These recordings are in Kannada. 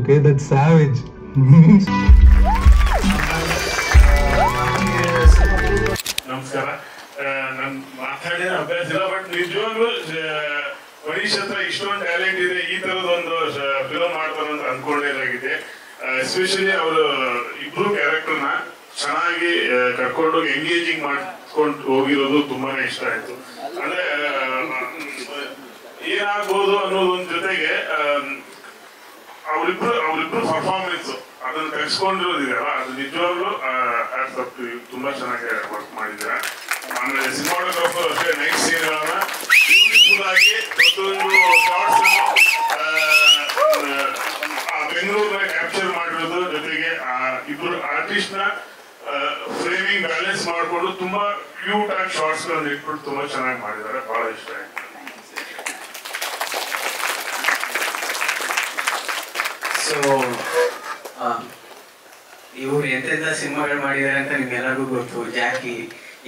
Okay, that's savage. ನಮಸ್ಕಾರ. ನಾನು ಮಾತಾಡಿದ ಅಭ್ಯಾಸ ಇಲ್ಲ, ಬಟ್ ನಿಜವಾಗ್ಲೂ ಮನೀಶ್ ಹತ್ರ ಇಷ್ಟೊಂದು ಟ್ಯಾಲೆಂಟ್ ಇದೆ, ಈ ತರದೊಂದು ಫಿಲಮ್ ಮಾಡ್ತಾರೆ ಅಂತ ಅನ್ಕೊಂಡೇಲಾಗಿದೆ. ಎಸ್ಪೆಷಲಿ ಅವರು ಇಬ್ರು ಕ್ಯಾರೆಕ್ಟರ್ನ ಚೆನ್ನಾಗಿ ಕರ್ಕೊಂಡು ಎಂಗೇಜಿಂಗ್ ಮಾಡ್ಕೊಂಡು ಹೋಗಿರೋದು ತುಂಬಾನೇ ಇಷ್ಟ ಆಯ್ತು. ಅಂದ್ರೆ ಏನಾಗ್ಬೋದು ಅನ್ನೋದೊಂದ್ ಜೊತೆಗೆ ಅವರಿಬ್ರು ಪರ್ಫಾರ್ಮೆನ್ಸ್ ಅದನ್ನ ತೆಗೆಸ್ಕೊಂಡಿರೋದಿದೆಯಲ್ಲ, ಅದು ನಿಜವಾಗ್ಲೂ ತುಂಬಾ ಚೆನ್ನಾಗಿ ವರ್ಕ್ ಮಾಡಿದ್ದೀರಾ. ಆಮೇಲೆ ಸಿನಿಮಾಟೋಗ್ರಾಫರ್ ಅಷ್ಟೇ ನೈಟ್ ಸೀನ್ಗಳನ್ನ ಬ್ಯೂಟಿಫುಲ್ ಆಗಿ ಪ್ರತಿಯೊಂದು ಶಾರ್ಟ್ಸ್ ಬೆಂಗಳೂರನ್ನ ಕ್ಯಾಪ್ಚರ್ ಮಾಡಿರೋದು, ಜೊತೆಗೆ ಇಬ್ರು ಆರ್ಟಿಸ್ಟ್ ನ ಫ್ರೇಮಿಂಗ್ ಬ್ಯಾಲೆನ್ಸ್ ಮಾಡಿಕೊಂಡು ತುಂಬಾ ಕ್ಯೂಟ್ ಆಗಿ ಶಾರ್ಟ್ಸ್ ಗಳನ್ನ ಇಟ್ಬಿಟ್ಟು ತುಂಬಾ ಚೆನ್ನಾಗಿ ಮಾಡಿದ್ದಾರೆ. ಬಹಳ ಇಷ್ಟ ಆಯ್ತು. ಸೊ ಇವರು ಎಂತೆಂಥ ಸಿನಿಮಾಗಳು ಮಾಡಿದ್ದಾರೆ ಅಂತ ನಿಮ್ಗೆಲ್ಲರಿಗೂ ಗೊತ್ತು. ಜಾಕಿ,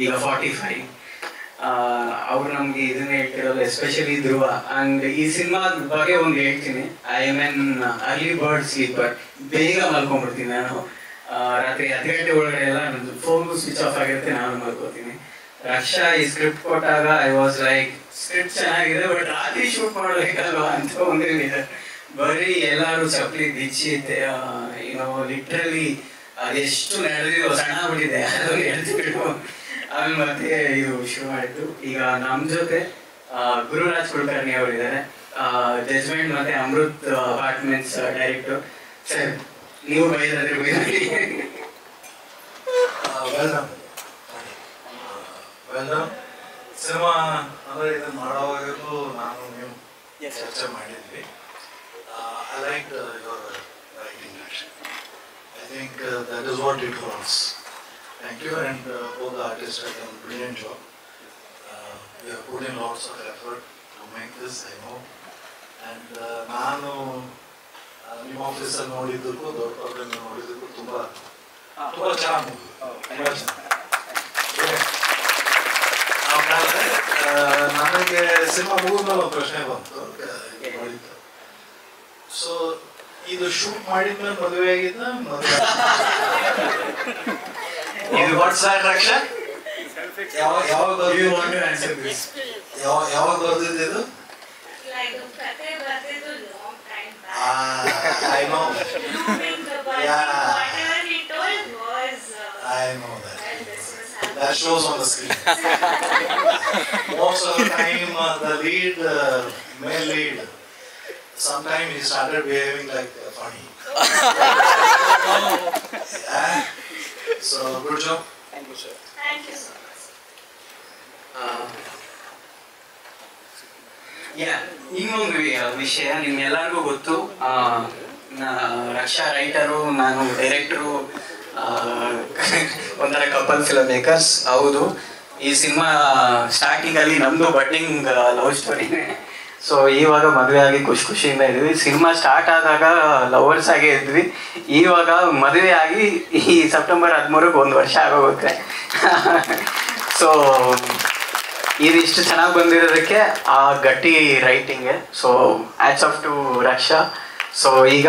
ಈಗ 45, ಅವ್ರು ನಮ್ಗೆ ಇದನ್ನ ಹೇಳ್ತಿರೋದು, ಎಸ್ಪೆಷಲಿ ಧ್ರುವ. ಅಂಡ್ ಈ ಸಿನಿಮಾ ಬಗ್ಗೆ ಒಂದು ಹೇಳ್ತೀನಿ, I am an early bird sleeper. ಬೇಗ ಮಲ್ಕೊಂಡ್ಬಿಡ್ತೀನಿ ನಾನು. ರಾತ್ರಿ 10 ಗಂಟೆ ಒಳಗಡೆ ಎಲ್ಲ ನಂದು ಫೋನ್ ಸ್ವಿಚ್ ಆಫ್ ಆಗಿರುತ್ತೆ, ನಾನು ಮಲ್ಕೋತೀನಿ. ರಕ್ಷಾ ಈ ಸ್ಕ್ರಿಪ್ಟ್ ಕೊಟ್ಟಾಗ ಐ ವಾಸ್ ಲೈಕ್, ಸ್ಕ್ರಿಪ್ಟ್ ಚೆನ್ನಾಗಿದೆ ಬಟ್ ರಾತ್ರಿ ಶೂಟ್ ಮಾಡ್ಬೇಕಲ್ವಾ ಅಂತ ಒಂದೇನಿದೆ. ಬರೀ ಎಲ್ಲರೂ ಚಪ್ಪಲಿ ಬಿಚ್ಚಿ ಏನೋ ಲಿಟ್ರಲಿ ಅದೆಷ್ಟು ನಡೆದಿರೋ ಸಣ್ಣ ಬಿಟ್ಟಿದೆ ಅದನ್ನು ಹೇಳ್ತಿದ್ರು. ಆಮೇಲೆ ಮತ್ತೆ ಇದು ಶುರು ಮಾಡಿದ್ದು. ಈಗ ನಮ್ಮ ಜೊತೆ ಗುರುರಾಜ್ ಕುಲಕರ್ಣಿ ಅವರು ಇದ್ದಾರೆ, ಜಜ್ಮೆಂಟ್ ಮತ್ತೆ ಅಮೃತ್ ಅಪಾರ್ಟ್ಮೆಂಟ್ಸ್ ಡೈರೆಕ್ಟರ್. ಸರ್, ನೀವು ಬೈದಾದ್ರೆ ಬೈದಿ. ಸಿನಿಮಾ ಅಂದರೆ ಇದನ್ನು ಮಾಡೋವಾಗಲೂ ನಾನು ನೀವು ಚರ್ಚೆ ಮಾಡಿದ್ವಿ. I liked your writing action. I think that is what it wants. Thank you, and both the artists have done a brilliant job. We have put in lots of effort to make this, I know. And ನಾನು ನಿಮ್ಮ ಆಫೀಸಲ್ಲಿ ನೋಡಿದ್ದಕ್ಕೂ ದೊಡ್ಡ ಪರ್ದಲ್ಲಿ ನೋಡಿದ್ದಕ್ಕೂ ತುಂಬ ಚೆನ್ನಾಗಿ ನನಗೆ ಸಿನಿಮಾ ಮುಗಿದ್ಮೇಲೆ ಒಂದು ಪ್ರಶ್ನೆ ಬಂತು. ಸೊ ಇದು ಶೂಟ್ ಮಾಡಿದ್ಮೇಲೆ ಮದುವೆ ಆಗಿದ್ದ ಯಾವಾಗ ಬರ್ದಿದ್ದು? I know that. That shows on the screen. Most of the time the lead, male lead, sometimes he started behaving like funny. Yeah. So good job. Thank you, sir. Thank you so much. ಇನ್ನೊಂದು ವಿಷಯ ನಿಮ್ಗೆಲ್ಲರಿಗೂ ಗೊತ್ತು, ರಕ್ಷಾ ರೈಟರು, ನಾನು ಡೈರೆಕ್ಟರು, ಒಂಥರ ಕಪಲ್ ಫಿಲಮ್ ಮೇಕರ್ಸ್. ಹೌದು, ಈ ಸಿನಿಮಾ ಸ್ಟಾರ್ಟಿಂಗಲ್ಲಿ ನಮ್ಮದು ಬಡ್ಡಿಂಗ್ ಲವ್ ಸ್ಟೋರಿನೇ. ಸೊ ಇವಾಗ ಮದುವೆ ಆಗಿ ಖುಷಿಯಿಂದ ಇದ್ವಿ. ಸಿನಿಮಾ ಸ್ಟಾರ್ಟ್ ಆದಾಗ ಲವರ್ಸ್ ಆಗೇ ಇದ್ವಿ. ಇವಾಗ ಮದುವೆ ಆಗಿ ಈ ಸೆಪ್ಟೆಂಬರ್ 13ಕ್ಕೆ 1 ವರ್ಷ ಆಗೋಗುತ್ತೆ. ಸೊ ಇದಿಷ್ಟು ಚೆನ್ನಾಗಿ ಬಂದಿರೋದಕ್ಕೆ ಆ ಗಟ್ಟಿ ರೈಟಿಂಗ್ಗೆ. So hats off to Raksha. So ಈಗ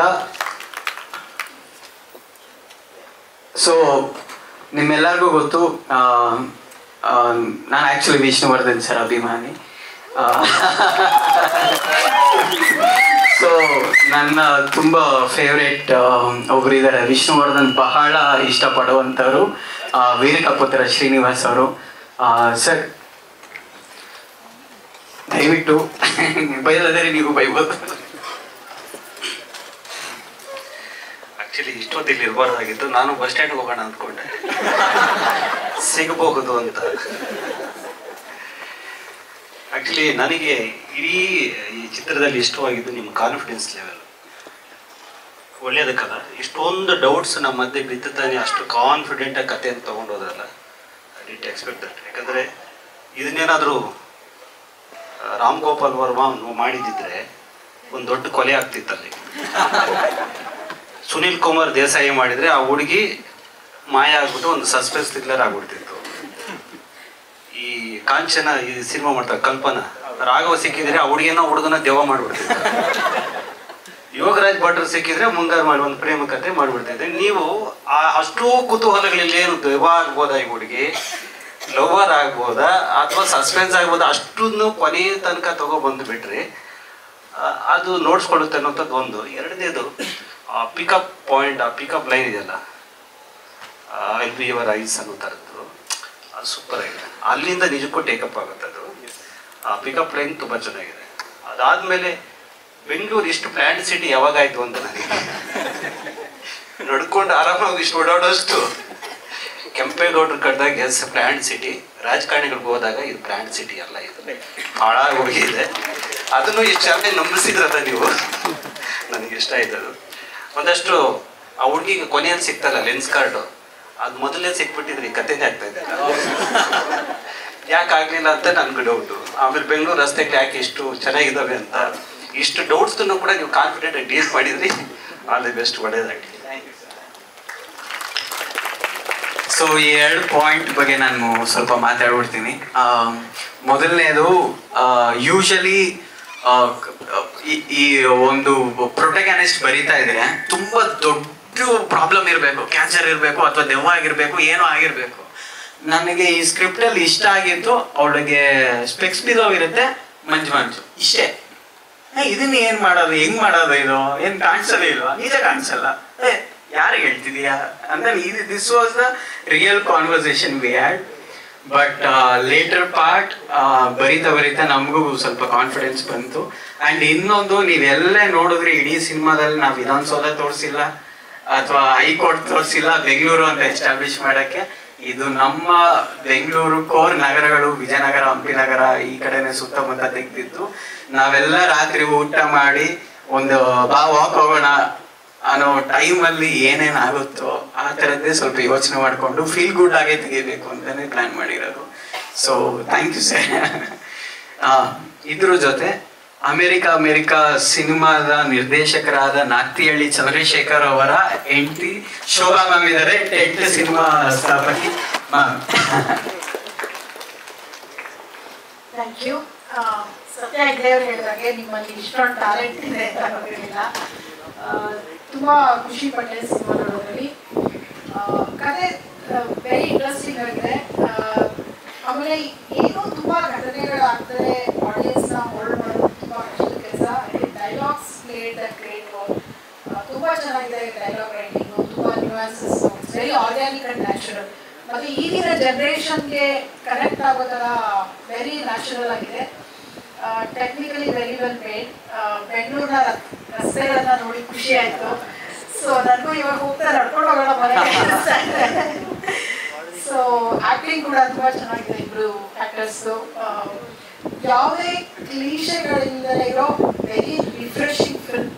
ನಿಮ್ಮೆಲ್ಲರಿಗೂ ಗೊತ್ತು, ನಾನು ಆ್ಯಕ್ಚುಲಿ ವಿಷ್ಣುವರ್ಧನ್ ಸರ್ ಅಭಿಮಾನಿ. ಸೊ ನನ್ನ ತುಂಬ ಫೇವ್ರೇಟ್ ಒಬ್ರು ಇದ್ದಾರೆ, ವಿಷ್ಣುವರ್ಧನ್ ಬಹಳ ಇಷ್ಟಪಡುವಂಥವ್ರು, ವೀರಕಪುತ್ರ ಶ್ರೀನಿವಾಸ್ ಅವರು. ಸರ್, ದಯವಿಟ್ಟು ಬೈದಾದರೆ ನೀವು ಬೈಬೋದು. ಆ್ಯಕ್ಚುಲಿ ಇಷ್ಟೊತ್ತಿಲ್ಲಿ ಇರಬಾರ್ದಾಗಿತ್ತು. ನಾನು ಬಸ್ ಸ್ಟ್ಯಾಂಡ್ಗೆ ಹೋಗೋಣ ಅಂದ್ಕೊಂಡೆ, ಸಿಗಬಹುದು ಅಂತ. ಆ್ಯಕ್ಚುಲಿ ನನಗೆ ಇಡೀ ಈ ಚಿತ್ರದಲ್ಲಿ ಇಷ್ಟವಾಗಿದ್ದು ನಿಮ್ಮ ಕಾನ್ಫಿಡೆನ್ಸ್ ಲೆವೆಲ್. ಒಳ್ಳೆಯದಕ್ಕಲ್ಲ, ಇಷ್ಟೊಂದು ಡೌಟ್ಸ್ ನಮ್ಮ ಮಧ್ಯೆ ಬಿದ್ದುತ್ತಾನೆ, ಅಷ್ಟು ಕಾನ್ಫಿಡೆಂಟಾಗಿ ಕಥೆಯನ್ನು ತೊಗೊಂಡೋದ್ರಲ್ಲ. I did expect that. ಯಾಕಂದರೆ ಇದನ್ನೇನಾದರೂ ರಾಮ್ ಗೋಪಾಲ್ ವರ್ಮಾ ಮಾಡಿದ್ದಿದ್ರೆ ಒಂದು ದೊಡ್ಡ ಕೊಲೆ ಆಗ್ತಿತ್ತಲ್ಲಿ. ಸುನಿಲ್ ಕುಮಾರ್ ದೇಸಾಯಿ ಮಾಡಿದರೆ ಆ ಹುಡುಗಿ ಮಾಯ ಆಗ್ಬಿಟ್ಟು ಒಂದು ಸಸ್ಪೆನ್ಸ್ ಥ್ರಿಲ್ಲರ್ ಆಗ್ಬಿಡ್ತಿತ್ತು. ಈ ಕಾಂಚನ ಈ ಸಿನಿಮಾ ಮಾಡ್ತಾರೆ, ಕಲ್ಪನಾ, ರಾಘವ ಸಿಕ್ಕಿದ್ರೆ ಆ ಹುಡುಗಿನ ಹುಡುಗನ ದೆವ್ವ ಮಾಡ್ಬಿಡ್ತಿತ್ತು. ಯೋಗರಾಜ್ ಬಸವರಾಜ್ ಭಟ್ರು ಸಿಕ್ಕಿದ್ರೆ ಮುಂಗಾರು ಮಾಡಿ ಒಂದು ಪ್ರೇಮ ಕಥೆ ಮಾಡ್ಬಿಡ್ತಾ ಇದ್ದೆ. ನೀವು ಅಷ್ಟೂ ಕುತೂಹಲಗಳಲ್ಲಿ ಏನು ದೆವ್ವ ಆಗ್ಬೋದಾ ಈ ಹುಡುಗಿ, ಲವರ್ ಆಗ್ಬೋದಾ ಅಥವಾ ಸಸ್ಪೆನ್ಸ್ ಆಗ್ಬೋದಾ, ಅಷ್ಟನ್ನು ಕೊನೆಯ ತನಕ ತಗೊಬಂದು ಬಿಟ್ರಿ. ಅದು ನೋಡ್ಸ್ಕೊಡುತ್ತೆ ಅನ್ನೋಂಥದ್ದು ಒಂದು. ಎರಡನೇದು ಪಿಕಪ್ ಪಾಯಿಂಟ್, ಆ ಪಿಕಪ್ ಲೈನ್ ಇದೆಯಲ್ಲ, ಐಲ್ ಬಿ ಯುವರ್ ಐಸ್ ಅನ್ನೋ ಥರದ್ದು, ಅದು ಸೂಪರ್ ಆಗಿದೆ. ಅಲ್ಲಿಂದ ನಿಜಕ್ಕೂ ಟೇಕಪ್ ಆಗುತ್ತೆ ಅದು. ಆ ಪಿಕಪ್ ಲೈನ್ ತುಂಬ ಚೆನ್ನಾಗಿದೆ. ಅದಾದಮೇಲೆ ಬೆಂಗಳೂರು ಇಷ್ಟು ಪ್ಲ್ಯಾಂಡ್ ಸಿಟಿ ಯಾವಾಗಾಯಿತು ಅಂತ ನನಗೆ ನಡ್ಕೊಂಡು ಆರಾಮಾಗಿ ಇಷ್ಟು ಓಡಾಡೋಷ್ಟು. ಕೆಂಪೇಗೌಡರು ಕಟ್ಟಿದಾಗ ಎಸ್ ಪ್ಲ್ಯಾಂಡ್ ಸಿಟಿ, ರಾಜಕಾರಣಿಗಳಿಗೆ ಹೋದಾಗ ಇದು ಪ್ಲ್ಯಾಂಡ್ ಸಿಟಿ ಅಲ್ಲ, ಇದು ಹಾಳಾಗಿ ಹೋಗಿದೆ. ಅದನ್ನು ಇಷ್ಟು ಚೆನ್ನಾಗಿ ನಂಬಿಸಿದ್ರಲ್ಲ ನೀವು, ನನಗೆ ಇಷ್ಟ ಆಯ್ತು ಅದು. ಒಂದಷ್ಟು ಆ ಹುಡುಗಿಗೆ ಕೊನೆಯಲ್ಲಿ ಸಿಗ್ತಲ್ಲ ಲೆನ್ಸ್ ಕಾರ್ಡು, ಅದು ಮೊದಲೇ ಸಿಕ್ಬಿಟ್ಟಿದ್ರಿ ಕಥೆನೇ ಆಗ್ತಾ ಇದೆ. ಯಾಕೆ ಆಗಲಿಲ್ಲ ಅಂತ ನನಗೆ ಡೌಟು. ಆಮೇಲೆ ಬೆಂಗಳೂರು ರಸ್ತೆಗಳು ಯಾಕೆ ಇಷ್ಟು ಚೆನ್ನಾಗಿದ್ದಾವೆ ಅಂತ ಇಷ್ಟು ಡೌಟ್ಸನ್ನು ಕೂಡ ನೀವು ಕಾನ್ಫಿಡೆಂಟಾಗಿ ಡೀಲ್ ಮಾಡಿದ್ರಿ. ಆಲ್ ದಿ ಬೆಸ್ಟ್, ಒಳ್ಳೆಯದಾಗಲಿ. ಸೊ ಈ 2 ಪಾಯಿಂಟ್ ಬಗ್ಗೆ ನಾನು ಸ್ವಲ್ಪ ಮಾತಾಡ್ಬಿಡ್ತೀನಿ. ಮೊದಲನೇದು, ಯೂಶಲಿ ಈ ಒಂದು ಪ್ರೊಟೆಗಾನಿಸ್ಟ್ ಬರೀತಾ ಇದ್ರೆ ತುಂಬಾ ದೊಡ್ಡ ಪ್ರಾಬ್ಲಮ್ ಇರಬೇಕು, ಕ್ಯಾನ್ಸರ್ ಇರಬೇಕು ಅಥವಾ ದೆವ್ವ ಆಗಿರ್ಬೇಕು, ಏನೋ ಆಗಿರ್ಬೇಕು. ನನಗೆ ಈ ಸ್ಕ್ರಿಪ್ಟ್ ಅಲ್ಲಿ ಇಷ್ಟ ಆಗಿದ್ದು ಅವಳಿಗೆ ಸ್ಪೆಕ್ಸ್ ಬಿದ್ದೋಗಿರುತ್ತೆ, ಮಂಜು ಇಷ್ಟೇ. ಇದನ್ನ ಏನ್ ಮಾಡೋದು, ಹೆಂಗ್ ಮಾಡೋದು, ಇದು ಏನ್ ಕಾಣಿಸೋದೇ ಇಲ್ವಾ, ನಿಜ ಕಾಣಿಸಲ್ಲ, ಯಾರಿಗೆ ಹೇಳ್ತಿದೀಯಾ ಅಂತ. This was the real conversation we had. But later part ಬರೀತಾ ನಮಗೂ ಸ್ವಲ್ಪ ಕಾನ್ಫಿಡೆನ್ಸ್ ಬಂತು. ಅಂಡ್ ಇನ್ನೊಂದು, ನೀವೆಲ್ಲೇ ನೋಡಿದ್ರೆ ಇಡೀ ಸಿನಿಮಾದಲ್ಲಿ ನಾವು ವಿಧಾನಸೌಧ ತೋರಿಸಿಲ್ಲ ಅಥವಾ ಹೈಕೋರ್ಟ್ ತೋರಿಸಿಲ್ಲ, ಬೆಂಗಳೂರು ಅಂತ ಎಸ್ಟಾಬ್ಲಿಷ್ ಮಾಡಕ್ಕೆ. ಇದು ನಮ್ಮ ಬೆಂಗಳೂರು ಕೋರ್ ನಗರಗಳು, ವಿಜಯನಗರ, ಹಂಪಿನಗರ ಈ ಕಡೆನೆ ಸುತ್ತಮುತ್ತ ತೆಗ್ದಿದ್ದು. ನಾವೆಲ್ಲ ರಾತ್ರಿ ಊಟ ಮಾಡಿ ಒಂದು ವಾಕ್ ಹೋಗೋಣ ಅನ್ನೋ ಟೈಮಲ್ಲಿ ಏನೇನಾಗುತ್ತೋ ಆ ಥರದ್ದೇ ಸ್ವಲ್ಪ ಯೋಚನೆ ಮಾಡಿಕೊಂಡು ಫೀಲ್ ಗುಡ್ ಆಗೇ ತೆಗಿಬೇಕು ಅಂತಾನೆ ಪ್ಲಾನ್ ಮಾಡಿರೋದು. So thank you sir. ಇದ್ರ ಜೊತೆ ಅಮೆರಿಕಾ ಸಿನಿಮಾದ ನಿರ್ದೇಶಕರಾದ ನಾತಿಹಳ್ಳಿ ಚಂದ್ರಶೇಖರ್ ಅವರ ಹೆಂಡತಿ ಶೋಭಾ ಮ್ಯಾಮ್ ಇದ್ದಾರೆ, ಟೆಂಟ್ ಸಿನಿಮಾ ಸ್ಥಾಪಕಿ ma'am. Thank you. Satya Hegde ಅವರು ಹೇಳಿದಾಗೆ ನಿಮ್ಮಲ್ಲಿ ಇಷ್ಟೊಂದು ಟ್ಯಾಲೆಂಟ್ ಇದೆ ಅಂತ ಗೊತ್ತಿರಲಿಲ್ಲ. ತುಂಬ ಖುಷಿ ಪಟ್ಟೆ ಸಿನಿಮಾ ನೋಡೋದ್ರಲ್ಲಿ. ಕತೆ ವೆರಿ ಇಂಟ್ರೆಸ್ಟಿಂಗ್ ಆಗಿದೆ. ಆಮೇಲೆ ಏನೋ ತುಂಬ ಘಟನೆಗಳಾಗ್ತದೆ, ಆಡಿಯನ್ಸ್ನ ಹೋಲ್ಡ್ ಮಾಡೋದು ತುಂಬ ಕಷ್ಟದ ಕೆಲಸ. Dialogues played the great role. ತುಂಬ ಚೆನ್ನಾಗಿದೆ ಡೈಲಾಗ್ ರೈಟಿಂಗು, ತುಂಬ nuances, very organic and natural. ಮತ್ತು ಈಗಿನ ಜನ್ರೇಷನ್ಗೆ ಕನೆಕ್ಟ್ ಆಗೋ ಥರ ವೆರಿ ನ್ಯಾಚುರಲ್ ಆಗಿದೆ. Technically very well made. ಬೆಂಗಳೂರಿನ ರಸ್ತೆಗಳನ್ನ ನೋಡಿ ಖುಷಿ ಆಯಿತು. ಸೊ ನನಗೂ ಇವಾಗ ಹೋಗ್ತಾ ನಡ್ಕೊಂಡು ಹೋಗೋಣ ಮನೆಗೆ. ಸೊ ಆ್ಯಕ್ಟಿಂಗ್ ಕೂಡ ತುಂಬ ಚೆನ್ನಾಗಿದೆ ಇಬ್ಬರು ಆ್ಯಕ್ಟರ್ಸ್ದು. ಯಾವುದೇ ಕ್ಲೀಶೆಗಳಿಂದಲೇ ಇರೋ very refreshing film.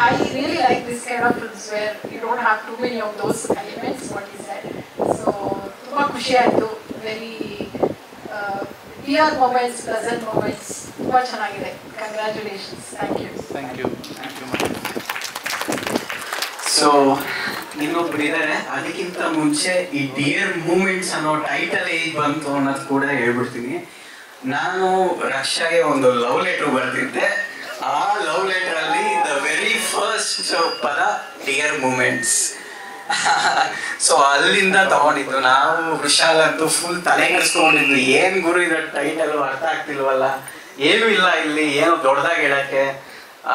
I really like this kind of films where you don't have too many of those elements, what is that. So ತುಂಬ ಖುಷಿ ಆಯಿತು. Very real moments, pleasant moments ತುಂಬ ಚೆನ್ನಾಗಿದೆ. ಕಂಗ್ರ್ಯಾಚುಲೇಷನ್ಸ್. Thank you. ಸೊ ಇನ್ನೊಬ್ರು ಇದ್ದಾರೆ. ಅದಕ್ಕಿಂತ ಮುಂಚೆ ಈ ಡಿಯರ್ ಮೂಮೆಂಟ್ಸ್ ಅನ್ನೋ ಟೈಟಲ್ ಹೇಗೆ ಬಂತು ಅನ್ನೋದು ಕೂಡ ಹೇಳ್ಬಿಡ್ತೀನಿ. ನಾನು ರಕ್ಷಾಗೆ ಒಂದು ಲವ್ ಲೆಟರ್ ಬರೆದಿದ್ದೆ. ಆ ಲವ್ ಲೆಟರ್ ಅಲ್ಲಿ ದ ವೆರಿ ಫಸ್ಟ್ ಪದ ಡಿಯರ್ ಮೂಮೆಂಟ್ಸ್. ಸೊ ಅಲ್ಲಿಂದ ತಗೊಂಡಿದ್ದು. ನಾವು ವಿಶಾಲ್ ಅಂತೂ ಫುಲ್ ತಲೆ ಕೆಡಿಸ್ಕೊಂಡಿದ್ದು, ಏನ್ ಗುರು ಇದ ಟೈಟಲ್ ಅರ್ಥ ಆಗ್ತಿಲ್ವಲ್ಲ, ಏನು ಇಲ್ಲ ಇಲ್ಲಿ, ಏನು ದೊಡ್ಡದಾಗಿ ಹೇಳಕ್ಕೆ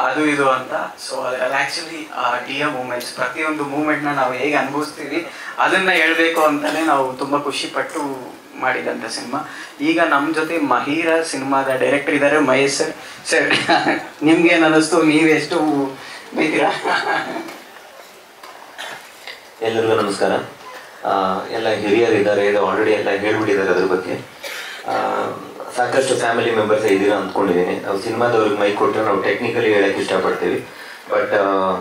ಅದು ಇದು ಅಂತ. ಸೊ ಅದು ಆ್ಯಕ್ಚುಲಿ ಡಿಯರ್ ಮೂಮೆಂಟ್ಸ್, ಪ್ರತಿಯೊಂದು ಮೂಮೆಂಟ್ನ ನಾವು ಹೇಗೆ ಅನುಭವಿಸ್ತೀವಿ ಅದನ್ನ ಹೇಳ್ಬೇಕು ಅಂತಾನೆ ನಾವು ತುಂಬ ಖುಷಿ ಪಟ್ಟು ಮಾಡಿದಂಥ ಸಿನಿಮಾ. ಈಗ ನಮ್ಮ ಜೊತೆ ಮಹೀರ ಸಿನಿಮಾದ ಡೈರೆಕ್ಟರ್ ಇದ್ದಾರೆ, ಮಹೇಶ್ ಸರ್. ಸರ್ ನಿಮ್ಗೇನು ಅನ್ನಿಸ್ತು, ನೀವೆಷ್ಟು ಬೈತೀರಾ? ಎಲ್ಲರಿಗೂ ನಮಸ್ಕಾರ. ಎಲ್ಲ ಹಿರಿಯರಿದ್ದಾರೆ, ಇದು ಆಲ್ರೆಡಿ ಎಲ್ಲ ಹೇಳ್ಬಿಟ್ಟಿದ್ದಾರೆ ಅದ್ರ ಬಗ್ಗೆ. ಸಾಕಷ್ಟು ಫ್ಯಾಮಿಲಿ ಮೆಂಬರ್ಸ್ ಇದ್ದೀರಾ ಅಂದ್ಕೊಂಡಿದ್ದೀನಿ. ನಾವು ಸಿನಿಮಾದವ್ರಿಗೆ ಮೈಕ್ ಕೊಟ್ಟರೆ ನಾವು ಟೆಕ್ನಿಕಲಿ ಹೇಳಕ್ಕೆ ಇಷ್ಟಪಡ್ತೀವಿ. ಬಟ್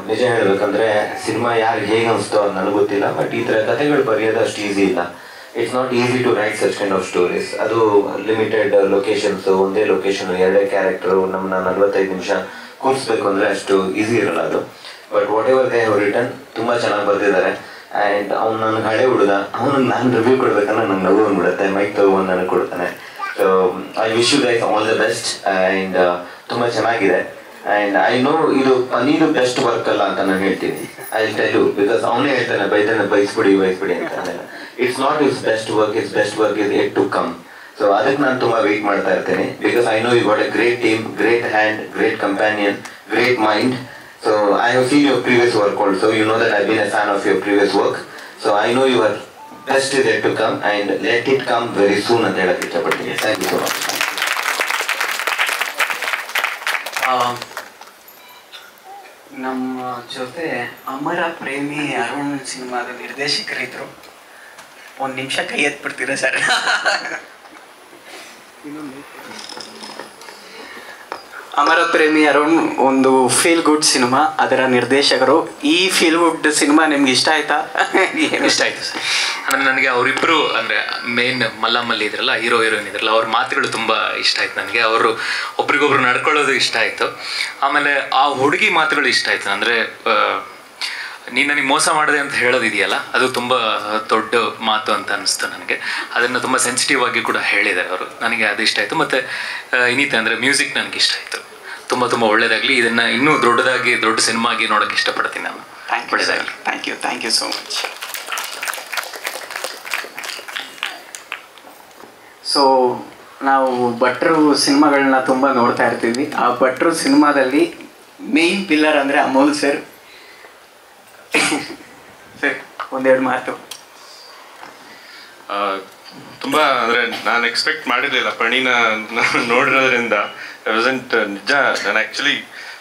ನಿಜ ಹೇಳಬೇಕಂದ್ರೆ ಸಿನಿಮಾ ಯಾರಿಗೆ ಹೇಗೆ ಅನಿಸ್ತೋ ಅದು ನನಗೆ ಗೊತ್ತಿಲ್ಲ. ಬಟ್ ಈ ಥರ ಕಥೆಗಳು ಬರೆಯೋದು ಅಷ್ಟು ಈಸಿ ಇಲ್ಲ. It's not easy to write such kind of stories. ಅದು ಲಿಮಿಟೆಡ್ ಲೊಕೇಶನ್ಸು, ಒಂದೇ ಲೊಕೇಶನ್, ಎರಡೇ ಕ್ಯಾರೆಕ್ಟರು, ನಮ್ಮನ್ನ 45 ನಿಮಿಷ ಕೂರಿಸ್ಬೇಕು ಅಂದರೆ ಅಷ್ಟು ಈಸಿ ಇರಲ್ಲ ಅದು. But whatever they have written ತುಂಬ ಚೆನ್ನಾಗಿ ಬರೆದಿದ್ದಾರೆ. ಆ್ಯಂಡ್ ಅವ್ನು ನನಗೆ ಹಳೆ ಹುಡುಗ, ಅವನಿಗೆ ನಾನು ರಿವ್ಯೂ ಕೊಡ್ಬೇಕಂದ್ರೆ ನಂಗೆ ನಗು ಬಂದ್ಬಿಡುತ್ತೆ. ಮೈಕ್ ತಗೊಂಡು ನನಗೆ ಕೊಡ್ತಾನೆ. So I wish you guys all the best. And ತುಂಬ ಚೆನ್ನಾಗಿದೆ. ಆ್ಯಂಡ್ ಐ ನೋ ಇದು ಪನೀರು ಬೆಸ್ಟ್ ವರ್ಕ್ ಅಲ್ಲ ಅಂತ ನಾನು ಹೇಳ್ತೀನಿ. ಐ ಟೆಲ್ ಯು ಬಿಕಾಸ್ ಅವನೇ ಹೇಳ್ತಾನೆ ಬೈಸ್ಬಿಡಿ ಅಂತ. It's not is best work is yet to come. So ಅದಕ್ಕೆ ನಾನು ತುಂಬ ವೆಯ್ಟ್ ಮಾಡ್ತಾ ಇರ್ತೇನೆ because I know you got a great team, great hand, great companion, great mind. So I have seen your previous work also. You know that I've been a fan of your previous work. So I know your best is yet to come and let it come very soon ಅಂತ ಹೇಳಕ್ಕೆ ಇಷ್ಟಪಡ್ತೀನಿ. Thank you so much. ನಮ್ಮ ಜೊತೆ ಅಮರ ಪ್ರೇಮಿ ಅರುಣ್ ಸಿನಿಮಾದ ನಿರ್ದೇಶಕರಿದ್ರು. ಒಂದು ನಿಮಿಷ ಕೈ ಎತ್ಬಿಡ್ತೀರಾ ಸರ್? ಅಮರ ಪ್ರೇಮಿ ಅರುಣ್ ಒಂದು ಫೀಲ್ ಗುಡ್ ಸಿನಿಮಾ, ಅದರ ನಿರ್ದೇಶಕರು. ಈ ಫೀಲ್ ಗುಡ್ ಸಿನಿಮಾ ನಿಮ್ಗೆ ಇಷ್ಟ ಆಯ್ತಾ? ಇಷ್ಟ ಆಯ್ತು ಸರ್. ಅಂದರೆ ನನಗೆ ಅವರಿಬ್ಬರು ಅಂದರೆ ಮೇನ್ ಮಲ್ಲಿ ಇದ್ರಲ್ಲ, ಹೀರೋ ಹೀರೋಯಿನ್ ಇದ್ರಲ್ಲ, ಅವ್ರ ಮಾತುಗಳು ತುಂಬ ಇಷ್ಟ ಆಯ್ತು ನನಗೆ. ಅವರು ಒಬ್ರಿಗೊಬ್ರು ನಡ್ಕೊಳ್ಳೋದು ಇಷ್ಟ ಆಯಿತು. ಆಮೇಲೆ ಆ ಹುಡುಗಿ ಮಾತುಗಳು ಇಷ್ಟ ಆಯಿತು. ಅಂದರೆ ನೀನು ನನಗೆ ಮೋಸ ಮಾಡಿದೆ ಅಂತ ಹೇಳೋದಿದೆಯಲ್ಲ, ಅದು ತುಂಬ ದೊಡ್ಡ ಮಾತು ಅಂತ ಅನ್ನಿಸ್ತು ನನಗೆ. ಅದನ್ನು ತುಂಬ ಸೆನ್ಸಿಟಿವ್ ಆಗಿ ಕೂಡ ಹೇಳಿದ್ದಾರೆ ಅವರು. ನನಗೆ ಅದು ಇಷ್ಟ ಆಯಿತು. ಮತ್ತು ಇನ್ನಿತ ಅಂದರೆ ಮ್ಯೂಸಿಕ್ ನನಗೆ ಇಷ್ಟ ಆಯಿತು. ತುಂಬ ತುಂಬ ಒಳ್ಳೆಯದಾಗಲಿ. ಇದನ್ನು ಇನ್ನೂ ದೊಡ್ಡ ಸಿನಿಮಾ ಆಗಿ ನೋಡೋಕ್ಕೆ ಇಷ್ಟಪಡ್ತೀನಿ ನಾನು. ಒಳ್ಳೆಯದಾಗಲಿ. Thank you so much. So ನಾವು ಭಟ್ರು ಸಿನಿಮಾಗಳನ್ನ ತುಂಬ ನೋಡ್ತಾ ಇರ್ತೀವಿ. ಆ ಭಟ್ರು ಸಿನಿಮಾದಲ್ಲಿ ಮೇನ್ ಪಿಲ್ಲರ್ ಅಂದರೆ ಅಮೋಲ್ ಸರ್. ಸರ್ ಒಂದೆರಡು ಮಾತು. ತುಂಬ ಅಂದರೆ ನಾನು ಎಕ್ಸ್ಪೆಕ್ಟ್ ಮಾಡಿರಲಿಲ್ಲ ಪಣಿನ ನೋಡಿರೋದ್ರಿಂದ. ನಿಜ ನಾನು ಆ್ಯಕ್ಚುಲಿ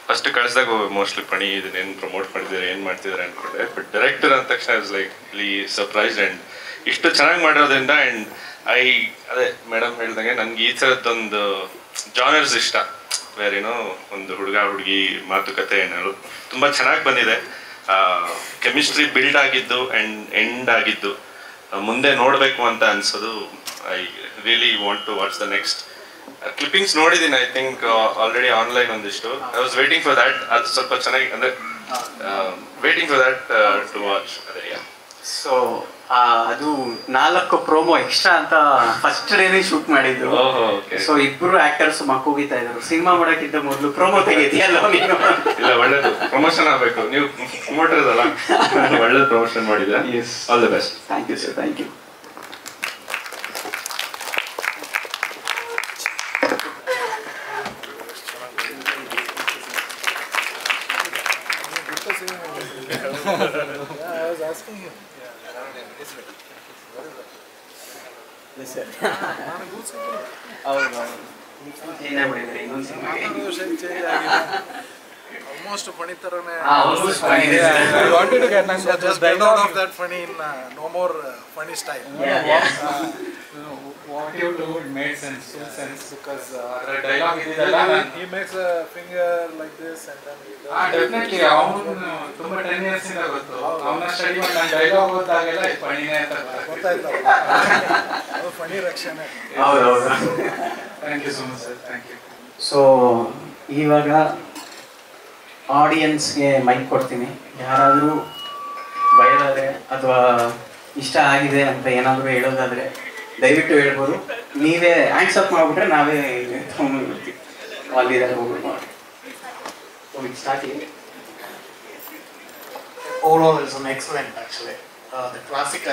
ಫಸ್ಟ್ ಕಳಿಸಿದಾಗ ಮೋಸ್ಟ್ಲಿ ಪಣಿ ಇದನ್ನೇನು ಪ್ರಮೋಟ್ ಮಾಡಿದ್ದಾರೆ, ಏನು ಮಾಡ್ತಿದ್ದಾರೆ ಅಂದ್ಕೊಂಡೆ. ಬಟ್ ಡೈರೆಕ್ಟರ್ ಅಂದ ತಕ್ಷಣ I was like really surprised. And ಇಷ್ಟು ಚೆನ್ನಾಗಿ ಮಾಡಿರೋದ್ರಿಂದ ಆ್ಯಂಡ್ ಅದೇ ಮೇಡಮ್ ಹೇಳ್ದಂಗೆ ನನಗೆ ಈ ಥರದ್ದೊಂದು ಜಾನರ್ಸ್ ಇಷ್ಟ. ಬೇರೇನೋ ಒಂದು ಹುಡುಗಿ ಮಾತುಕತೆ ಏನಾದ್ರು ತುಂಬ ಚೆನ್ನಾಗಿ ಬಂದಿದೆ. ಕೆಮಿಸ್ಟ್ರಿ ಬಿಲ್ಡ್ ಆಗಿದ್ದು ಆ್ಯಂಡ್ ಎಂಡ್ ಆಗಿದ್ದು ಮುಂದೆ ನೋಡಬೇಕು ಅಂತ ಅನ್ಸೋದು. I really want to watch the next. Clippings ನೋಡಿದ್ದೀನಿ ಐ ಥಿಂಕ್ ಆಲ್ರೆಡಿ ಆನ್ಲೈನ್ ಒಂದಿಷ್ಟು. I was waiting for that. ಅದು ಸ್ವಲ್ಪ ಚೆನ್ನಾಗಿ ಅಂದರೆ waiting for that to watch. ಅದೇ ಸೊ ಅದು 4 ಪ್ರೋಮೋ ಎಕ್ಸ್ಟ್ರಾ ಅಂತ ಫಸ್ಟ್ ಡೇನೇ ಶೂಟ್ ಮಾಡಿದ್ರು. ಸೊ ಇಬ್ಬರು ಆಕ್ಟರ್ಸ್ ಮಕ್ಕೋಗಿತಾ ಇದ್ರು. ಸಿನಿಮಾ ಮಾಡೋಕ್ಕಿಂತ ಮೊದಲು ಪ್ರೋಮೋ ತೆಗಿದೆಯಲ್ಲ ನೀನು? ಇಲ್ಲ, ಒಳ್ಳೇದು ಪ್ರಮೋಷನ್ ಆಗಬೇಕು. ನೀವು ಪ್ರಮೋಟರ್ ಇದಲ್ಲ, ಒಳ್ಳೇದು ಪ್ರಮೋಷನ್ ಮಾಡಿದ್ರೆ. All the best. Thank you sir. Thank you. I was asking him. Almost funny tarane. Almost funny. I wanted to get just get out of that funny in no more funny style. What you do made sense, because the dialogue is he makes a finger like this and then he does. Definitely avunu tumba 10 years inda gottu avana study ಮಾಡಿ ನಾನು dialogue ಓದಾಗೆಲ್ಲ ಫಣಿನೇ ಅಂತ ಗೊತ್ತಾಯ್ತು. ಅದು funny ರಕ್ಷಣೆ. ಹೌದು. Thank you so much sir. Thank you. So ಇವಾಗ ಆಡಿಯನ್ಸ್ಗೆ ಮೈಕ್ ಕೊಡ್ತೀನಿ. ಯಾರಾದರೂ ಬಯಲಾದರೆ ಅಥವಾ ಇಷ್ಟ ಆಗಿದೆ ಅಂತ ಏನಾದರೂ ಹೇಳೋದಾದರೆ ದಯವಿಟ್ಟು ಹೇಳ್ಬೋದು. ನೀವೇ ಹ್ಯಾಂಡ್ಸ್ ಅಪ್ ಮಾಡಿಬಿಟ್ರೆ ನಾವೇ ತೊಗೊಂಡ್ಬಿಡ್ತೀವಿ. ಅಲ್ಲಿದ್ದಾರೆ ಹೋಗ್ಬಿಟ್ಟು start. Overall, it's an excellent actually. The classic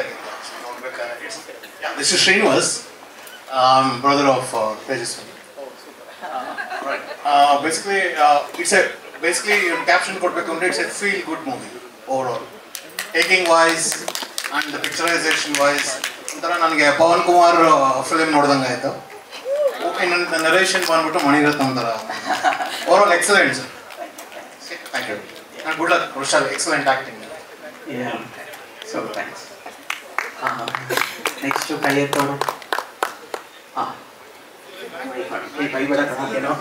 this is Srinivas, brother of Tejaswini. Right. Basically, you caption it's a feel good movie overall. Taking wise and the picturization wise, ನನಗೆ ಪವನ್ ಕುಮಾರ್ ಫಿಲ್ಮ್ ನೋಡ್ದಂಗೆ ಆಯಿತು. ನರೇಷನ್ ಬಂದ್ಬಿಟ್ಟು ಮಣಿರತ್ನಂ ಥರ. Overall excellent sir. Thank you. And good luck, Roshal. Excellent acting. Yeah. So thanks. Next to Kayatoro. Bye bye. You know.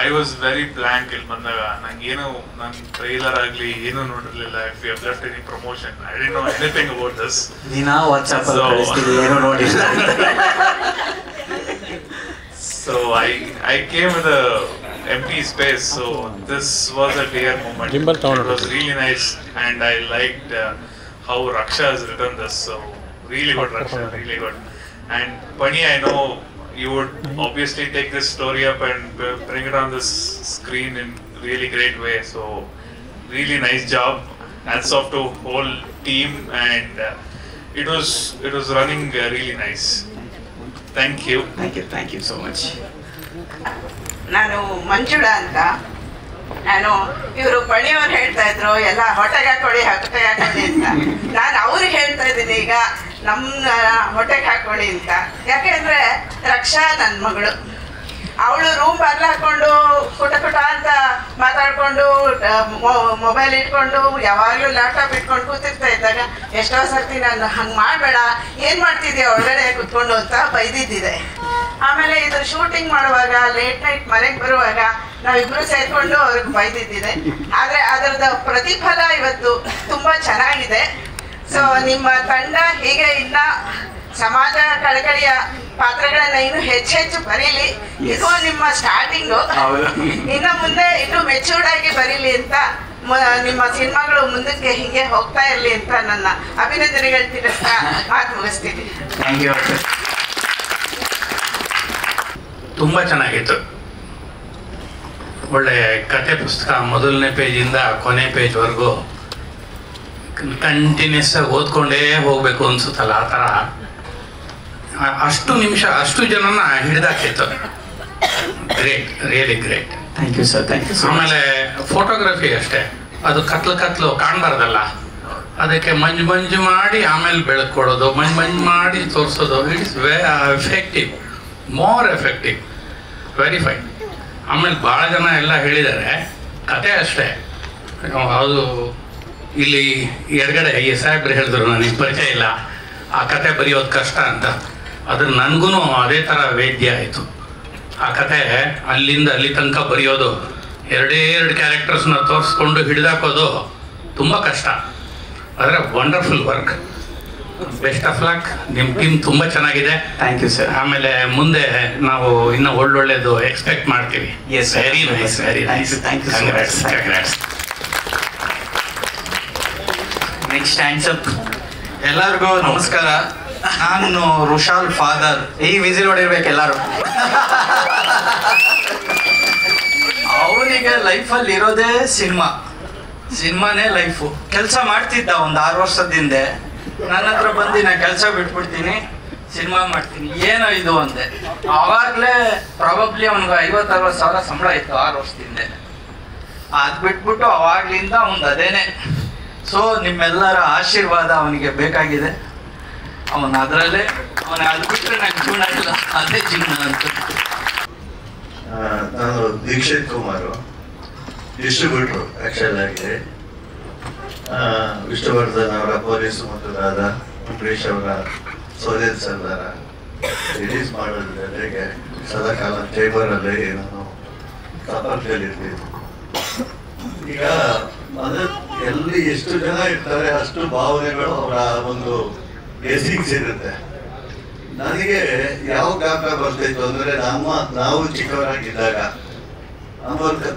I was very blank ಇಲ್ಲಿ ಬಂದಾಗ. ನಂಗೇನು ನನ್ನ ಟ್ರೈಲರ್ ಆಗಲಿ ಏನೂ ನೋಡಿರಲಿಲ್ಲ. If you have left any promotion, I didn't know anything about this. ದಿನಾ ವಾಟ್ಸ್ಆಪ್ ಅಲ್ಲಿ ಕಳಿಸ್ತೀವಿ, ಏನೂ ನೋಡಿಲ್ಲ. So I came with a empty space, so this was a dear moment. It was really nice and I liked how Raksha has written this, so really good Raksha, really good. And Pani, I know you would obviously take this story up and bring it on this screen in really great way. So really nice job. Hats off to whole team, and it was running really nice. Thank you. Thank you so much. ನಾನು ಮಂಜುಳಾ ಅಂತ. ನಾನು ಇವರು ಪಣಿಯವ್ರು ಹೇಳ್ತಾ ಇದ್ರು ಎಲ್ಲ ಹೊಟ್ಟೆಗೆ ಹಾಕೊಳ್ಳಿ ಅಂತ. ನಾನು ಅವ್ರಿಗೆ ಹೇಳ್ತಾ ಇದ್ದೀನಿ ಈಗ ನಮ್ಮ ಹೊಟ್ಟೆಗೆ ಹಾಕೊಳ್ಳಿ ಅಂತ. ಯಾಕೆಂದ್ರೆ ರಕ್ಷಾ ನನ್ನ ಮಗಳು, ಅವಳು ರೂಮ್ ಬಾಗಿಲು ಹಾಕೊಂಡು ಪುಟ ಅಂತ ಮಾತಾಡ್ಕೊಂಡು ಮೊಬೈಲ್ ಇಟ್ಕೊಂಡು ಯಾವಾಗಲೂ ಲ್ಯಾಪ್ಟಾಪ್ ಇಟ್ಕೊಂಡು ಕೂತಿರ್ತಾ ಇದ್ದಾಗ ಎಷ್ಟೋ ಸರ್ತಿ ನಾನು ಹಂಗೆ ಮಾಡಬೇಡ, ಏನು ಮಾಡ್ತಿದ್ಯಾ ಒಳಗಡೆ ಕೂತ್ಕೊಂಡು ಅಂತ ಬೈದಿದ್ದಿದೆ. ಆಮೇಲೆ ಇದು ಶೂಟಿಂಗ್ ಮಾಡುವಾಗ ಲೇಟ್ ನೈಟ್ ಮನೆಗೆ ಬರುವಾಗ ನಾವಿಬ್ರು ಸೇರ್ಕೊಂಡು ಅವ್ರಿಗೆ ಬೈದಿದ್ದಿದೆ. ಆದರೆ ಅದರದ ಪ್ರತಿಫಲ ಇವತ್ತು ತುಂಬ ಚೆನ್ನಾಗಿದೆ. ಸೊ ನಿಮ್ಮ ತಂಡ ಹೀಗೆ ಇನ್ನ ಸಮಾಜ ಕಳಕಳಿಯ ಪಾತ್ರಗಳನ್ನ ಇನ್ನು ಹೆಚ್ಚೆಚ್ಚು ಬರೀಲಿ. ಇದು ನಿಮ್ಮ ಸ್ಟಾರ್ಟಿಂಗು, ಇನ್ನು ಮುಂದೆ ಇನ್ನೂ ಮೆಚೂರ್ಡ್ ಆಗಿ ಬರೀಲಿ ಅಂತ, ನಿಮ್ಮ ಸಿನಿಮಾಗಳು ಮುಂದಕ್ಕೆ ಹೀಗೆ ಹೋಗ್ತಾ ಇರಲಿ ಅಂತ ನನ್ನ ಅಭಿನಂದನೆಗಳು ತಿಳಿಸ್ತಾ ಮಾತು ಮುಗಿಸ್ತೀನಿ. ತುಂಬ ಚೆನ್ನಾಗಿತ್ತು. ಒಳ್ಳೆ ಕತೆ ಪುಸ್ತಕ ಮೊದಲನೇ ಪೇಜಿಂದ ಕೊನೆ ಪೇಜ್ವರೆಗೂ ಕಂಟಿನ್ಯೂಸ್ ಆಗಿ ಓದ್ಕೊಂಡೇ ಹೋಗ್ಬೇಕು ಅನ್ಸುತ್ತಲ್ಲ, ಆ ಥರ ಅಷ್ಟು ನಿಮಿಷ ಅಷ್ಟು ಜನನ ಹಿಡಿದಾಕಿತ್ತು. Great, really great. Thank you sir, thank you. ಆಮೇಲೆ ಫೋಟೋಗ್ರಫಿ ಅಷ್ಟೇ, ಅದು ಕತ್ಲು ಕಾಣಬಾರ್ದಲ್ಲ, ಅದಕ್ಕೆ ಮಂಜು ಮಾಡಿ ಆಮೇಲೆ ಬೆಳಕು ಕೊಡೋದು, ಮಂಜು ಮಾಡಿ ತೋರಿಸೋದು. It's effective, more effective, very fine. ಆಮೇಲೆ ಭಾಳ ಜನ ಎಲ್ಲ ಹೇಳಿದ್ದಾರೆ, ಕತೆ ಅಷ್ಟೇ. ಅದು ಇಲ್ಲಿ ಎಡಗಡೆ ಈ ಸಾಹೇಬ್ರು ಹೇಳಿದ್ರು, ನನಗೆ ಪರಿಚಯ ಇಲ್ಲ, ಆ ಕತೆ ಬರೆಯೋದು ಕಷ್ಟ ಅಂತ. ಅದ್ರ ನನಗೂ ಅದೇ ಥರ ವೇದ್ಯ ಆಯಿತು. ಆ ಕತೆ ಅಲ್ಲಿಂದ ಅಲ್ಲಿ ತನಕ ಬರೆಯೋದು, ಎರಡು ಕ್ಯಾರೆಕ್ಟರ್ಸ್ನ ತೋರಿಸ್ಕೊಂಡು ಹಿಡಿದಾಕೋದು ತುಂಬ ಕಷ್ಟ. ಆದರೆ wonderful work. Best of luck. ನಿಮ್ಮ ಟೀಮ್ ತುಂಬ ಚೆನ್ನಾಗಿದೆ. Thank you sir. ಆಮೇಲೆ ಮುಂದೆ ನಾವು ಇನ್ನೂ ಒಳ್ಳೊಳ್ಳೆದು ಎಕ್ಸ್ಪೆಕ್ಟ್ ಮಾಡ್ತೀವಿ. Yes, very nice, very nice. Thank you. Congrats. Next stands up. ಎಲ್ಲರಿಗೂ ನಮಸ್ಕಾರ. ನಾನು ರುಷಾಲ್ ಫಾದರ್. ಈ ವಿಸಿಲ್ ಹೊಡಿರ್ಬೇಕು ಎಲ್ಲರೂ. ಅವನಿಗೆ ಲೈಫಲ್ಲಿ ಇರೋದೇ ಸಿನಿಮಾನೇ ಲೈಫು. ಕೆಲಸ ಮಾಡ್ತಿದ್ದ ಒಂದು 6 ವರ್ಷದ ಹಿಂದೆ. ನನ್ನ ಹತ್ರ ಬಂದು ನಾ ಕೆಲಸ ಬಿಟ್ಬಿಡ್ತೀನಿ, ಸಿನಿಮಾ ಮಾಡ್ತೀನಿ, ಏನೋ ಇದು ಅಂದೆ. ಆವಾಗಲೇ ಪ್ರಾಬಬ್ಲಿ ಅವ್ನಿಗೆ 50-60 ಸಾವಿರ ಸಂಬಳ ಇತ್ತು 6 ವರ್ಷದಿಂದ. ಅದು ಬಿಟ್ಬಿಟ್ಟು ಅವಾಗ್ಲಿಂದ ಅವ್ನು ಅದೇನೆ. ಸೊ ನಿಮ್ಮೆಲ್ಲರ ಆಶೀರ್ವಾದ ಅವನಿಗೆ ಬೇಕಾಗಿದೆ. ಅವನು ಅದರಲ್ಲೇ ಅದು ಬಿಟ್ಟರೆ ನಂಗೆ ಜೀವನ ಇಲ್ಲ, ಅದೇ ಜೀವನ ಅಂತ. ನಾನು ದೀಕ್ಷಿತ್ ಕುಮಾರು, ಡಿಸ್ಟ್ರಿಬ್ಯೂಟ್ರು ಆ್ಯಕ್ಚುಲ್ ಆಗಿ. ವಿಷ್ಣುವರ್ಧನ್ ಅವರ ಪೊಲೀಸ್ ಮೊದಲಾದ ಅಂಬರೀಷ್ ಅವರ ಸೋದೇಲ್ ಸರ್ದಾರ ರಿಲೀಸ್ ಮಾಡೋದ್ರ ಜೊತೆಗೆ ಸದಾಕಾಲ ಚೇಂಬರಲ್ಲಿ ನಾನು ಸಂಪರ್ಕದಲ್ಲಿರ್ತೀನಿ. ಈಗ ಅದು ಎಲ್ಲಿ ಎಷ್ಟು ಜನ ಇರ್ತಾರೆ ಅಷ್ಟು ಭಾವನೆಗಳು ಅವರ ಒಂದು ಗೆಸಿಂಗ್ಸ್ ಇರುತ್ತೆ. ನನಗೆ ಯಾವ ಜ್ಞಾಪಕ ಬರ್ತಿತ್ತು ಅಂದರೆ ನಾವು ಚಿಕ್ಕವರಾಗಿದ್ದಾಗ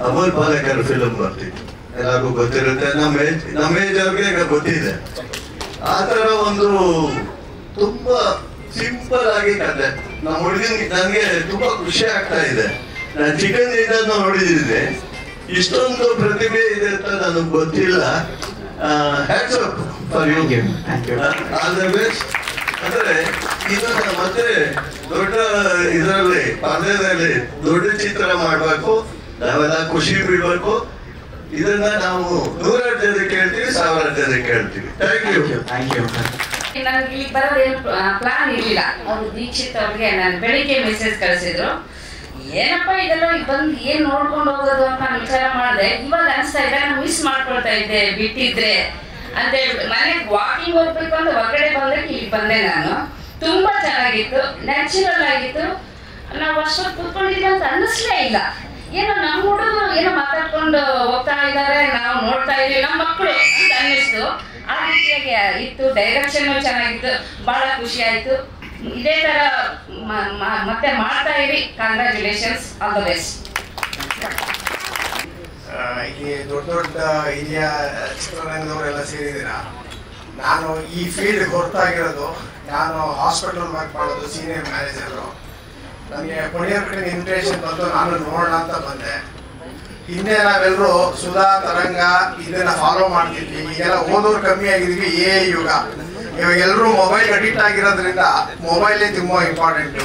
ಅಮೋಲ್ ಪಾಲೇಕರ್ ಫಿಲಮ್ ಬರ್ತಿತ್ತು, ಎಲ್ಲರಿಗೂ ಗೊತ್ತಿರುತ್ತೆ. ನಮ್ಮ ಏಜ್ ಅವ್ರಿಗೆ ಗೊತ್ತಿದೆ. ಆ ಥರ ಒಂದು ತುಂಬಾ ಸಿಂಪಲ್ ಆಗಿ ಕತೆ ನಮ್ಮ ಹುಡುಗನಿಗೆ ನನಗೆ ತುಂಬಾ ಖುಷಿ ಆಗ್ತಾ ಇದೆ. ನಾನು ಚಿಕ್ಕಂದಿನಿಂದ ನೋಡಿದ್ದೀನಿ, ಇಷ್ಟೊಂದು ಪ್ರತಿಭೆ ಇದೆ ಅಂತ ನನಗೆ ಗೊತ್ತಿಲ್ಲ. Hats off for you, all the best. ಅಂದ್ರೆ ಇದು ಮತ್ತೆ ದೊಡ್ಡ ಇದರಲ್ಲಿ ಪರ್ದೆಯಲ್ಲಿ ದೊಡ್ಡ ಚಿತ್ರ ಮಾಡಬೇಕು, ನಾವೆಲ್ಲ ಖುಷಿ ಬಿಡ್ಬೇಕು. ಇದನ್ನ ನಾವು 100 ಜನಕ್ಕೆ ಹೇಳ್ತೀವಿ, 1000 ಜನಕ್ಕೆ ಹೇಳ್ತೀವಿ. Thank you. ನನಗೆ ಇಲ್ಲಿ ಬರೋದೇನು ಪ್ಲಾನ್ ಇರಲಿಲ್ಲ. ಅವರು ದೀಕ್ಷಿತ್ ಅವ್ರಿಗೆ ನಾನು ಬೆಳಿಗ್ಗೆ ಮೆಸೇಜ್ ಕಳಿಸಿದ್ರು, ಏನಪ್ಪ ಇದೆಲ್ಲ ಬಂದು ಏನು ನೋಡ್ಕೊಂಡು ಹೋಗೋದು ಅಂತ ನಾನು ವಿಚಾರ ಮಾಡಿದೆ. ಇವಾಗ ಅನಿಸ್ತಾ ಇದೆ ನಾನು ಮಿಸ್ ಮಾಡ್ಕೊಳ್ತಾ ಇದ್ದೆ ಬಿಟ್ಟಿದ್ರೆ ಅಂತೇಳಿ. ಮನೆಗೆ ವಾಕಿಂಗ್ ಹೋಗ್ಬೇಕು ಅಂತ ಹೊರಗಡೆ ಬಂದಕ್ಕೆ ಇಲ್ಲಿ ಬಂದೆ ನಾನು. ತುಂಬ ಚೆನ್ನಾಗಿತ್ತು, ನ್ಯಾಚುರಲ್ ಆಗಿತ್ತು. ನಾವು ಅಷ್ಟೊತ್ತು ಕೂತ್ಕೊಂಡಿದ್ವಿ ಅಂತ ಅನ್ನಿಸ್ಲೇ ಇಲ್ಲ. ಏನೋ ನಮ್ಮ ಹುಡುಗರು ಏನೋ ಮಾತಾಡ್ಕೊಂಡು ಹೋಗ್ತಾ ಇದ್ದಾರೆ, ನಾವು ನೋಡ್ತಾ ಇದೀವಿ, ನಮ್ಮ ಮಕ್ಕಳು ಅಂತ ಅನ್ನಿಸ್ತು. ಆ ರೀತಿಯಾಗಿ ಇತ್ತು. ಡೈರೆಕ್ಷನ್ ಚೆನ್ನಾಗಿತ್ತು, ಭಾಳ ಖುಷಿ ಆಯಿತು. ಇದೇ ಥರ ಮತ್ತೆ ಮಾಡ್ತಾ ಇರಿ. Congratulations, all the best. ಇಲ್ಲಿ ದೊಡ್ಡ ಹಿರಿಯ ಚಿತ್ರರಂಗದವರೆಲ್ಲ ಸೇರಿದ್ದೀರಾ. ನಾನು ಈ ಫೀಲ್ಡ್ ಹೊರತಾಗಿರೋದು, ನಾನು ಹಾಸ್ಪಿಟಲ್ ವರ್ಕ್ ಮಾಡೋದು, ಸೀನಿಯರ್ ಮ್ಯಾನೇಜರು. ನನಗೆ ಪುಣಿಯವ್ರ ಕಡೆ ಇನ್ವಿಟೇಷನ್ ಬಂದು ನಾನು ನೋಡೋಣ ಅಂತ ಬಂದೆ. ಹಿಂದೆ ನಾವೆಲ್ಲರೂ ಸುಧಾ ತರಂಗ ಇದನ್ನ ಫಾಲೋ ಮಾಡ್ತಿದ್ವಿ. ಈಗೆಲ್ಲ ಓದೋರು ಕಮ್ಮಿ ಆಗಿದ್ವಿ, ಯುಗ. ಇವಾಗ ಎಲ್ಲರೂ ಮೊಬೈಲ್ ಅಡಿಕ್ಟ್ ಆಗಿರೋದ್ರಿಂದ ಮೊಬೈಲೇ ತುಂಬ ಇಂಪಾರ್ಟೆಂಟು.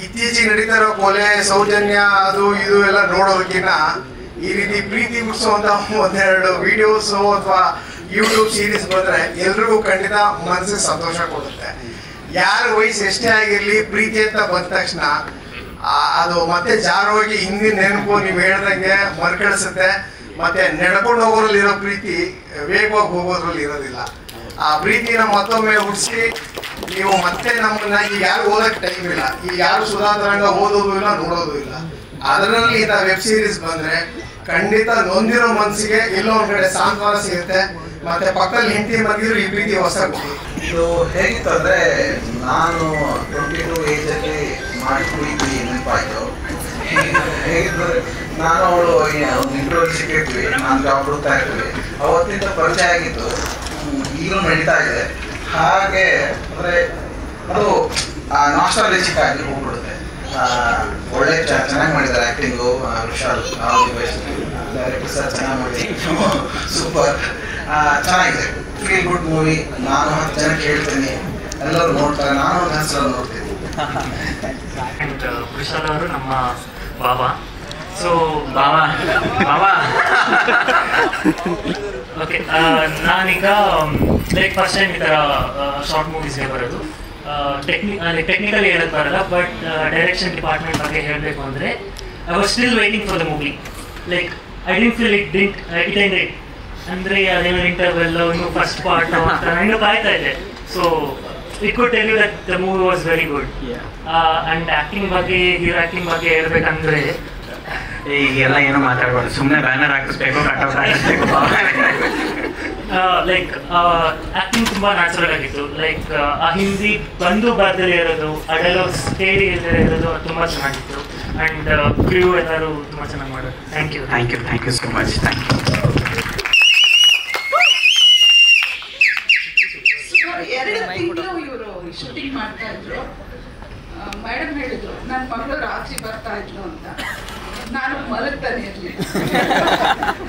ಇತ್ತೀಚೆಗೆ ನಡೀತಾ ಇರೋ ಕೊಲೆ, ಸೌಜನ್ಯ, ಅದು ಇದು ಎಲ್ಲ ನೋಡೋದಕ್ಕಿಂತ ಈ ರೀತಿ ಪ್ರೀತಿ ಹುಟ್ಟಿಸುವಂಥ ಒಂದೆರಡು ವಿಡಿಯೋಸು ಅಥವಾ ಯೂಟ್ಯೂಬ್ ಸೀರೀಸ್ ಬಂದರೆ ಎಲ್ರಿಗೂ ಖಂಡಿತ ಮನಸ್ಸಿಗೆ ಸಂತೋಷ ಕೊಡುತ್ತೆ. ಯಾರ ವಯಸ್ಸು ಎಷ್ಟೇ ಆಗಿರಲಿ, ಪ್ರೀತಿ ಅಂತ ಬಂದ ತಕ್ಷಣ ಅದು ಮತ್ತೆ ಜಾರವಾಗಿ ಹಿಂದಿನ ನೆನಪು ನೀವು ಹೇಳ್ದಂಗೆ ಮರುಕಳಿಸುತ್ತೆ. ಮತ್ತೆ ನಡ್ಕೊಂಡು ಹೋಗೋದ್ರಲ್ಲಿರೋ ಪ್ರೀತಿ ವೇಗವಾಗಿ ಹೋಗೋದ್ರಲ್ಲಿ ಇರೋದಿಲ್ಲ. ಆ ಪ್ರೀತಿನ ಮತ್ತೊಮ್ಮೆ ಹುಟ್ಟಿಸಿ ನೀವು ಮತ್ತೆ ನಮ್ಮನ್ನ ಈಗ ಯಾರು ಓದಕ್ಕೆ ಟೈಮ್ ಇಲ್ಲ, ಈಗ ಯಾರು ಸುಧಾ ತರಂಗ ಓದೋದು ಇಲ್ಲ, ನೋಡೋದು ಇಲ್ಲ. ಅದರಲ್ಲಿ ಇಂಥ ವೆಬ್ ಸೀರೀಸ್ ಬಂದ್ರೆ ಖಂಡಿತ ನೊಂದಿರೋ ಮನಸ್ಸಿಗೆ ಎಲ್ಲೋ ಒಂದ್ ಕಡೆ ಸಾಂತ್ವನ ಸಿಗುತ್ತೆ. ಮತ್ತೆ ಪಕ್ಕದಲ್ಲಿ ಹೆಂಡತಿ ಮಗಿದ್ರು ಈ ಪ್ರೀತಿ ಹೊಸ ಖುಷಿ. ಇದು ಹೇಗಿತ್ತು ಅಂದ್ರೆ, ನಾನು 22 ಏಜಲ್ಲಿ ಮಾಡ್ಕೊಂಡಿದ್ವಿ ನೆನಪಾಯ್ತು. ಹೇಗಿದ್ರೆ ನಾನು ಅವಳು ಒಂದು ಇಂಟರ್ವ್ಯೂ ಸಿಕ್ಕಿದ್ವಿ, ನಾನು ಜಾಬ್ ಹುಡುಕ್ತಾ ಇರ್ತೀವಿ. ಅವತ್ತಿಂದ ಪರಿಚಯ ಆಗಿತ್ತು, ಈಗಲೂ ನಡೀತಾ ಇದೆ. ಹಾಗೆ ಅಂದರೆ ಅದು ನಾಸ್ಟಾಲಜಿಕ್ ಆಗಿ ಹೋಗ್ಬಿಡುತ್ತೆ. ಒಳ್ಳೆ ಚೆನ್ನಾಗಿ ಮಾಡಿದ್ದಾರೆ ಆ್ಯಕ್ಟಿಂಗು. ವಿಶಾಲ್ ಡೈರೆಕ್ಟರ್ ಸರ್ ಚೆನ್ನಾಗಿ ಮಾಡಿದ್ದಾರೆ, ಸೂಪರ್ ಚೆನ್ನಾಗಿದೆ. Feel good movie. ನಾನು 10 ಜನಕ್ಕೆ ಹೇಳ್ತೀನಿ, ಎಲ್ಲರೂ ನೋಡ್ತಾರೆ, ನಾನು ಒಂದು ಹೆಸರಲ್ಲಿ ನೋಡ್ತೀನಿ. ಆ್ಯಂಡ್ ವಿಶಾಲ್ ಅವರು ನಮ್ಮ ಬಾಬಾ. ಸೊ ಬಾಬಾ ಓಕೆ, ನಾನೀಗ ಲೈಕ್ ಫಸ್ಟ್ ಟೈಮ್ ಈ ಥರ ಶಾರ್ಟ್ ಮೂವೀಸ್ಗೆ ಬರೋದು. ಟೆಕ್ನಿಕಲಿ ಹೇಳೋದು ಬರಲ್ಲ, ಬಟ್ ಡೈರೆಕ್ಷನ್ ಡಿಪಾರ್ಟ್ಮೆಂಟ್ ಬಗ್ಗೆ ಹೇಳಬೇಕು ಅಂದರೆ I was still waiting for the movie. Like I didn't feel it ended. ಅಂದರೆ ಅದೇನೋ ಇಂಟರ್ವೆಲ್, ಇನ್ನು ಫಸ್ಟ್ ಪಾರ್ಟ್ ಅಂತ ಇನ್ನೂ ಕಾಯ್ತಾ ಇದೆ. So it could tell you that the movie was very good. And acting ಬಗ್ಗೆ, ಹೀರೋ ಆ್ಯಕ್ಟಿಂಗ್ ಬಗ್ಗೆ ಹೇಳ್ಬೇಕಂದ್ರೆ ಈಗೆಲ್ಲ ಏನೋ ಮಾತಾಡ್ಬಾರ್ದು, ಸುಮ್ಮನೆ ಬ್ಯಾನರ್ ಹಾಕಿಸ್ಬೇಕು, ಕಟೌಟ್ ಹಾಕಿಸ್ಬೇಕು. ಲೈಕ್ ಆ್ಯಕ್ಟಿಂಗ್ ತುಂಬ ನ್ಯಾಚುರಲ್ ಆಗಿತ್ತು. ಲೈಕ್ ಆ ಹಿಂದಿ ಬಂದು ಬರ್ದಲೇ ಇರೋದು, ಆ ಡೈಲಾಗ್ಸ್ ಕೇಳಿ ಇರೋದು ತುಂಬ ಚೆನ್ನಾಗಿತ್ತು. ಆ್ಯಂಡ್ ಕ್ರೂ ಎಲ್ಲರೂ ತುಂಬ ಚೆನ್ನಾಗಿ ಮಾಡೋದು. Thank you so much. Thank you. 2 ತಿಂಗಳು ಇವರು ಶೂಟಿಂಗ್ ಮಾಡ್ತಾ ಇದ್ರು. ಮೇಡಮ್ ಹೇಳಿದ್ರು ನನ್ನ ಮಗಳು ರಾತ್ರಿ ಬರ್ತಾ ಇದ್ಲು ಅಂತ. ನಾನು ಮಲಗ್ತಾನೆ ಇರಲಿಲ್ಲ.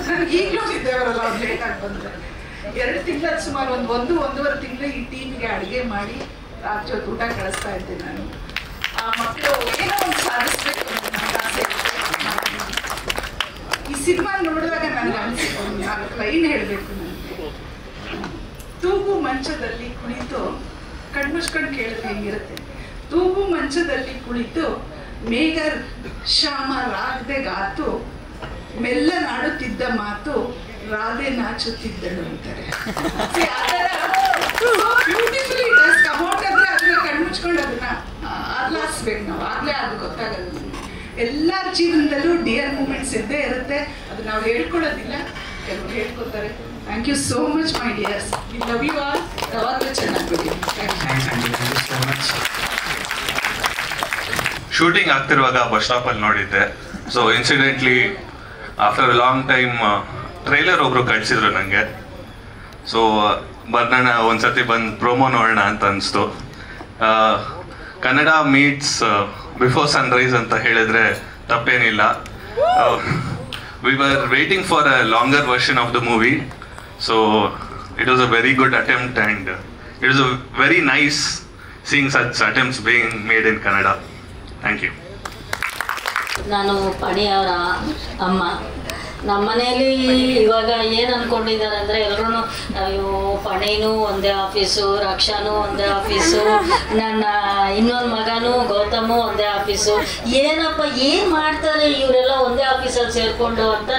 ನನಗೆ ಈಗಲೂ ನಿದ್ದೆ ಬರಲ್ಲ ಅವ್ರು ಲೇಟಾಗಿ ಬಂದರೆ. 2 ತಿಂಗಳಲ್ಲಿ ಸುಮಾರು ಒಂದೂವರೆ ತಿಂಗಳು ಈ ಟೀಮಿಗೆ ಅಡುಗೆ ಮಾಡಿ ರಾತ್ರಿ ಹೊತ್ತು ಊಟ ಕಳಿಸ್ತಾ ಇದ್ದೆ ನಾನು. ಆ ಮಕ್ಕಳು ಏನೋ ಒಂದು ಸಾಧಿಸ್ಬೇಕು ಅಂತ ನನಗೆ ಆಸೆ ಇತ್ತು. ಈ ಸಿನಿಮಾ ನೋಡಿದಾಗ ನನಗೆ ಅನಿಸಿತು, 4 ಲೈನ್ ಹೇಳಬೇಕು ನನಗೆ. ತೂಗು ಮಂಚದಲ್ಲಿ ಕುಳಿತು, ಕಣ್ಮುಚ್ಕೊಂಡು ಕೇಳಿದ್ರೆ ಹೆಂಗಿರುತ್ತೆ. ತೂಗು ಮಂಚದಲ್ಲಿ ಕುಳಿತು ಮೇಘ ಶ್ಯಾಮ ರಾಗದೆಗಾತು, ಮೆಲ್ಲ ನಾಡುತ್ತಿದ್ದ ಮಾತು ರಾಧೆ ನಾಚುತ್ತಿದ್ದಳು ಅಂತಾರೆ. Beautifully it has come out. ಅಂದರೆ ಅದನ್ನ ಕಣ್ಮುಚ್ಕೊಂಡು ಅದನ್ನ ಆಹ್ಲಾದಿಸ್ಬೇಕು ನಾವು, ಆಗಲೇ ಅದು ಗೊತ್ತಾಗೋದು. ಎಲ್ಲರ ಜೀವನದಲ್ಲೂ ಡಿಯರ್ ಮೂಮೆಂಟ್ಸ್ ಇದ್ದೇ ಇರುತ್ತೆ. ಅದು ನಾವು ಹೇಳ್ಕೊಳ್ಳೋದಿಲ್ಲ, ಕೆಲವರು ಹೇಳ್ಕೊತಾರೆ. Thank you so much my dears. We love you all. ಯಾವಾಗಲೂ ಚೆನ್ನಾಗಿ ಶೂಟಿಂಗ್ ಆಗ್ತಿರುವಾಗ ಬಸ್ ಸ್ಟಾಪಲ್ಲಿ ನೋಡಿದ್ದೆ. So incidentally after long time trailer ಒಬ್ರು ಕಳಿಸಿದ್ರು ನನಗೆ. ಸೊ ಬರ್ನೋಣ ಒಂದ್ಸತಿ ಬಂದು ಪ್ರೋಮೋ ನೋಡೋಣ ಅಂತ ಅನಿಸ್ತು. ಕನ್ನಡ ಮೀಟ್ಸ್ ಬಿಫೋರ್ ಸನ್ರೈಸ್ ಅಂತ ಹೇಳಿದ್ರೆ ತಪ್ಪೇನಿಲ್ಲ. We were waiting for a longer version of the movie. So it was a very good attempt and it was a very nice seeing such attempts being made in Kannada. Thank you. ನಾನು ಪಣಿಯವರ ಅಮ್ಮ. ನಮ್ಮ ಮನೇಲಿ ಇವಾಗ ಏನು ಅಂದ್ಕೊಂಡಿದ್ದಾರೆ ಅಂದರೆ ಎಲ್ಲರೂ ಅಯ್ಯೋ ಪಣಿನೂ ಒಂದೇ ಆಫೀಸು, ರಕ್ಷಾನೂ ಒಂದೇ ಆಫೀಸು, ನನ್ನ ಇನ್ನೊಂದು ಮಗನೂ ಗೌತಮು ಒಂದೇ ಆಫೀಸು, ಏನಪ್ಪ ಏನು ಮಾಡ್ತಾರೆ ಇವರೆಲ್ಲ ಒಂದೇ ಆಫೀಸಲ್ಲಿ ಸೇರಿಕೊಂಡು ಅಂತ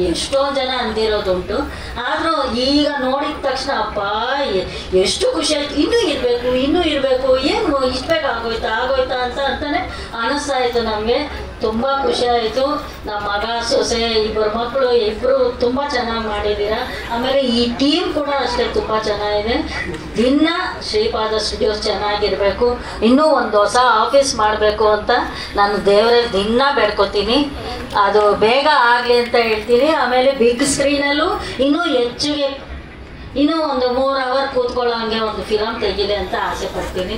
ಎಷ್ಟೊಂದು ಜನ ಅಂದಿರೋದುಂಟು. ಆದರೂ ಈಗ ನೋಡಿದ ತಕ್ಷಣ ಅಪ್ಪ ಎಷ್ಟು ಖುಷಿ ಆಯಿತು, ಇನ್ನೂ ಇರಬೇಕು, ಏನು ಇಷ್ಟು ಬೇಗ ಆಗೋಯ್ತಾ ಅಂತಾನೆ ಅನ್ನಿಸ್ತಾ ಇತ್ತು ನಮಗೆ. ತುಂಬ ಖುಷಿ ಆಯಿತು. ನಮ್ಮ ಮಗ ಸೊಸೆ ಇಬ್ಬರು ಮಕ್ಕಳು ಇಬ್ಬರು ತುಂಬ ಚೆನ್ನಾಗಿ ಮಾಡಿದ್ದೀರ. ಆಮೇಲೆ ಈ ಟೀಮ್ ಕೂಡ ಅಷ್ಟೇ ತುಂಬ ಚೆನ್ನಾಗಿದೆ. ದಿನ ಶ್ರೀಪಾದ ಸ್ಟುಡಿಯೋಸ್ ಚೆನ್ನಾಗಿರಬೇಕು, ಇನ್ನೂ ಒಂದು ಹೊಸ ಆಫೀಸ್ ಮಾಡಬೇಕು ಅಂತ ನಾನು ದೇವರಲ್ಲಿ ದಿನ ಬೇಡ್ಕೊತೀನಿ. ಅದು ಬೇಗ ಆಗಲಿ ಅಂತ ಹೇಳ್ತೀನಿ. ಆಮೇಲೆ ಬಿಗ್ ಸ್ಕ್ರೀನಲ್ಲೂ ಇನ್ನೂ ಹೆಚ್ಚಿಗೆ ಇನ್ನೂ ಒಂದು 3 ಅವರ್ ಕೂತ್ಕೊಳ್ಳೋ ಹಂಗೆ ಒಂದು ಫಿಲಮ್ ತೆಗಿದೆ ಅಂತ ಆಸೆ ಪಡ್ತೀನಿ.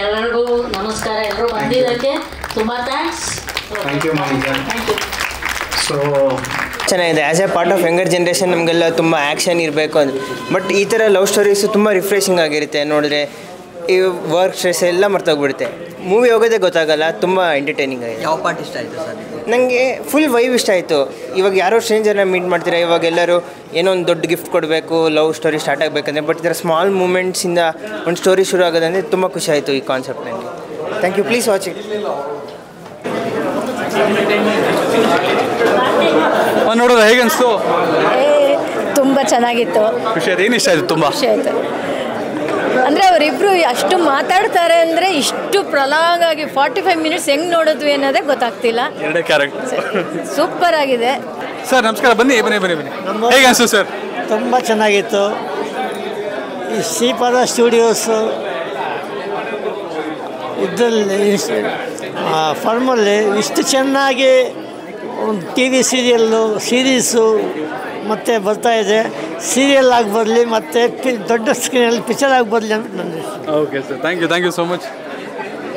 ಎಲ್ಲರಿಗೂ ನಮಸ್ಕಾರ. ಎಲ್ಲರೂ ಬಂದಿದ್ದಕ್ಕೆ ತುಂಬ thanks. Thank you Monica. Thank you. So ಚೆನ್ನಾಗಿದೆ. As a part of younger generation ನಮಗೆಲ್ಲ ತುಂಬ ಆ್ಯಕ್ಷನ್ ಇರಬೇಕು ಅಂತ, ಬಟ್ ಈ ಥರ ಲವ್ ಸ್ಟೋರೀಸು ತುಂಬ ರಿಫ್ರೆಶಿಂಗ್ ಆಗಿರುತ್ತೆ. ನೋಡಿದ್ರೆ ಈ ವರ್ಕ್ ಸ್ಟ್ರೆಸ್ ಎಲ್ಲ ಮರ್ತೋಗ್ಬಿಡುತ್ತೆ. ಮೂವಿ ಹೋಗೋದೇ ಗೊತ್ತಾಗಲ್ಲ, ತುಂಬ ಎಂಟರ್ಟೈನಿಂಗ್ ಆಗಿದೆ. ಯಾವ ಪಾರ್ಟ್ ಇಷ್ಟ ಆಯಿತು ಸರ್? ನನಗೆ ಫುಲ್ ವೈವ್ ಇಷ್ಟ ಆಯಿತು. ಇವಾಗ ಯಾರೋ ಸ್ಟ್ರೇಂಜರ್ನ ಮೀಟ್ ಮಾಡ್ತೀರಾ, ಇವಾಗ ಎಲ್ಲರೂ ಏನೋ ಒಂದು ದೊಡ್ಡ ಗಿಫ್ಟ್ ಕೊಡಬೇಕು, ಲವ್ ಸ್ಟೋರಿ ಸ್ಟಾರ್ಟ್ ಆಗಬೇಕಂದ್ರೆ, ಬಟ್ ಇದರ ಸ್ಮಾಲ್ ಮೂಮೆಂಟ್ಸಿಂದ ಒಂದು ಸ್ಟೋರಿ ಶುರು ಆಗೋದಂದರೆ ತುಂಬ ಖುಷಿ ಆಯಿತು ಈ ಕಾನ್ಸೆಪ್ಟ್ ನನಗೆ. Thank you. Please watch it. ನೋಡೋದು ಹೇಗೆ ಅನಿಸ್ತು? ತುಂಬ ಚೆನ್ನಾಗಿತ್ತು. ಖುಷಿ ಆಯ್ತು. ಏನು ಇಷ್ಟ ಆಯಿತು? ತುಂಬ ಖುಷಿ ಆಯಿತು. ಅಂದರೆ ಅವರಿಬ್ಬರು ಅಷ್ಟು ಮಾತಾಡ್ತಾರೆ ಅಂದರೆ ಇಷ್ಟು ಪ್ರಲಾಂಗ್ ಆಗಿ 45 ಮಿನಿಟ್ಸ್ ಹೆಂಗೆ ನೋಡಿದ್ವಿ ಅನ್ನೋದೇ ಗೊತ್ತಾಗ್ತಿಲ್ಲ. ಎರಡೇ ಕ್ಯಾರೆಕ್ಟರ್ ಸೂಪರ್ ಆಗಿದೆ. ಸರ್ ನಮಸ್ಕಾರ. ಬನ್ನಿ ಬನ್ನಿ ಬನ್ನಿ ಬನ್ನಿ. ಹೇಗೆ ಅನಿಸ್ತು ಸರ್? ತುಂಬ ಚೆನ್ನಾಗಿತ್ತು. ಈ ಶ್ರೀಪಾದ ಸ್ಟುಡಿಯೋಸು ಇದರಲ್ಲಿ ಫರ್ಮಲ್ಲಿ ಇಷ್ಟು ಚೆನ್ನಾಗಿ ಒಂದು ಟಿ ವಿ ಸೀರೀಸು ಮತ್ತು ಬರ್ತಾಯಿದೆ. ಸೀರಿಯಲ್ ಆಗಿ ಬರಲಿ ಮತ್ತು ದೊಡ್ಡ ಸ್ಕ್ರೀನಲ್ಲಿ ಪಿಕ್ಚರ್ ಆಗಿ ಬರಲಿ ಅಂತ ನನ್ನ ಇಷ್ಟ. Okay sir, thank you so much.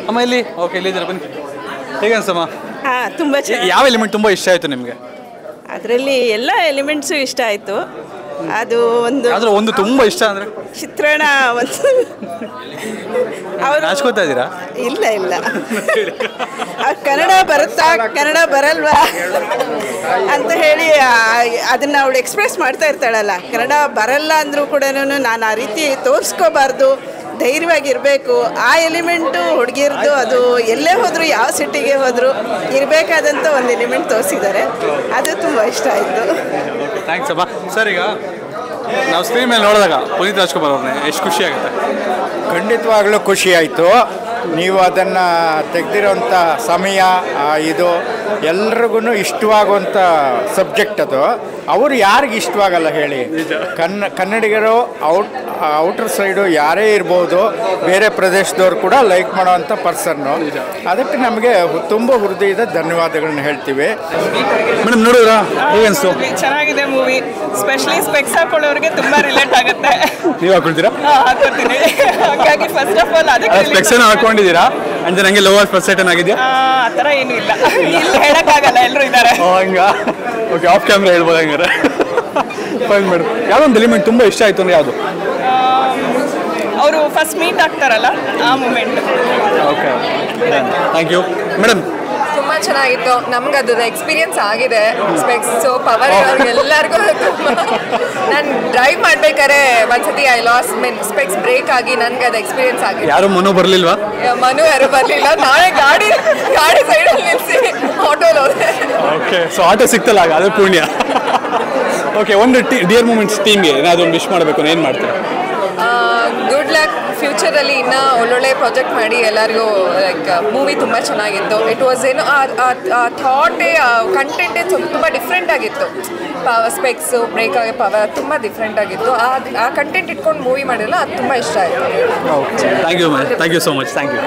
ಅಮ್ಮ ಇಲ್ಲಿ ಓಕೆ ಇಲ್ಲಿದ್ದೀರಾ, ಬನ್ನಿ. ಹೇಗೆ ಅನ್ಸಮ್ಮ? ತುಂಬ ಚೆನ್ನಾಗಿ. ಯಾವ ಎಲಿಮೆಂಟ್ ತುಂಬ ಇಷ್ಟ ಆಯಿತು ನಿಮಗೆ? ಅದರಲ್ಲಿ ಎಲ್ಲ ಎಲಿಮೆಂಟ್ಸು ಇಷ್ಟ ಆಯಿತು. ಅದು ಒಂದು ತುಂಬ ಇಷ್ಟ ಅಂದರೆ ಚಿತ್ರಣ ಒಂದು ನಾಚ್ಕೋತಾ ಇದ್ದೀರಾ? ಇಲ್ಲ ಕನ್ನಡ ಬರುತ್ತಾ ಕನ್ನಡ ಬರಲ್ವಾ ಅಂತ ಹೇಳಿ ಅದನ್ನು ಅವಳು ಎಕ್ಸ್ಪ್ರೆಸ್ ಮಾಡ್ತಾ ಇರ್ತಾಳಲ್ಲ. ಕನ್ನಡ ಬರಲ್ಲ ಅಂದರೂ ಕೂಡ ನಾನು ಆ ರೀತಿ ತೋರಿಸ್ಕೋಬಾರ್ದು, ಧೈರ್ಯವಾಗಿರಬೇಕು. ಆ ಎಲಿಮೆಂಟು ಹುಡುಗಿರ್ದು ಅದು ಎಲ್ಲೇ ಹೋದರೂ ಯಾವ ಸಿಟಿಗೆ ಹೋದರೂ ಇರಬೇಕಾದಂಥ ಒಂದು ಎಲಿಮೆಂಟ್ ತೋರಿಸಿದ್ದಾರೆ. ಅದು ತುಂಬ ಇಷ್ಟ ಆಯಿತು. ಥ್ಯಾಂಕ್ಸ್ ಅಮ್ಮ. ಸರ್ ಈಗ ನಾವು ಸ್ಕ್ರೀನ್ ಮೇಲೆ ನೋಡಿದಾಗ ಪುನೀತ್ ರಾಜ್ಕುಮಾರ್ ಅವ್ರನ್ನೇ ಎಷ್ಟು ಖುಷಿ ಆಗುತ್ತೆ? ಖಂಡಿತವಾಗ್ಲೂ ಖುಷಿ ಆಯಿತು. ನೀವು ಅದನ್ನು ತೆಗೆದಿರೋಂಥ ಸಮಯ ಇದು ಎಲ್ರಿಗೂ ಇಷ್ಟವಾಗುವಂಥ ಸಬ್ಜೆಕ್ಟ್ ಅದು. ಅವರು ಯಾರಿಗೆ ಇಷ್ಟವಾಗಲ್ಲ ಹೇಳಿ? ಕನ್ನಡಿಗರು ಔಟರ್ ಸೈಡು ಯಾರೇ ಇರ್ಬೋದು, ಬೇರೆ ಪ್ರದೇಶದವ್ರು ಕೂಡ ಲೈಕ್ ಮಾಡೋವಂಥ ಪರ್ಸನ್ನು. ಅದಕ್ಕೆ ನಮಗೆ ತುಂಬ ಹೃದಯದ ಧನ್ಯವಾದಗಳನ್ನ ಹೇಳ್ತೀವಿ. ಮೇಡಮ್ ನೋಡಿದ್ರಾ? ಹೇಗೆ ಅನಿಸ್ತು? ಚೆನ್ನಾಗಿದೆ ಮೂವಿ. ಸ್ಪೆಷಲಿ ಸ್ಪೆಕ್ಸ್ ಹಾಕೊಳ್ಳೋರಿಗೆ ತುಂಬ ರಿಲೇಟ್ ಆಗುತ್ತೆ. ನೀವು ಹಾಕೊಳ್ತೀರಾ? ಹಾಕೊಳ್ತೀನಿ. ಹಾಗಾಗಿ ಫಸ್ಟ್ ಆಫ್ ಆಲ್ ಅದಕ್ಕೆ ಸ್ಪೆಕ್ಸ್ ಹಾಕೊಂಡಿದ್ದೀರಾ ಅಂದ್ರೆ ನಂಗೆ ಲವ್ ಆಫ್ ಫಸ್ಟ್ ಸೈಟ್ ಆಗಿದೆಯಾ? ಆ ಥರ ಏನೂ ಇಲ್ಲ, ಇಲ್ಲಿ ಹೇಳೋಕ್ಕಾಗಲ್ಲ, ಎಲ್ಲರೂ ಇದ್ದಾರೆ. ಹಂಗ ಓಕೆ, ಆಫ್ ಕ್ಯಾಮ್ರಾ ಹೇಳ್ಬೋದು ಹಂಗಾರೆ. Fine madam. ಯಾವುದೊಂದು ಎಲಿಮೆಂಟ್ ತುಂಬ ಇಷ್ಟ ಆಯಿತು ಅಂದರೆ ಯಾವುದು? ಅವರು ಫಸ್ಟ್ ಮೀಟ್ ಆಗ್ತಾರಲ್ಲ ಆ moment. Okay, thank you madam. ತುಂಬ ಚೆನ್ನಾಗಿತ್ತು. ನಮ್ಗೆ ಅದು ಎಕ್ಸ್ಪೀರಿಯನ್ಸ್ ಆಗಿದೆ. ಸ್ಪೆಕ್ಸು ಪವರ್ ಎಲ್ಲರಿಗೂ ನಾನು ಡ್ರೈವ್ ಮಾಡ್ಬೇಕಾದ್ರೆ ಒಂದ್ಸತಿ ಐ ಲಾಸ್ ಸ್ಪೆಕ್ಸ್ ಬ್ರೇಕ್ ಆಗಿ ನನಗೆ ಅದು ಎಕ್ಸ್ಪೀರಿಯನ್ಸ್ ಆಗಿದೆ. ಯಾರು ಮನು ಬರಲಿಲ್ವಾ? ಯಾರು ಬರಲಿಲ್ಲ. ನಾಳೆ ಗಾಡಿ ಸೈಡಲ್ಲಿ ನಿಲ್ಲಿಸಿ ಆಟೋಲ್ ಹೋದೆ. ಓಕೆ, ಸೊ ಆಟೋ ಸಿಕ್ತಲ್ಲ ಆಗ, ಅದು ಪುಣ್ಯ. ಓಕೆ, ಒಂದು ಡಿಯರ್ ಮೂಮೆಂಟ್ಸ್ ಟೀಮ್ಗೆ ಏನಾದರೂ ವಿಶ್ ಮಾಡಬೇಕು, ಏನು ಮಾಡ್ತೀರಾ? Good luck. ಫ್ಯೂಚರಲ್ಲಿ ಇನ್ನೂ ಒಳ್ಳೊಳ್ಳೆ ಪ್ರಾಜೆಕ್ಟ್ ಮಾಡಿ ಎಲ್ಲರಿಗೂ ಲೈಕ್ ಮೂವಿ ತುಂಬ ಚೆನ್ನಾಗಿತ್ತು. ಇಟ್ ವಾಸ್ ಏನೋ ಆ ಥಾಟೇ ಕಂಟೆಂಟೇ ತುಂಬ ಡಿಫ್ರೆಂಟ್ ಆಗಿತ್ತು. ಸ್ಪೆಕ್ಸು ಬ್ರೇಕ್ ಆಗಿ ಪವರ್ ತುಂಬ ಡಿಫ್ರೆಂಟ್ ಆಗಿತ್ತು. ಆ ಕಂಟೆಂಟ್ ಇಟ್ಕೊಂಡು ಮೂವಿ ಮಾಡಿರಲ್ಲ, ಅದು ತುಂಬ ಇಷ್ಟ ಆಯಿತು. Thank you so much. Thank you.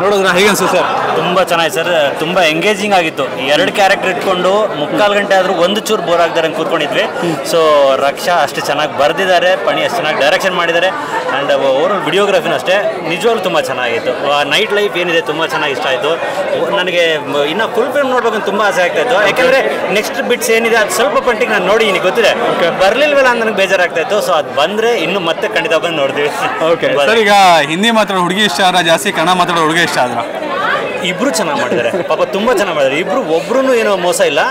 ನೋಡೋದ್ರ ಹೇಗೆ ಅನ್ಸುತ್ತೆ ಸರ್? ತುಂಬ ಚೆನ್ನಾಗಿ ಸರ್. ತುಂಬ ಎಂಗೇಜಿಂಗ್ ಆಗಿತ್ತು. 2 ಕ್ಯಾರೆಕ್ಟರ್ ಇಟ್ಕೊಂಡು 3/4 ಗಂಟೆ ಆದರೂ ಒಂದು ಚೂರು ಬೋರ್ ಆಗ್ದಾರೆ ಕೂತ್ಕೊಂಡಿದ್ವಿ. ಸೊ ರಕ್ಷಾ ಅಷ್ಟು ಚೆನ್ನಾಗಿ ಬರೆದಿದ್ದಾರೆ, ಪಣಿ ಅಷ್ಟು ಚೆನ್ನಾಗಿ ಡೈರೆಕ್ಷನ್ ಮಾಡಿದ್ದಾರೆ. ಆ್ಯಂಡ್ ಓವರ್ ವಿಡಿಯೋಗ್ರಫಿನೂ ಅಷ್ಟೇ ನಿಜವಾಗ್ಲೂ ತುಂಬ ಚೆನ್ನಾಗಿತ್ತು. ನೈಟ್ ಲೈಫ್ ಏನಿದೆ ತುಂಬ ಚೆನ್ನಾಗಿ ಇಷ್ಟ ಆಯಿತು ನನಗೆ. ಇನ್ನು ಫುಲ್ ಫಿಲ್ಮ್ ನೋಡ್ಬೇಕಂತ ತುಂಬ ಆಸೆ ಆಗ್ತಾಯಿತ್ತು. ಯಾಕೆಂದರೆ ನೆಕ್ಸ್ಟ್ ಬಿಟ್ಸ್ ಏನಿದೆ ಅದು ಸ್ವಲ್ಪ ಪಂಟಿಗೆ ನಾನು ನೋಡಿದ್ದೀನಿ, ಗೊತ್ತಿದೆ. ಬರಲಿಲ್ವಲ್ಲ ಅಂತ ನನಗೆ ಬೇಜಾರಾಗ್ತಾಯಿತ್ತು. ಸೊ ಅದು ಬಂದರೆ ಇನ್ನೂ ಮತ್ತೆ ಖಂಡಿತ ಬಂದು ನೋಡ್ತೀವಿ. ಓಕೆ ಸರ್, ಈಗ ಹಿಂದಿ ಮಾತಾಡೋ ಹುಡುಗಿ ಇಷ್ಟ ಆದ್ರೆ ಜಾಸ್ತಿ, ಕನ್ನಡ ಮಾತಾಡೋ ಹುಡುಗಿ ಇಷ್ಟ ಆದ್ರೆ? ಇಬ್ಬರು ಚೆನ್ನಾಗಿ ಮಾಡಿದ್ದಾರೆ ಪಾಪ, ತುಂಬ ಚೆನ್ನಾಗಿ ಮಾಡಿದ್ದಾರೆ ಇಬ್ಬರು. ಒಬ್ರು ಏನೋ ಮೋಸ ಇಲ್ಲ.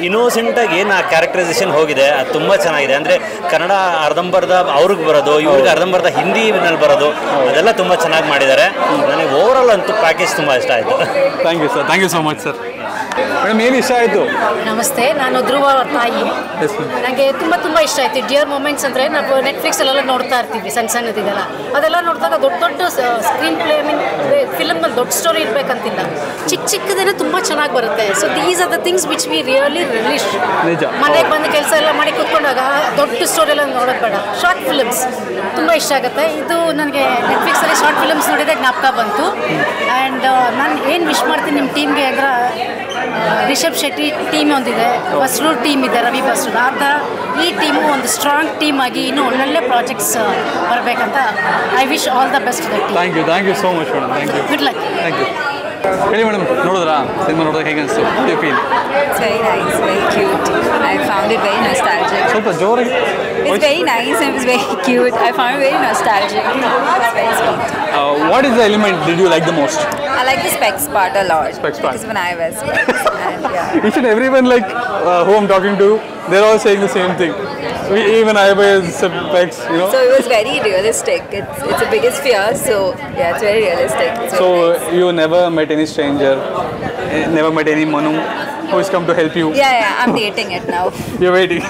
ಇನ್ನೋಸೆಂಟಾಗಿ ಏನು ಆ ಕ್ಯಾರೆಕ್ಟರೈಸೇಷನ್ ಹೋಗಿದೆ ಅದು ತುಂಬ ಚೆನ್ನಾಗಿದೆ. ಅಂದರೆ ಕನ್ನಡ ಅರ್ಧಂಬರ್ಧ ಅವ್ರಿಗೆ ಬರೋದು, ಇವ್ರಿಗೆ ಅರ್ಧಂಬರ್ಧ ಹಿಂದಿನಲ್ಲಿ ಬರೋದು, ಅದೆಲ್ಲ ತುಂಬ ಚೆನ್ನಾಗಿ ಮಾಡಿದ್ದಾರೆ. ನನಗೆ ಓವರಾಲ್ ಅಂತೂ ಪ್ಯಾಕೇಜ್ ತುಂಬ ಇಷ್ಟ ಆಯಿತು. Thank you sir. Thank you so much sir. Madam ಏನು ಇಷ್ಟ ಆಯಿತು? ನಮಸ್ತೆ, ನಾನು ಧ್ರುವ ಅವ್ರ ತಾಯಿ. ನನಗೆ ತುಂಬ ಇಷ್ಟ ಆಯಿತು. ಡಿಯರ್ ಮೂಮೆಂಟ್ಸ್ ಅಂದರೆ ನಾವು ನೆಟ್ಫ್ಲಿಕ್ಸಲ್ಲೆಲ್ಲ ನೋಡ್ತಾ ಇರ್ತೀವಿ, ಸಣ್ಣದಿದೆಲ್ಲ. ಅದೆಲ್ಲ ನೋಡಿದಾಗ ದೊಡ್ಡ ಸ್ಕ್ರೀನ್ ಪ್ಲೇ, ಫಿಲಮ್ನಲ್ಲಿ ದೊಡ್ಡ ಸ್ಟೋರಿ ಇರಬೇಕಂತಿಲ್ಲ, ಚಿಕ್ಕದೇನೆ ತುಂಬ ಚೆನ್ನಾಗಿ ಬರುತ್ತೆ. So these are the things which we really release. ಮನೆಗೆ ಬಂದು ಕೆಲಸ ಎಲ್ಲ ಮಾಡಿ ಕೂತ್ಕೊಂಡಾಗ ದೊಡ್ಡ ಸ್ಟೋರಿ ಎಲ್ಲ ನೋಡೋದು ಬೇಡ, ಶಾರ್ಟ್ ಫಿಲಮ್ಸ್ ತುಂಬ ಇಷ್ಟ ಆಗುತ್ತೆ. ಇದು ನನಗೆ ನೆಟ್ಫ್ಲಿಕ್ಸಲ್ಲಿ ಶಾರ್ಟ್ ಫಿಲಮ್ಸ್ ನೋಡಿದಾಗ ಜ್ಞಾಪಕ ಬಂತು. ಆ್ಯಂಡ್ ನಾನು ಏನು ವಿಶ್ ಮಾಡ್ತೀನಿ ನಿಮ್ಮ ಟೀಮ್ಗೆ ಅಂದ್ರೆ ರಿಷಬ್ ಶೆಟ್ಟಿ ಟೀಮ್ ಒಂದಿದೆ, ಬಸ್ರೂರ್ ಟೀಮ್ ಇದೆ, ರವಿ ಬಸ್ರೂರ್. ಆ ಥರ ಈ ಟೀಮು ಒಂದು ಸ್ಟ್ರಾಂಗ್ ಟೀಮ್ ಆಗಿ ಇನ್ನೂ ಒಳ್ಳೊಳ್ಳೆ ಪ್ರಾಜೆಕ್ಟ್ಸ್ ಬರಬೇಕಂತ I wish all the best to the team. Thank you so much madam. Thank you. Good luck. Thank you. ಹೇಳಿ ಮೇಡಮ್, ನೋಡಿದ್ರಾ ಸಿನಿಮಾ? ನೋಡಿದಾಗ ಹೇಗೆ ಅನಿಸ್ತು? You feel? It's very nice, very cute. I found it very nostalgic. ಸ್ವಲ್ಪ ಜೋರಾಗಿ. It's very nice and it's very cute. I found it very nostalgic. It's very sweet. What is the element did you like the most? I like the specs part a lot. Specs part. Because when I wear specs, and yeah. Each and everyone like who I'm talking to, they're all saying the same thing. Even I wear specs, you know. So it was very realistic. It's the biggest fear, so yeah, it's very realistic. It's So very nice. you never met any stranger, never met any Manu who has come to help you? Yeah, I'm dating it now. You're waiting.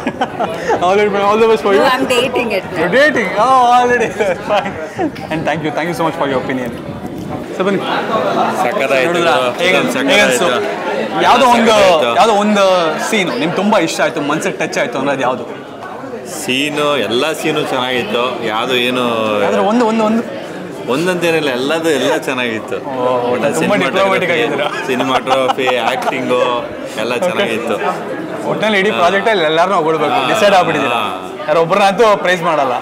all the best for you. No, I'm dating it now. You're dating? Oh, already. Fine. And thank you so much for your opinion. ಬನ್ನಿ. ಯಾವುದೋ ಒಂದು ಸೀನು ನಿಮ್ಗೆ ತುಂಬ ಇಷ್ಟ ಆಯಿತು, ಮನ್ಸಿಗೆ ಟಚ್ ಆಯಿತು ಅನ್ನೋದು ಯಾವುದು? ಸೀನು ಎಲ್ಲ ಸೀನು ಚೆನ್ನಾಗಿತ್ತು. ಯಾವುದು ಏನು ಒಂದಂತೇನಿಲ್ಲ, ಎಲ್ಲ ಚೆನ್ನಾಗಿತ್ತು. ಸಿನಿಮಾಟೋಗ್ರಫಿ, ಆ್ಯಕ್ಟಿಂಗು ಎಲ್ಲ ಚೆನ್ನಾಗಿತ್ತು. ಒಟ್ಟಿನಲ್ಲಿ ಇಡೀ ಪ್ರಾಜೆಕ್ಟಲ್ಲಿ ಎಲ್ಲರೂ ಹೊಗಳ್ಬೇಕು, ಡಿಸೈಡ್ ಆಗ್ಬಿಟ್ಟಿದ್ದೀರಾ? ಯಾರು ಒಬ್ಬರನ್ನಂತೂ ಪ್ರೈಸ್ ಮಾಡಲ್ಲ.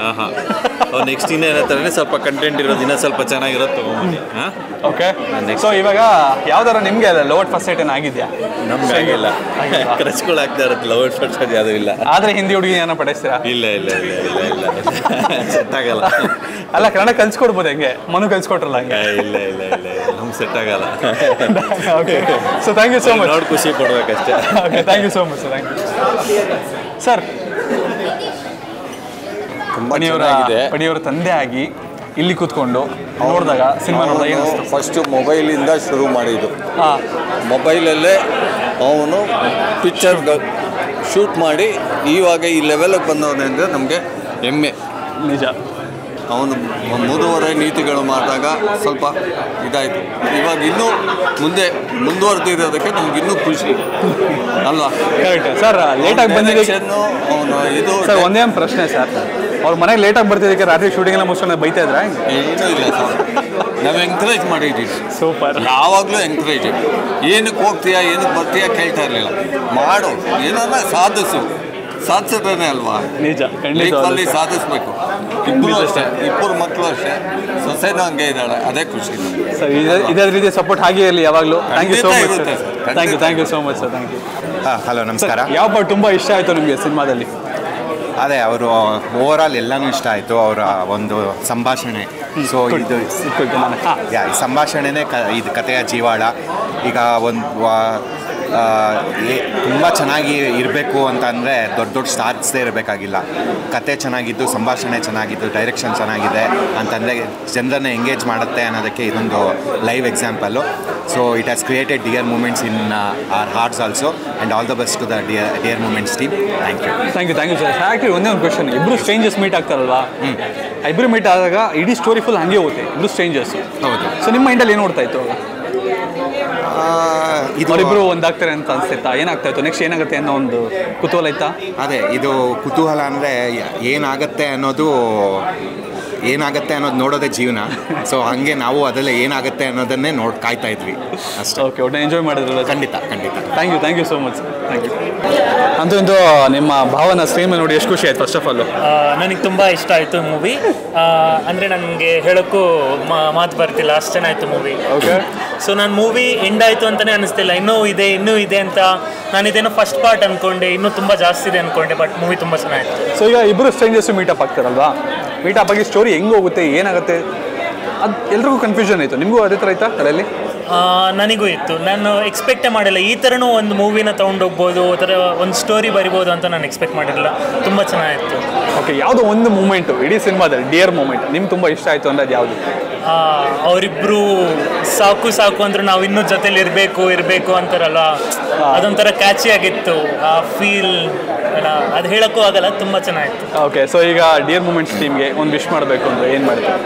ನೆಕ್ಸ್ಟ್ ಇನ್ನೇನಂತಾರೆ ಸ್ವಲ್ಪ ಕಂಟೆಂಟ್ ಇರೋದು ಇನ್ನೂ ಸ್ವಲ್ಪ ಚೆನ್ನಾಗಿರೋದು ತೊಗೊಂಡು. ಓಕೆ, ಸೊ ಇವಾಗ ಯಾವ್ದಾರ ನಿಮಗೆ ಲೋವರ್ ಫಸ್ಟ್ ಸೈಟ್ ಆಗಿದೆಯಾ? ನಮ್ಗೆ ಆಗಿಲ್ಲ, ಖರ್ಚುಗಳಾಗ್ತಾ ಇರುತ್ತೆ. ಲೋವರ್ ಫಸ್ಟ್ ಸೈಟ್ ಯಾವುದೂ ಇಲ್ಲ. ಆದರೆ ಹಿಂದಿ ಹುಡುಗಿ ಏನೋ ಪಡಿಸ್ತೀರಾ? ಇಲ್ಲ ಸೆಟ್ ಆಗಲ್ಲ. ಅಲ್ಲ, ಕನ್ನಡ ಕಲ್ಸ್ಕೊಡ್ಬೋದು, ಹೆಂಗೆ ಮನು ಕಲ್ಸ್ಕೊಟ್ರಲ್ಲ ಹಂಗೆ. ಇಲ್ಲ ನಮ್ಗೆ ಸೆಟ್ ಆಗಲ್ಲ. Okay, so thank you so much. ನೋಡಿ ಖುಷಿ ಪಡ್ಬೇಕಷ್ಟೇ. Okay, thank you so much. Thank you sir. ಪಣಿಯವರ ತಂದೆ ಆಗಿ ಇಲ್ಲಿ ಕೂತ್ಕೊಂಡು ನೋಡಿದಾಗ ಸಿನಿಮಾ ನೋಡಿದಾಗ ಏನಿಸ್ತು? ಫಸ್ಟು ಮೊಬೈಲಿಂದ ಶುರು ಮಾಡಿದ್ದು. ಮೊಬೈಲಲ್ಲೇ ಅವನು ಪಿಕ್ಚರ್ ಶೂಟ್ ಮಾಡಿ ಇವಾಗ ಈ ಲೆವೆಲಿಗೆ ಬಂದವನೇ ಅಂದರೆ ನಮಗೆ ಹೆಮ್ಮೆ. ನಿಜ. ಅವನು ಮೂರುವರೆ ನೀತಿಗಳು ಮಾಡಿದಾಗ ಸ್ವಲ್ಪ ಇದಾಯಿತು. ಇವಾಗ ಇನ್ನೂ ಮುಂದುವರೆದಿರೋದಕ್ಕೆ ನಮ್ಗೆ ಇನ್ನೂ ಖುಷಿ ಅಲ್ವಾ? Correct sir. ಲೇಟಾಗಿ ಬಂದಿದ್ದಕ್ಕೆ ಅವನು ಇದು ಸರ್ ಒಂದೇ ಒಂದು ಪ್ರಶ್ನೆ ಸರ್, ಅವ್ರ ಮನೆಗೆ ಲೇಟಾಗಿ ಬರ್ತಿದ್ದಕ್ಕೆ ರಾತ್ರಿ ಶೂಟಿಂಗ್ ಎಲ್ಲ ಮುಗಿಸ್ಕೊಂಡು ಬೈತಾ ಇದ್ರ? ಏನೂ ಇಲ್ಲ ಸರ್, ನಾವು ಎಂಕರೇಜ್ ಮಾಡಿದ್ದೀವಿ. ಸೂಪರ್. ಯಾವಾಗಲೂ ಎಂಕರೇಜ್. ಏನಕ್ಕೆ ಹೋಗ್ತೀಯಾ, ಏನಕ್ಕೆ ಬರ್ತೀಯಾ ಕೇಳ್ತಾ ಇರಲಿಲ್ಲ. ಮಾಡು, ಏನಾರ ಸಾಧಿಸಿದ್ರೇನೆ ಅಲ್ವಾ? ನಿಜ, ಲೈಫಲ್ಲಿ ಸಾಧಿಸ್ಬೇಕು. ಇಬ್ಬರು ಮಕ್ಕಳು ಅಷ್ಟೇ, ಸೊಸೆನೂ ಹಂಗೆ ಇದ್ದಾಳೆ, ಅದೇ ಖುಷಿ ಸರ್. ಇದೇ ರೀತಿ ಸಪೋರ್ಟ್ ಹಾಗೆ ಇರಲಿ ಯಾವಾಗಲೂ. Thank you so much sir. Thank you so much sir. Thank you. Hello, ನಮಸ್ಕಾರ. ಯಾವ ಪಾರ್ಟ್ ತುಂಬ ಇಷ್ಟ ಆಯಿತು ನಿಮಗೆ ಸಿನಿಮಾದಲ್ಲಿ? ಅದೇ ಅವರು ಓವರಾಲ್ ಎಲ್ಲನೂ ಇಷ್ಟ ಆಯಿತು. ಅವರ ಒಂದು ಸಂಭಾಷಣೆ. ಸೊ ಇದು ಸಂಭಾಷಣೆನೇ ಇದು ಕಥೆಯ ಜೀವಾಳ. ಈಗ ತುಂಬ ಚೆನ್ನಾಗಿ ಇರಬೇಕು ಅಂತ ಅಂದರೆ ದೊಡ್ಡ ಸ್ಟಾರ್ಸ್ದೇ ಇರಬೇಕಾಗಿಲ್ಲ. ಕತೆ ಚೆನ್ನಾಗಿದ್ದು, ಸಂಭಾಷಣೆ ಚೆನ್ನಾಗಿದ್ದು, ಡೈರೆಕ್ಷನ್ ಚೆನ್ನಾಗಿದೆ ಅಂತಂದರೆ ಜನರನ್ನ ಎಂಗೇಜ್ ಮಾಡುತ್ತೆ ಅನ್ನೋದಕ್ಕೆ ಇದೊಂದು live example. So it has created dear moments in our hearts also, and all the best to the dear moments team. Thank you sir. Actually ಒಂದೇ ಒಂದು ಕ್ವಶನ್, ಇಬ್ಬರು ಸ್ಟ್ರೇಂಜರ್ಸ್ ಮೀಟ್ ಆಗ್ತಾರಲ್ವಾ? ಇಬ್ಬರು ಮೀಟ್ ಆದಾಗ ಇಡೀ ಸ್ಟೋರಿ ಫುಲ್ ಹಾಗೆ ಹೋಗುತ್ತೆ, ಇಬ್ಬರು ಸ್ಟ್ರೇಂಜರ್ಸ್. ಹೌದು. ಸೊ ನಿಮ್ಮ ಮೈಂಡಲ್ಲಿ ಏನು ನೋಡ್ತಾ ಇತ್ತು? ಅವರಿಬ್ಬರು ಒಂದಾಗ್ತಾರೆ ಅಂತ ಅನ್ಸುತ್ತಾ? ಏನಾಗ್ತಾ ಇತ್ತು, ನೆಕ್ಸ್ಟ್ ಏನಾಗುತ್ತೆ ಅನ್ನೋ ಒಂದು ಕುತೂಹಲ ಇತ್ತಾ? ಅದೇ, ಇದು ಕುತೂಹಲ ಅಂದರೆ ಏನಾಗುತ್ತೆ ಅನ್ನೋದು ನೋಡೋದೇ ಜೀವನ. ಸೊ ಹಾಗೆ ನಾವು ಅದೆಲ್ಲ ಏನಾಗುತ್ತೆ ಅನ್ನೋದನ್ನೇ ಕಾಯ್ತಾ ಇದ್ವಿ ಅಷ್ಟೇ. ಓಕೆ, ಒಟ್ಟು ಎಂಜಾಯ್ ಮಾಡಿದ್ರಲ್ಲ? ಖಂಡಿತ. Thank you so much. Thank you. ಅಂತೂ ನಿಮ್ಮ ಭಾವನ ಸ್ಕ್ರೀನ್ ಮೇಲೆ ನೋಡಿ ಎಷ್ಟು ಖುಷಿ ಆಯ್ತು? ಫಸ್ಟ್ ಆಫ್ ಆಲ್ ನನಗೆ ತುಂಬ ಇಷ್ಟ ಆಯಿತು ಮೂವಿ. ಅಂದರೆ ನನಗೆ ಹೇಳೋಕ್ಕೂ ಮಾತು ಬರ್ತಿಲ್ಲ, ಅಷ್ಟು ಚೆನ್ನಾಗಿತ್ತು ಮೂವಿ. ಓಕೆ. ಸೊ ನಾನು ಮೂವಿ ಎಂಡ್ ಆಯಿತು ಅಂತಲೇ ಅನಿಸ್ತಿಲ್ಲ, ಇನ್ನೂ ಇದೆ ಅಂತ. ನಾನು ಇದೇನೋ ಫಸ್ಟ್ ಪಾರ್ಟ್ ಅಂದ್ಕೊಂಡೆ, ಇನ್ನೂ ತುಂಬ ಜಾಸ್ತಿ ಇದೆ ಅಂದ್ಕೊಂಡೆ, ಬಟ್ ಮೂವಿ ತುಂಬ ಚೆನ್ನಾಗಿತ್ತು. ಸೊ ಈಗ ಇಬ್ಬರು ಸ್ಟ್ರೇಂಜರ್ಸ್ ಮೀಟಪ್ ಆಗ್ತಾರಲ್ವಾ? ಮೀಟಪ್ ಆಗಿ ಸ್ಟೋರಿ ಹೆಂಗೆ ಹೋಗುತ್ತೆ, ಏನಾಗುತ್ತೆ, ಅದು ಎಲ್ರಿಗೂ ಕನ್ಫ್ಯೂಷನ್ ಆಯಿತು. ನಿಮಗೂ ಅದೇ ಥರ ಆಯ್ತಾ ತಲೆಯಲ್ಲಿ? ನನಗೂ ಇತ್ತು. ನಾನು ಎಕ್ಸ್ಪೆಕ್ಟೇ ಮಾಡಿಲ್ಲ ಈ ಥರನೂ ಒಂದು ಮೂವಿನ ತೊಗೊಂಡೋಗ್ಬೋದು, ಆ ಥರ ಒಂದು ಸ್ಟೋರಿ ಬರಿಬೋದು ಅಂತ ನಾನು ಎಕ್ಸ್ಪೆಕ್ಟ್ ಮಾಡಿರಲಿಲ್ಲ. ತುಂಬ ಚೆನ್ನಾಗಿತ್ತು. ಓಕೆ, ಯಾವುದೋ ಒಂದು ಮೂಮೆಂಟು ಇಡೀ ಸಿನಿಮಾದಲ್ಲಿ ಡಿಯರ್ ಮೂಮೆಂಟ್ ನಿಮ್ಗೆ ತುಂಬ ಇಷ್ಟ ಆಯಿತು ಅಂದರೆ ಅದು ಯಾವುದು? ಅವರಿಬ್ಬರು ಸಾಕು ಅಂದ್ರೆ ನಾವು ಇನ್ನೂ ಜೊತೆಲಿ ಇರಬೇಕು ಅಂತಾರಲ್ಲ, ಅದೊಂಥರ ಕ್ಯಾಚಿ ಆಗಿತ್ತು. ಆ ಫೀಲ್ ಅದು ಹೇಳೋಕ್ಕೂ ಆಗಲ್ಲ, ತುಂಬ ಚೆನ್ನಾಗಿತ್ತು. ಓಕೆ, ಸೊ ಈಗ ಡಿಯರ್ ಮೂಮೆಂಟ್ಸ್ ಟೀಮ್ಗೆ ಒಂದು ವಿಶ್ ಮಾಡಬೇಕು ಅಂದರೆ ಏನು ಮಾಡ್ತೀವಿ?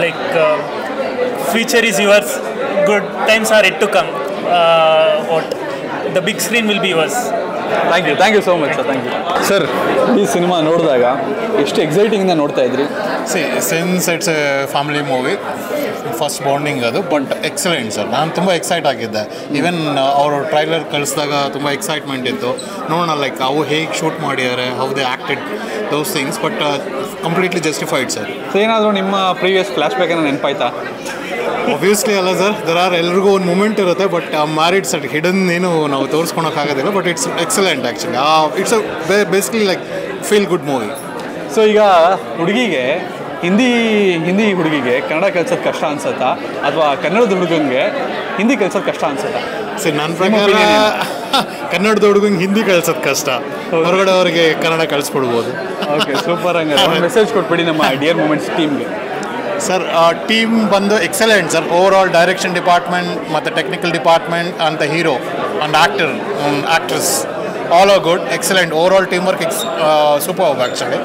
Like future is yours, good times are yet to come, the big screen will be yours. Thank you so much sir. Thank you sir. ಈ ಸಿನಿಮಾ ನೋಡಿದಾಗ ಎಷ್ಟು ಎಕ್ಸೈಟಿಂಗಿಂದ ನೋಡ್ತಾ ಇದ್ರಿ? Since it's a family movie, first bonding ಅದು. ಬಟ್ ಎಕ್ಸಲೆಂಟ್ ಸರ್, ನಾನು ತುಂಬ ಎಕ್ಸೈಟ್ ಆಗಿದ್ದೆ. ಈವನ್ ಅವರು ಟ್ರೈಲರ್ ಕಳಿಸಿದಾಗ ತುಂಬ ಎಕ್ಸೈಟ್ಮೆಂಟ್ ಇತ್ತು, ನೋಡೋಣ ಲೈಕ್ ಅವು ಹೇಗೆ ಶೂಟ್ ಮಾಡಿದ್ದಾರೆ, how they acted those things. But completely justified sir. So ಏನಾದರೂ ನಿಮ್ಮ ಪ್ರೀವಿಯಸ್ ಫ್ಲ್ಯಾಶ್ ಬ್ಯಾಕ್ ಏನೋ ನೆನಪಾಯ್ತಾ? ಒಬ್ವಿಯಸ್ಲಿ ಅಲ್ಲ ಸರ್, ಎಲ್ರಿಗೂ ಒಂದು ಮೂಮೆಂಟ್ ಇರುತ್ತೆ, ಬಟ್ ಮ್ಯಾರಿಡ್ ಸೆಟ್ ಹಿಡನ್ ಏನು ನಾವು ತೋರಿಸ್ಕೊಳಕ್ಕಾಗೋದಿಲ್ಲ. But it's excellent actually. It's basically like feel good movie. So ಈಗ ಹುಡುಗಿಗೆ ಹಿಂದಿ ಹುಡುಗಿಗೆ ಕನ್ನಡ ಕಲ್ಸೋದು ಕಷ್ಟ ಅನ್ಸುತ್ತಾ, ಅಥವಾ ಕನ್ನಡದ ಹುಡುಗಂಗೆ ಹಿಂದಿ ಕಲ್ಸೋದು ಕಷ್ಟ ಅನ್ಸುತ್ತಾ? ಸರಿ, ನನ್ನ ಪ್ರಕಾರ ಕನ್ನಡದ ಹುಡುಗಂಗೆ ಹಿಂದಿ ಕಳ್ಸೋದು ಕಷ್ಟ, ಹೊರಗಡೆ ಅವರಿಗೆ ಕನ್ನಡ ಕಳಿಸ್ಕೊಡ್ಬೋದು. Okay, super. ಹಂಗೆ ಮೆಸೇಜ್ ಕೊಟ್ಬಿಡಿ ನಮ್ಮ ಡಿಯರ್ ಮೂಮೆಂಟ್ಸ್ ಟೀಮ್ಗೆ. ಸರ್, ಟೀಮ್ ಬಂದು excellent sir. Overall direction department ಮತ್ತು ಟೆಕ್ನಿಕಲ್ ಡಿಪಾರ್ಟ್ಮೆಂಟ್ ಅಂತ hero and actress all are good, excellent. Overall teamwork superb actually.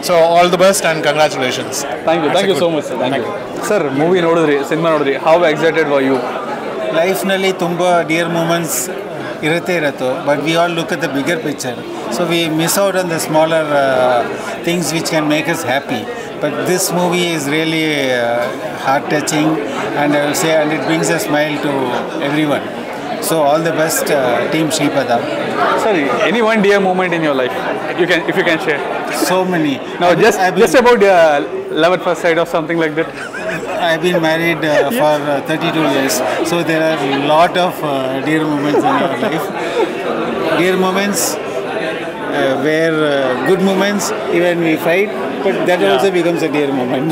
So all the best and congratulations. Thank you so much sir. Thank you. Sir, movie nodidri, cinema nodidri, how excited were you? Life nalli tumba dear moments irutte, but we all look at the bigger picture, so we miss out on the smaller things which can make us happy. But this movie is really heart touching, and I will say, and it brings a smile to everyone. So all the best, team Shripada. Sorry, any one dear moment in your life, if you can share? So many. No, just about love at first sight or something like that. I've been married for 32 years, so there are a lot of dear moments in our life. Dear moments where good moments, even we fight, but that also becomes a dear moment.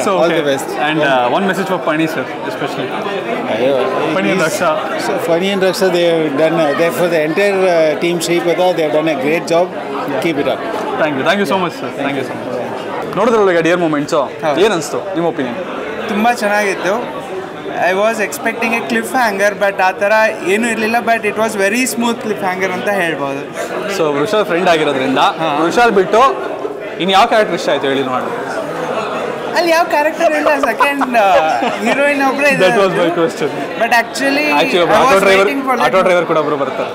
So all the best. And one message for Pani sir, especially. Pani and Raksha. So Pani and Raksha, they have done. For the entire team Shripada, they have done a great job. Keep it up. Thank you so much sir. Thank you so much. ನೋಡಿದ್ರಲ್ಲ ಡಿಯರ್ ಮೂಮೆಂಟ್ಸು, ಏನು ಅನಿಸ್ತು ನಿಮ್ಮ ಒಪಿನಿಯನ್? ತುಂಬ ಚೆನ್ನಾಗಿತ್ತು. I was expecting a cliffhanger, but ಆ ಥರ ಏನೂ ಇರಲಿಲ್ಲ. But it was very smooth cliffhanger ಅಂತ ಹೇಳ್ಬೋದು. ಸೊ ವೃಷಾಲ್ ಫ್ರೆಂಡ್ ಆಗಿರೋದ್ರಿಂದ ವೃಷಾಲ್ ಬಿಟ್ಟು ಇನ್ನು ಯಾವ ಕ್ಯಾರೆಕ್ಟರ್ ಇಷ್ಟ ಆಯಿತು ಹೇಳಿ ನೋಡಿ. ಅಲ್ಲಿ ಯಾವ ಕ್ಯಾರೆಕ್ಟರ್ ಇಲ್ಲ, ಸೆಕೆಂಡ್ ಹೀರೋಯಿನ್ ಒಬ್ಬರೇ ಇದೆ. That was my question. But actually auto driver ಕೂಡ ಒಬ್ಬರು ಬರ್ತಾರೆ.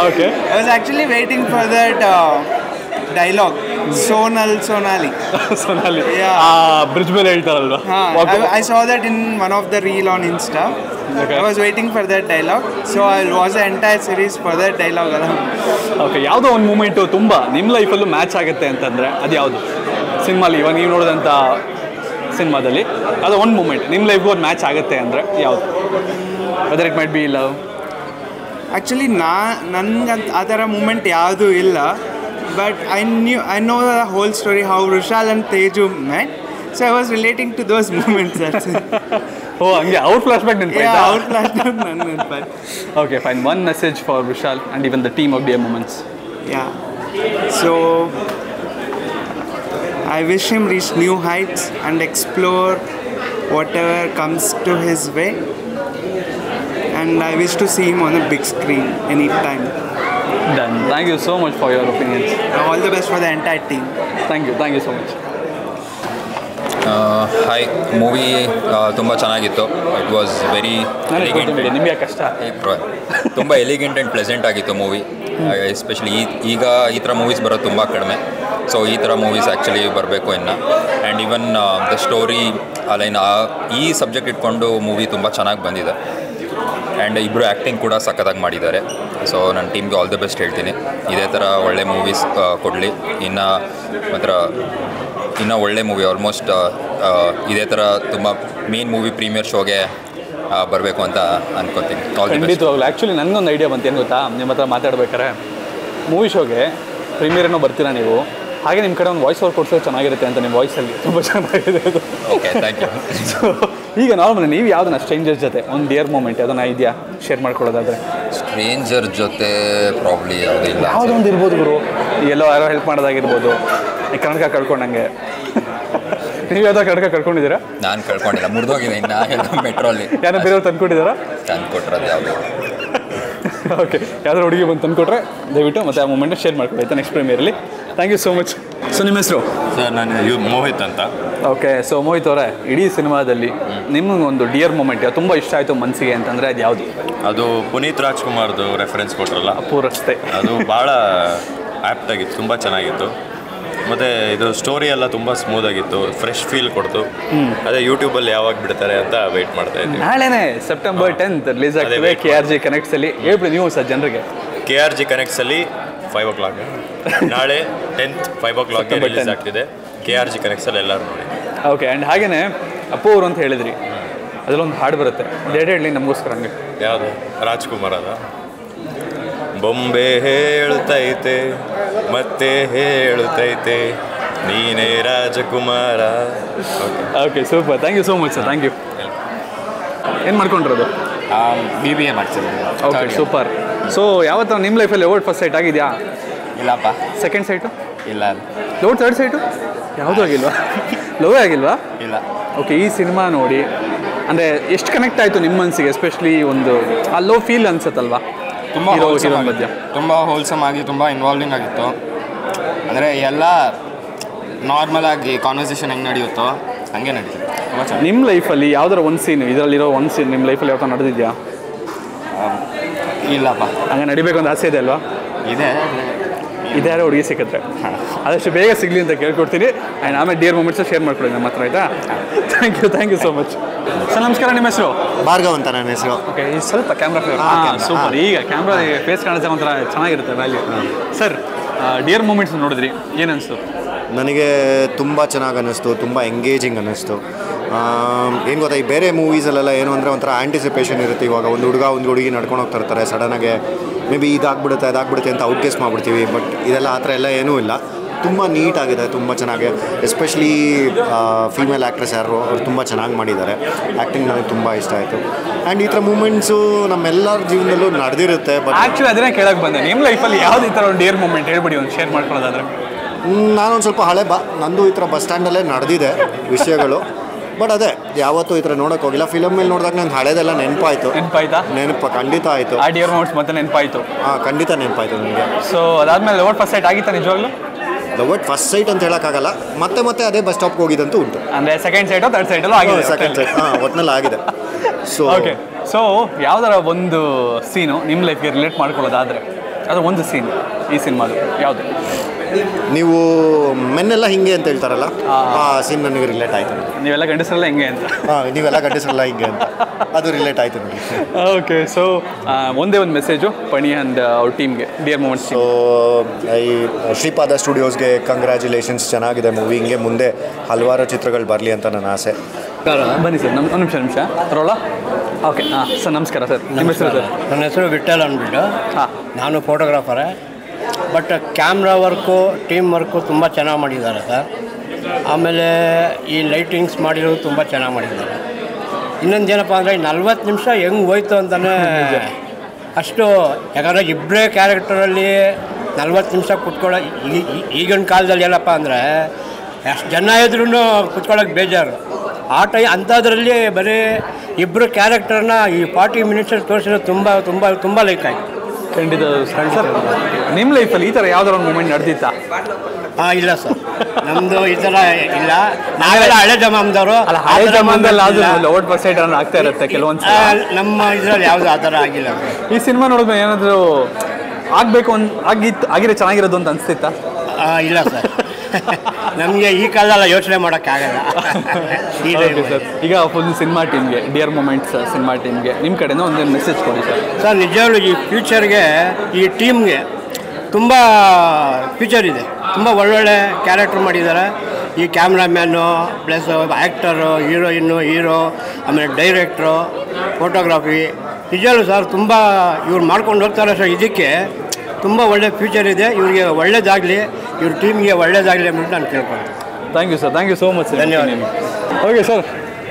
Okay, I was actually waiting for that dialogue, Sonali bridge ಮೇಲೆ ಹೇಳ್ತಾರಲ್ವಾ. I saw that in one of the reel on Insta. Okay. I was waiting for that dialogue, so I watched the entire series for that dialogue alone. Okay, ಯಾವುದೋ ಒಂದು ಮೂಮೆಂಟು ತುಂಬ ನಿಮ್ಮ ಲೈಫಲ್ಲೂ ಮ್ಯಾಚ್ ಆಗುತ್ತೆ ಅಂತಂದರೆ ಅದು ಯಾವುದು? ಸಿನಿಮಾಲಿ ಇವಾಗ ನೀವು ನೋಡಿದಂಥ ಸಿನಿಮಾದಲ್ಲಿ ಅದು ಒಂದು ಮೂಮೆಂಟ್ ನಿಮ್ಮ ಲೈಫ್ಗೂ ಒಂದು ಮ್ಯಾಚ್ ಆಗುತ್ತೆ ಅಂದರೆ ಯಾವುದು? Whether it might be love. Actually ನನಗಂತ ಆ ಥರ ಮೂಮೆಂಟ್ ಯಾವುದೂ ಇಲ್ಲ. But I know the whole story, how Vrushal and Teju met, so I was relating to those moments. Oh, hangge our flashback nenpaita. Yeah, our flashback nenpaita. Okay, fine. One message for Vrushal and even the team of Dear Moments. Yeah. So I wish him reach new heights and explore whatever comes to his way. And I wish to see him on a big screen anytime. Done. Thank you so much for your opinions. All the best for the entire team. Thank you so much. Hi, movie ತುಂಬ ಚೆನ್ನಾಗಿತ್ತು. ಇಟ್ ವಾಸ್ ವೆರಿ ನಿಮಗೆ ಕಷ್ಟ ತುಂಬ ಎಲಿಗೆಂಟ್ ಆ್ಯಂಡ್ ಪ್ಲೆಸೆಂಟ್ ಆಗಿತ್ತು ಮೂವಿ. ಎಸ್ಪೆಷಲಿ ಈಗ ಈ ಥರ ಮೂವೀಸ್ ಬರೋದು ತುಂಬ ಕಡಿಮೆ. ಸೊ ಈ ಥರ ಮೂವೀಸ್ ಆ್ಯಕ್ಚುಲಿ ಬರಬೇಕು ಇನ್ನು. And even the story align ಈ ಸಬ್ಜೆಕ್ಟ್ ಇಟ್ಕೊಂಡು ಮೂವಿ ತುಂಬ ಚೆನ್ನಾಗಿ ಬಂದಿದೆ. ಆ್ಯಂಡ್ ಇಬ್ಬರು ಆ್ಯಕ್ಟಿಂಗ್ ಕೂಡ ಸಖತ್ತಾಗಿ ಮಾಡಿದ್ದಾರೆ. ಸೊ ನನ್ನ ಟೀಮ್ಗೆ ಆಲ್ ದಿ ಬೆಸ್ಟ್ ಹೇಳ್ತೀನಿ. ಇದೇ ಥರ ಒಳ್ಳೆ ಮೂವೀಸ್ ಕೊಡಲಿ. ಇನ್ನೂ ಒಳ್ಳೆ ಮೂವಿ ಆಲ್ಮೋಸ್ಟ್ ಇದೇ ಥರ ತುಂಬ ಮೇನ್ ಮೂವಿ ಪ್ರೀಮಿಯರ್ ಶೋಗೆ ಬರಬೇಕು ಅಂತ ಅನ್ಕೋತೀನಿ. ಖಂಡಿತವಾಗ್ಲು. ಆ್ಯಕ್ಚುಲಿ ನನಗೊಂದು ಐಡಿಯಾ ಬಂತು, ಏನು ಗೊತ್ತಾ, ನಿಮ್ಮ ಹತ್ರ ಮಾತಾಡ್ಬೇಕಾರೆ ಮೂವಿ ಶೋಗೆ ಪ್ರೀಮಿಯರ್ ಏನೋ ಬರ್ತೀರಾ ನೀವು, ಹಾಗೆ ನಿಮ್ಮ ಕಡೆ ಒಂದು ವಾಯ್ಸ್ ಓವರ್ ಕೊಡ್ಸೋದು ಚೆನ್ನಾಗಿರುತ್ತೆ ಅಂತ. ನಿಮ್ಮ ವಾಯ್ಸಲ್ಲಿ ತುಂಬ ಚೆನ್ನಾಗಿದೆ ಅದು. Okay, thank you. ಸೊ ಈಗ ನಾರ್ಮಲ್ ನೀವು ಯಾವುದನ್ನ ಸ್ಟ್ರೇಂಜರ್ ಜೊತೆ ಒಂದು ಡಿಯರ್ ಮೂಮೆಂಟ್ ಯಾವುದನ್ನ ಇದೆಯಾ ಶೇರ್ ಮಾಡ್ಕೊಳ್ಳೋದಾದ್ರೆ? ಸ್ಟ್ರೇಂಜರ್ ಜೊತೆ ಪ್ರಾಬ್ಲಿ ಯಾವುದಿಲ್ಲ. ಯಾವುದೊಂದು ಇರ್ಬೋದು ಗುರು, ಎಲ್ಲೋ ಯಾರೋ ಹೆಲ್ಪ್ ಮಾಡೋದಾಗಿರ್ಬೋದು, ಈ ಕನ್ನಡಕ ಕಳ್ಕೊಂಡಂಗೆ. ನೀವು ಯಾವ್ದೋ ಕನ್ನಡಕ ಕಳ್ಕೊಂಡಿದ್ದೀರಾ? ನಾನು ಕಳ್ಕೊಂಡಿಲ್ಲ, ಮುರಿದೋಗಿದೆ. ಇನ್ನು ಎಲ್ಲ ಮೆಟ್ರೋಲ್ಲಿ ಯಾರೋ ಬೇರೆಯವ್ರು ತಂದ್ಕೊಟ್ಟಿದ್ದಾರಾ? ತಂದ್ಕೊಟ್ರದು ಯಾವುದು. ಓಕೆ, ಯಾವ್ದಾರು ಹುಡುಗಿ ಬಂದು ತಂದ್ಕೊಟ್ರೆ ದಯವಿಟ್ಟು ಮತ್ತೆ ಆ ಮೂಮೆಂಟ್ನ ಶೇರ್ ಮಾಡ್ಕೊಳ್ತಾ ನೆಕ್ಸ್ಟ್ ಪ್ರೀಮಿಯರಲ್ಲಿ. Thank you so much. So ನಿಮ್ಮ ಹೆಸರು? ಸರ್, ನಾನು ಮೋಹಿತ್ ಅಂತ. ಓಕೆ, ಸೊ ಮೋಹಿತ್ ಅವರೇ, ಇಡೀ ಸಿನಿಮಾದಲ್ಲಿ ನಿಮಗೊಂದು ಡಿಯರ್ ಮೂಮೆಂಟ್ ತುಂಬ ಇಷ್ಟ ಆಯಿತು ಮನಸ್ಸಿಗೆ ಅಂತಂದರೆ ಅದು ಯಾವುದು? ಅದು ಪುನೀತ್ ರಾಜ್ಕುಮಾರ್ದು ರೆಫರೆನ್ಸ್ ಕೊಟ್ರಲ್ಲ, ಪೂರಸ್ತೆ. ಅದು ಭಾಳ ಆ್ಯಪ್ಟಾಗಿತ್ತು, ತುಂಬ ಚೆನ್ನಾಗಿತ್ತು. ಮತ್ತು ಇದು ಸ್ಟೋರಿ ಎಲ್ಲ ತುಂಬ ಸ್ಮೂತ್ ಆಗಿತ್ತು, ಫ್ರೆಶ್ ಫೀಲ್ ಕೊಡ್ತು. ಅದೇ ಯೂಟ್ಯೂಬಲ್ಲಿ ಯಾವಾಗ ಬಿಡ್ತಾರೆ ಅಂತ ವೆಯ್ಟ್ ಮಾಡ್ತಾ ಇದ್ದೀವಿ. ನಾಳೆನೇ September 10th ರಿಲೀಸ್ ಆಗ್ತದೆ KRG ಕನೆಕ್ಟ್ಸಲ್ಲಿ. ಹೇಳ್ಬಿಡಿ ನೀವು ಸರ್ ಜನರಿಗೆ. KRG ಕನೆಕ್ಟ್ಸಲ್ಲಿ 5 o'clock ನಾಳೆ 10th 5 o'clock ರಿಲೀಸ್ ಆಗ್ತಿದೆ. KRG ಕನೆಕ್ಟ್ಸಲ್ಲಿ ಎಲ್ಲರೂ ನೋಡಿ. ಓಕೆ. ಆ್ಯಂಡ್ ಹಾಗೆಯೇ ಅಪ್ಪು ಅವರು ಅಂತ ಹೇಳಿದ್ರಿ, ಅದರಲ್ಲೊಂದು ಹಾಡು ಬರುತ್ತೆ, ಎರಡು ಹೇಳಿ ನಮಗೋಸ್ಕರ. ಹಂಗೆ ಯಾವುದು? ರಾಜ್ಕುಮಾರ್ ಅದ? ಬೊಂಬೆ ಹೇಳುತ್ತೈತೆ ಮತ್ತೆ ಹೇಳುತ್ತೈತೆ ನೀನೇ ರಾಜಕುಮಾರ. Okay, super. Thank you so much sir. Thank you. ಏನು ಮಾಡ್ಕೊಂಡಿರೋದು? BBA ಮಾಡ್ತಿದ್ದೆ. Okay, super. ಸೊ ಯಾವತ್ತು ನಿಮ್ಮ ಲೈಫಲ್ಲಿ ಲವ್ ಫಸ್ಟ್ ಸೈಟ್ ಆಗಿದೆಯಾ? ಇಲ್ಲಪ್ಪ. Second site? ಇಲ್ಲ. ಲವ್ ಥರ್ಡ್ ಸೈಟು ಯಾವುದೂ ಆಗಿಲ್ವಾ? ಲವೇ ಆಗಿಲ್ವಾ? ಇಲ್ಲ. ಓಕೆ. ಈ ಸಿನಿಮಾ ನೋಡಿ ಅಂದರೆ ಎಷ್ಟು ಕನೆಕ್ಟ್ ಆಯಿತು ನಿಮ್ಮ ಮನಸ್ಸಿಗೆ? ಎಸ್ಪೆಷಲಿ ಒಂದು ಆ ಲವ್ ಫೀಲ್ ಅನ್ಸುತ್ತಲ್ವಾ? ತುಂಬ ಹೋಲ್ಸಮ್ ಆಗಿ ತುಂಬ ಇನ್ವಾಲ್ವಿಂಗ್ ಆಗಿತ್ತು. ಅಂದರೆ ಎಲ್ಲ ನಾರ್ಮಲ್ ಆಗಿ ಕಾನ್ವರ್ಸೇಷನ್ ಹೆಂಗೆ ನಡೆಯುತ್ತೋ ಹಂಗೆ ನಡೀತಿತ್ತು. ತುಂಬ ಚೆನ್ನಾಗಿ. ನಿಮ್ಮ ಲೈಫಲ್ಲಿ ಯಾವ್ದಾರ ಒಂದು ಸೀನು, ಇದರಲ್ಲಿರೋ ಒಂದು ಸೀನ್ ನಿಮ್ಮ ಲೈಫಲ್ಲಿ ಯಾವತ್ತೋ ನಡೆದಿದೆಯಾ? ಇಲ್ಲಪ್ಪ. ಹಂಗೆ ನಡಿಬೇಕು ಅಂತ ಆಸೆ ಇದೆ ಅಲ್ವಾ? ಇದೆ. ಇದ್ಯಾರೋ ಹುಡುಗಿ ಸಿಕ್ಕಿದ್ರೆ ಆದಷ್ಟು ಬೇಗ ಸಿಗಲಿ ಅಂತ ಕೇಳ್ಕೊಡ್ತೀನಿ. ಆ್ಯಂಡ್ ಆಮೇಲೆ ಡಿಯರ್ ಮೂಮೆಂಟ್ಸ್ ಶೇರ್ ಮಾಡ್ಕೊಳ್ಳಿ ನಮ್ಮ ಹತ್ರ, ಆಯಿತಾ? Thank you so much sir. ನಮಸ್ಕಾರ. ನಿಮ್ಮ ಹೆಸರು? ಭಾರ್ಗವ್ ಅಂತ ನನ್ನ ಹೆಸರು. ಓಕೆ. ಈ ಸ್ವಲ್ಪ ಕ್ಯಾಮ್ರಾ ಸೂಪರ್. ಈಗ ಕ್ಯಾಮ್ರಾ ಫೇಸ್ ಕಾಣಿಸ್ತಾ ಒಂಥರ ಚೆನ್ನಾಗಿರುತ್ತೆ ವ್ಯಾಲ್ಯೂ. ಸರ್, ಡಿಯರ್ ಮೂಮೆಂಟ್ಸ್ ನೋಡಿದ್ರಿ, ಏನನ್ನಿಸ್ತು? ನನಗೆ ತುಂಬ ಚೆನ್ನಾಗಿ ಅನ್ನಿಸ್ತು, ತುಂಬ ಎಂಗೇಜಿಂಗ್ ಅನ್ನಿಸ್ತು. ಏನು ಗೊತ್ತಾ, ಈ ಬೇರೆ ಮೂವೀಸಲ್ಲೆಲ್ಲ ಏನು ಅಂದರೆ ಒಂಥರ ಆ್ಯಂಟಿಸಿಪೇಷನ್ ಇರುತ್ತೆ. ಇವಾಗ ಒಂದು ಹುಡುಗ ಒಂದು ಹುಡುಗಿ ನಡ್ಕೊಂಡು ಹೋಗ್ತಿರ್ತಾರೆ, ಸಡನ್ನಾಗೆ ಮೇ ಬಿ ಇದಾಗ್ಬಿಡುತ್ತೆ ಅದಾಗ್ಬಿಡುತ್ತೆ ಅಂತ ಔಟ್ಗೇಸ್ ಮಾಡಿಬಿಡ್ತೀವಿ. ಬಟ್ ಇದೆಲ್ಲ ಆ ಥರ ಎಲ್ಲ ಏನೂ ಇಲ್ಲ. ತುಂಬ ನೀಟಾಗಿದೆ, ತುಂಬ ಚೆನ್ನಾಗಿ. ಎಸ್ಪೆಷಲಿ ಫೀಮೇಲ್ ಆ್ಯಕ್ಟ್ರೆಸ್ ಯಾರು ಅವ್ರು ತುಂಬ ಚೆನ್ನಾಗಿ ಮಾಡಿದ್ದಾರೆ. ಆ್ಯಕ್ಟಿಂಗ್ ನನಗೆ ತುಂಬ ಇಷ್ಟ ಆಯಿತು. ಆ್ಯಂಡ್ ಈ ಥರ ಮೂಮೆಂಟ್ಸು ನಮ್ಮೆಲ್ಲರ ಜೀವನದಲ್ಲೂ ನಡೆದಿರುತ್ತೆ. ಬಟ್ ಆ್ಯಕ್ಚುಲಿ ಅದನ್ನೇ ಕೇಳಕ್ಕೆ ಬಂದೆ, ನಿಮ್ಮ ಲೈಫಲ್ಲಿ ಯಾವ್ದು ಈ ಥರ ಒಂದು ಡಿಯರ್ ಮೂಮೆಂಟ್ ಹೇಳ್ಬಿಡಿ, ಒಂದು ಶೇರ್ ಮಾಡ್ಕೊಳ್ಳೋದಾದ್ರೆ. ನಾನೊಂದು ಸ್ವಲ್ಪ ಹಳೆ ನಂದು ಈ ಥರ ಬಸ್ ಸ್ಟ್ಯಾಂಡಲ್ಲೇ ನಡೆದಿದೆ ವಿಷಯಗಳು. ಬಟ್ ಅದೇ ಯಾವತ್ತೂ ಈ ಥರ ನೋಡೋಕೆ ಹೋಗಿಲ್ಲ. ಫಿಲಮ್ ಮೇಲೆ ನೋಡಿದಾಗ ನಂಗೆ ಹಳೇದೆಲ್ಲ ನೆನಪಾಯಿತು. ಖಂಡಿತ ಆಯಿತು. ಆ ಡಿಯರ್ ಮೂಮೆಂಟ್ಸ್ ಮತ್ತೆ ನೆನಪಾಯಿತು? ಖಂಡಿತ ನೆನಪಾಯಿತು ನನಗೆ. ಸೊ ಅದಾದಮೇಲೆ ಲವ್ ಫಸ್ಟ್ ಸೈಟ್ ಆಗಿತ್ತಾ ನಿಜವಾಗ್ಲೂ? ಲವ್ ಅಟ್ ಫಸ್ಟ್ ಸೈಟ್ ಅಂತ ಹೇಳೋಕ್ಕಾಗಲ್ಲ. ಮತ್ತೆ ಅದೇ ಬಸ್ ಸ್ಟಾಪ್ಗೆ ಹೋಗಿದಂತೂ ಉಂಟು. ಅಂದರೆ ಸೆಕೆಂಡ್ ಸೈಟೋ ಥರ್ಡ್ ಸೈಟಲ್ಲೂ ಆಗಿದೆ? ಸೆಕೆಂಡ್ ಸೈಟ್ ಒಟ್ಟಿನಲ್ಲಿ ಆಗಿದೆ. So okay. ಸೊ ಯಾವ್ದಾರ ಒಂದು ಸೀನು ನಿಮ್ಮ ಲೈಫ್ಗೆ ರಿಲೇಟ್ ಮಾಡ್ಕೊಳ್ಳೋದಾದರೆ ಅದು ಒಂದು ಸೀನ್ ಈ ಸಿನಿಮಾದು ಯಾವುದು? ನೀವು ಮೆನ್ನೆಲ್ಲ ಹಿಂಗೆ ಅಂತ ಹೇಳ್ತಾರಲ್ಲ, ಆ ಸೀನ್ ನನಗೆ ರಿಲೇಟ್ ಆಯಿತು. ನೀವೆಲ್ಲ ಗಂಡಸರೆಲ್ಲ ಹಿಂಗೆ ಅಂತ? ನೀವೆಲ್ಲ ಗಂಡಸರೆಲ್ಲ ಹಿಂಗೆ ಅಂತ ಅದು ರಿಲೇಟ್ ಆಯಿತು ನನಗೆ. ಓಕೆ. ಸೊ ಒಂದೇ ಒಂದು ಮೆಸೇಜು ಪಣಿ ಆ್ಯಂಡ್ ಅವ್ರ ಟೀಮ್ಗೆ ಡಿಯರ್ ಮೂಮೆಂಟ್ಸ್. ಸೊ ಈ ಶ್ರೀಪಾದ ಸ್ಟುಡಿಯೋಸ್ಗೆ ಕಂಗ್ರ್ಯಾಚುಲೇಷನ್ಸ್. ಚೆನ್ನಾಗಿದೆ ಮೂವಿ. ಹಿಂಗೆ ಮುಂದೆ ಹಲವಾರು ಚಿತ್ರಗಳು ಬರಲಿ ಅಂತ ನನ್ನ ಆಸೆ. ಬನ್ನಿ ಸರ್. ಒಂದು ನಿಮಿಷ ರೋಲ. ಓಕೆ. ಹಾಂ ಸರ್, ನಮಸ್ಕಾರ ಸರ್. ನಿಮ್ಮ ಹೆಸರು ಸರ್? ನನ್ನ ಹೆಸರು ವಿಠಲ್ ಅಂದ್ಬಿಟ್ಟು. ನಾನು ಫೋಟೋಗ್ರಾಫರೇ. But camera work, team work ತುಂಬ ಚೆನ್ನಾಗಿ ಮಾಡಿದ್ದಾರೆ ಸರ್. ಆಮೇಲೆ ಈ ಲೈಟಿಂಗ್ಸ್ ಮಾಡಿರೋದು ತುಂಬ ಚೆನ್ನಾಗಿ ಮಾಡಿದ್ದಾರೆ. ಇನ್ನೊಂದು ಏನಪ್ಪ ಅಂದರೆ 40 ನಿಮಿಷ ಹೆಂಗೆ ಹೋಯ್ತು ಅಂತಲೇ ಅಷ್ಟು. ಯಾಕಂದರೆ ಇಬ್ಬರೇ ಕ್ಯಾರೆಕ್ಟರಲ್ಲಿ 40 ನಿಮಿಷ ಕುತ್ಕೊಳ್ಳೋ ಈಗಿನ ಕಾಲದಲ್ಲಿ ಏನಪ್ಪ ಅಂದರೆ ಎಷ್ಟು ಜನ ಇದ್ರೂ ಕುತ್ಕೊಳ್ಳೋಕೆ ಬೇಜಾರು. ಆ ಅಂಥದ್ರಲ್ಲಿ ಬರೀ ಇಬ್ಬರು ಕ್ಯಾರೆಕ್ಟರ್ನ ಈ 40 ಮಿನಿಟ್ಸಲ್ಲಿ ತೋರಿಸಿರೋದು ತುಂಬ ತುಂಬ ತುಂಬ ಲೈಕ್ ಆಯಿತು. ಖಂಡಿತ ಸರ್. ನಿಮ್ಮ ಲೈಫಲ್ಲಿ ಈ ಥರ ಯಾವ್ದಾರ ಒಂದು ಮೂಮೆಂಟ್ ನಡೆದಿತ್ತಾ? ಇಲ್ಲ ಸರ್, ನಮ್ಮದು ಈ ಥರ ಇಲ್ಲ. ನಾವೆಲ್ಲ ಹಳೆ ಜಮಾನದವರು. ಹಳೆ ಜಮಾನದಲ್ಲಿ ಲವಡ್ ಪರ್ಸೆಂಟ್ ಅನ್ನೋ ಆಗ್ತಾ ಇರುತ್ತೆ ಕೆಲವೊಂದು. ನಮ್ಮ ಇದರಲ್ಲಿ ಯಾವುದು ಆ ಥರ ಆಗಿಲ್ಲ. ಈ ಸಿನಿಮಾ ನೋಡಿದ್ರೆ ಏನಾದರೂ ಆಗಬೇಕು ಆಗಿರೋ ಚೆನ್ನಾಗಿರೋದು ಅಂತ ಅನಿಸ್ತಿತ್ತಾ? ಇಲ್ಲ ಸರ್, ನಮಗೆ ಈ ಕಾಲದಲ್ಲ ಯೋಚನೆ ಮಾಡೋಕ್ಕಾಗಲ್ಲ. ಈಗ ಫುಲ್ ಸಿನಿಮಾ ಟೀಮ್ಗೆ, ಡಿಯರ್ ಮೂಮೆಂಟ್ಸ್ ಸಿನಿಮಾ ಟೀಮ್ಗೆ ನಿಮ್ಮ ಕಡೆಯಿಂದ ಒಂದೇನು ಮೆಸೇಜ್ ಕೊಡಿ ಸರ್. ಸರ್, ನಿಜವಾಗ್ಲೂ ಈ ಫ್ಯೂಚರ್ಗೆ ಈ ಟೀಮ್ಗೆ ತುಂಬ ಫ್ಯೂಚರ್ ಇದೆ. ತುಂಬ ಒಳ್ಳೊಳ್ಳೆ ಕ್ಯಾರೆಕ್ಟರ್ ಮಾಡಿದ್ದಾರೆ. ಈ cameraman plus actor, heroine, hero, ಆಮೇಲೆ ಡೈರೆಕ್ಟ್ರು, ಫೋಟೋಗ್ರಾಫಿ. ನಿಜವಾಗ್ಲೂ ಸರ್ ತುಂಬ ಇವ್ರು ಮಾಡ್ಕೊಂಡು ಹೋಗ್ತಾರೆ ಸರ್. ಇದಕ್ಕೆ ತುಂಬ ಒಳ್ಳೆ ಫ್ಯೂಚರ್ ಇದೆ. ಇವರಿಗೆ ಒಳ್ಳೇದಾಗಲಿ, ಇವ್ರ ಟೀಮ್ಗೆ ಒಳ್ಳೇದಾಗಲಿ ಅಂದ್ಬಿಟ್ಟು ನಾನು ಕೇಳ್ಕೊಳ್ತೀನಿ. Thank you sir. Thank you so much sir. ಧನ್ಯವಾದ. ಓಕೆ ಸರ್,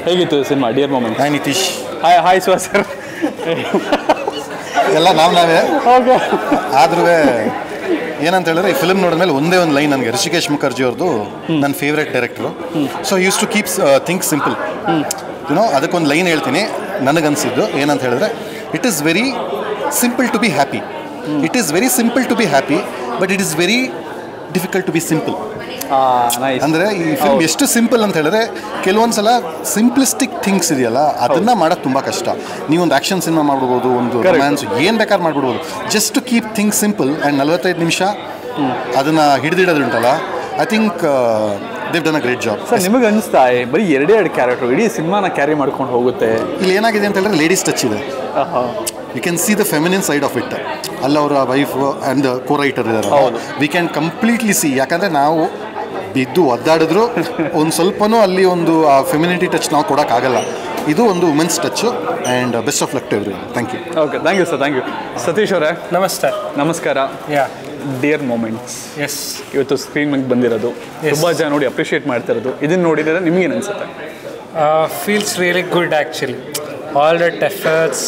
ಹೇಗಿತ್ತು cinema dear moment? Hi Nitish. Hi Suhas sir. ಎಲ್ಲ ನಾವೇ. ಓಕೆ. ಆದ್ರೂ ಏನಂತ ಹೇಳಿದ್ರೆ ಈ ಫಿಲ್ಮ್ ನೋಡಿದ್ಮೇಲೆ ಒಂದೇ ಒಂದು ಲೈನ್ ನನಗೆ ಋಷಿಕೇಶ್ ಮುಖರ್ಜಿ ಅವ್ರದ್ದು ನನ್ನ favourite director. So use to keep think simple. You know ಅದಕ್ಕೊಂದು ಲೈನ್ ಹೇಳ್ತೀನಿ. ನನಗನ್ಸಿದ್ದು ಏನಂತ ಹೇಳಿದ್ರೆ, it is very simple to be happy. It is very simple to be happy, but it is very difficult to be simple. ಅಂದರೆ ಈ ಫಿಲ್ಮ್ ಎಷ್ಟು ಸಿಂಪಲ್ ಅಂತ ಹೇಳಿದ್ರೆ, ಕೆಲವೊಂದು ಸಲ ಸಿಂಪ್ಲಿಸ್ಟಿಕ್ ಥಿಂಗ್ಸ್ ಇದೆಯಲ್ಲ ಅದನ್ನು ಮಾಡೋದು ತುಂಬ ಕಷ್ಟ. ನೀವೊಂದು ಆ್ಯಕ್ಷನ್ ಸಿನಿಮಾ ಮಾಡ್ಬಿಡ್ಬೋದು, ಒಂದು ರೊಮ್ಯಾನ್ಸ್ ಏನು ಬೇಕಾದ್ರೂ ಮಾಡ್ಬಿಡ್ಬೋದು. Just to keep things simple and 45 ನಿಮಿಷ ಅದನ್ನು ಹಿಡಿದಿಡೋದುಂಟಲ್ಲ, I think Dev done a great job. Sir ನಿಮಗೆ ಅನಿಸ್ತಾ ಬರೀ ಎರಡೇ ಕ್ಯಾರೆಕ್ಟರ್ ಇಡೀ ಸಿನಿಮಾನ ಕ್ಯಾರಿ ಮಾಡ್ಕೊಂಡು ಹೋಗುತ್ತೆ? ಇಲ್ಲಿ ಏನಾಗಿದೆ ಅಂತ ಹೇಳಿದ್ರೆ ಲೇಡೀಸ್ ಟಚ್ ಇದೆ. You can see the feminine side of it. ಅಲ್ಲಿ ಅವರ ವೈಫ್ ಆ್ಯಂಡ್ ಕೋ ರೈಟರ್ ಇದ್ದಾರೆ, ವಿ ಕ್ಯಾನ್ ಕಂಪ್ಲೀಟ್ಲಿ ಸಿ. ಯಾಕಂದರೆ ನಾವು ಬಿದ್ದು ಒದ್ದಾಡಿದ್ರು ಒಂದು ಸ್ವಲ್ಪನೂ ಅಲ್ಲಿ ಒಂದು ಆ ಫೆಮಿನಿಟಿ ಟಚ್ ನಾವು ಕೊಡೋಕ್ಕಾಗಲ್ಲ. ಇದು ಒಂದು women's touch and best of luck to every. Thank you. Okay, thank you sir. Thank you. Satish ಅವರೇ ನಮಸ್ತೆ. ನಮಸ್ಕಾರ. ಡಿಯರ್ ಮೊಮೆಂಟ್ಸ್ ಇವತ್ತು ಸ್ಕ್ರೀನ್ ಮೇಲೆ ಬಂದಿರೋದು, ತುಂಬ ಜನ ನೋಡಿ ಅಪ್ರಿಷಿಯೇಟ್ ಮಾಡ್ತಿರೋದು, ಇದನ್ನು ನೋಡಿದರೆ ನಿಮಗೇನು ಅನಿಸುತ್ತೆ? Feels really good actually. All that efforts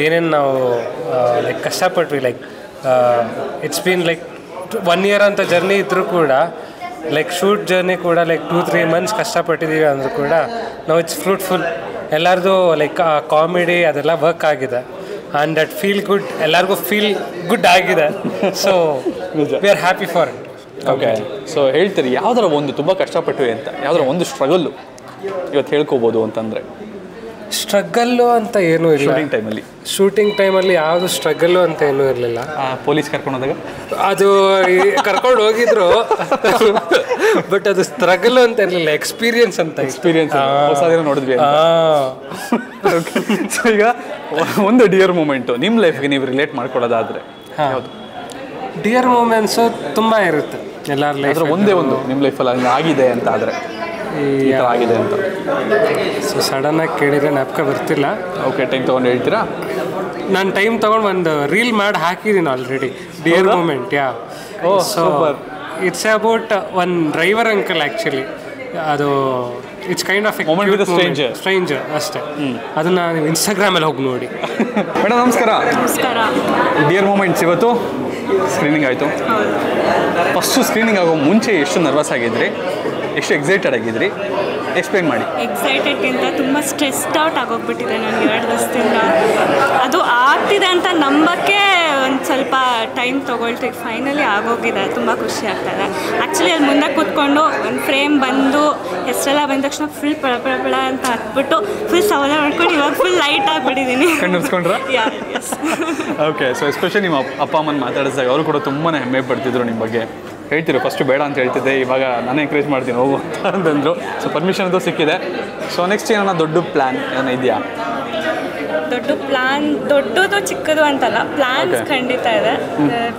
ಏನೇನು ನಾವು ಲೈಕ್ ಕಷ್ಟಪಟ್ವಿ, like it's been like 1 year ಅಂತ ಜರ್ನಿ ಇದ್ದರೂ ಕೂಡ, ಲೈಕ್ ಶೂಟ್ ಜರ್ನಿ ಕೂಡ ಲೈಕ್ 2-3 months ಕಷ್ಟಪಟ್ಟಿದ್ದೀವಿ ಅಂದರೂ ಕೂಡ ನಾವು ಇಟ್ಸ್ ಫ್ರೂಟ್ಫುಲ್. ಎಲ್ಲರದು ಲೈಕ್ ಕಾಮಿಡಿ ಅದೆಲ್ಲ ವರ್ಕ್ ಆಗಿದೆ ಆ್ಯಂಡ್ ದಟ್ ಫೀಲ್ ಗುಡ್, ಎಲ್ಲರಿಗೂ ಫೀಲ್ ಗುಡ್ ಆಗಿದೆ. So we are happy for it. Okay, so ಹೇಳ್ತೀರಿ ಯಾವ್ದಾರ ಒಂದು ತುಂಬ ಕಷ್ಟಪಟ್ಟಿವಿ ಅಂತ, ಯಾವ್ದಾರ ಒಂದು ಸ್ಟ್ರಗಲ್ಲು ಇವತ್ತು ಹೇಳ್ಕೋಬೋದು ಅಂತಂದರೆ? ಸ್ಟ್ರಗಲ್ಲು ಅಂತ ಏನೂ ಇಲ್ಲ. ಶೂಟಿಂಗ್ ಟೈಮಲ್ಲಿ ಯಾವುದು ಸ್ಟ್ರಗಲ್ಲು ಅಂತ ಏನೂ ಇರಲಿಲ್ಲ. ಪೊಲೀಸ್ ಕರ್ಕೊಂಡೋದಾಗ ಅದು ಕರ್ಕೊಂಡು ಹೋಗಿದ್ರು, ಬಟ್ ಅದು ಸ್ಟ್ರಗಲ್ಲು ಅಂತ ಇರಲಿಲ್ಲ, ಎಕ್ಸ್ಪೀರಿಯನ್ಸ್ ಅಂತ. ಎಕ್ಸ್ಪೀರಿಯನ್ಸ್ ನೋಡಿದ್ವಿ. ಸೊ ಈಗ ಒಂದು ಡಿಯರ್ ಮೂಮೆಂಟು ನಿಮ್ಮ ಲೈಫ್ಗೆ ನೀವು ರಿಲೇಟ್ ಮಾಡ್ಕೊಳ್ಳೋದಾದರೆ ಯಾವುದು? ಡಿಯರ್ ಮೂಮೆಂಟ್ಸು ತುಂಬ ಇರುತ್ತೆ ಎಲ್ಲರ ಲೈಫ್. ಒಂದೇ ಒಂದು ನಿಮ್ಮ ಲೈಫಲ್ಲಿ ಹಂಗೆ ಆಗಿದೆ ಅಂತ ಆದರೆ ಆಗಿದೆ ಅಂತ ಸೊ ಸಡನ್ನಾಗಿ ಕೇಳಿದರೆ ಜ್ಞಾಪಕ ಬರ್ತಿಲ್ಲ. ಓಕೆ, ಟೈಮ್ ತೊಗೊಂಡು ಹೇಳ್ತೀರಾ? ನಾನು ಟೈಮ್ ತೊಗೊಂಡು ಒಂದು ರೀಲ್ ಮಾಡಿ ಹಾಕಿದ್ದೀನಿ already, dear moment. So it's about one driver uncle actually. ಅದು ಇಟ್ಸ್ ಕೈಂಡ್ ಆಫ್ ಸ್ಟ್ರೇಂಜರ್ ಅಷ್ಟೇ. ಅದನ್ನು ನೀವು ಇನ್ಸ್ಟಾಗ್ರಾಮಲ್ಲಿ ಹೋಗಿ ನೋಡಿ. ಮೇಡಮ್ ನಮಸ್ಕಾರ. ನಮಸ್ಕಾರ. ಡಿಯರ್ ಮೂಮೆಂಟ್ಸ್ ಇವತ್ತು ಸ್ಕ್ರೀನಿಂಗ್ ಆಯಿತು. ಫಸ್ಟು ಸ್ಕ್ರೀನಿಂಗ್ ಆಗೋ ಮುಂಚೆ ಎಷ್ಟು ನರ್ವಸ್ ಆಗಿದ್ರಿ, ಎಷ್ಟು ಎಕ್ಸೈಟೆಡ್ ಆಗಿದ್ರಿ, ಎಕ್ಸ್ಪ್ಲೈನ್ ಮಾಡಿ. ಎಕ್ಸೈಟೆಡ್ಗಿಂತ ತುಂಬ ಸ್ಟ್ರೆಸ್ಡ್ ಔಟ್ ಆಗೋಗ್ಬಿಟ್ಟಿದೆ ನನಗೆ 2 ದಿವಸದಿಂದ. ಅದು ಆಗ್ತಿದೆ ಅಂತ ನಂಬಕ್ಕೆ ಒಂದು ಸ್ವಲ್ಪ ಟೈಮ್ ತೊಗೊಳ್ತೀವಿ. ಫೈನಲಿ ಆಗೋಗಿದೆ, ತುಂಬ ಖುಷಿ ಆಗ್ತದೆ. ಆ್ಯಕ್ಚುಲಿ ಅಲ್ಲಿ ಮುಂದೆ ಕೂತ್ಕೊಂಡು ಒಂದು ಫ್ರೇಮ್ ಬಂದು ಹೆಸರೆಲ್ಲ ಬಂದ ತಕ್ಷಣ ಫುಲ್ ಪಳ ಅಂತ ಹತ್ಬಿಟ್ಟು ಫುಲ್ ಸವಾಲ ಮಾಡ್ಕೊಂಡು ಇವಾಗ ಫುಲ್ ಲೈಟ್ ಆಗಿಬಿಟ್ಟಿದ್ದೀನಿ. ಕಣ್ಣಿಸ್ಕೊಂಡ್ರ? ಓಕೆ, ಸೊ ಎಸ್ಪೆಷಲಿ ನಿಮ್ಮ ಅಪ್ಪ ಅಮ್ಮನ ಮಾತಾಡಿಸಿದಾಗ ಅವರು ಕೂಡ ತುಂಬಾ ಹೆಮ್ಮೆ ಪಡ್ತಿದ್ರು ನಿಮ್ಮ ಬಗ್ಗೆ. ಹೇಳ್ತಿರು ಫಸ್ಟು ಬೇಡ ಅಂತ ಹೇಳ್ತಿದ್ದೆ, ಇವಾಗ ನಾನೇ ಎಂಕರೇಜ್ ಮಾಡ್ತೀನಿ ಹೋಗು ಅಂತಂದರು. ಸೊ ಪರ್ಮಿಷನ್ ಅಂತೂ ಸಿಕ್ಕಿದೆ. ಸೊ ನೆಕ್ಸ್ಟ್ ಏನೋ ದೊಡ್ಡ ಪ್ಲ್ಯಾನ್ ಏನೋ ಇದೆಯಾ? ದೊಡ್ಡ ಪ್ಲ್ಯಾನ್, ದೊಡ್ಡದು ಚಿಕ್ಕದು ಅಂತಲ್ಲ, ಪ್ಲ್ಯಾನ್ಸ್ ಖಂಡಿತ ಇದೆ.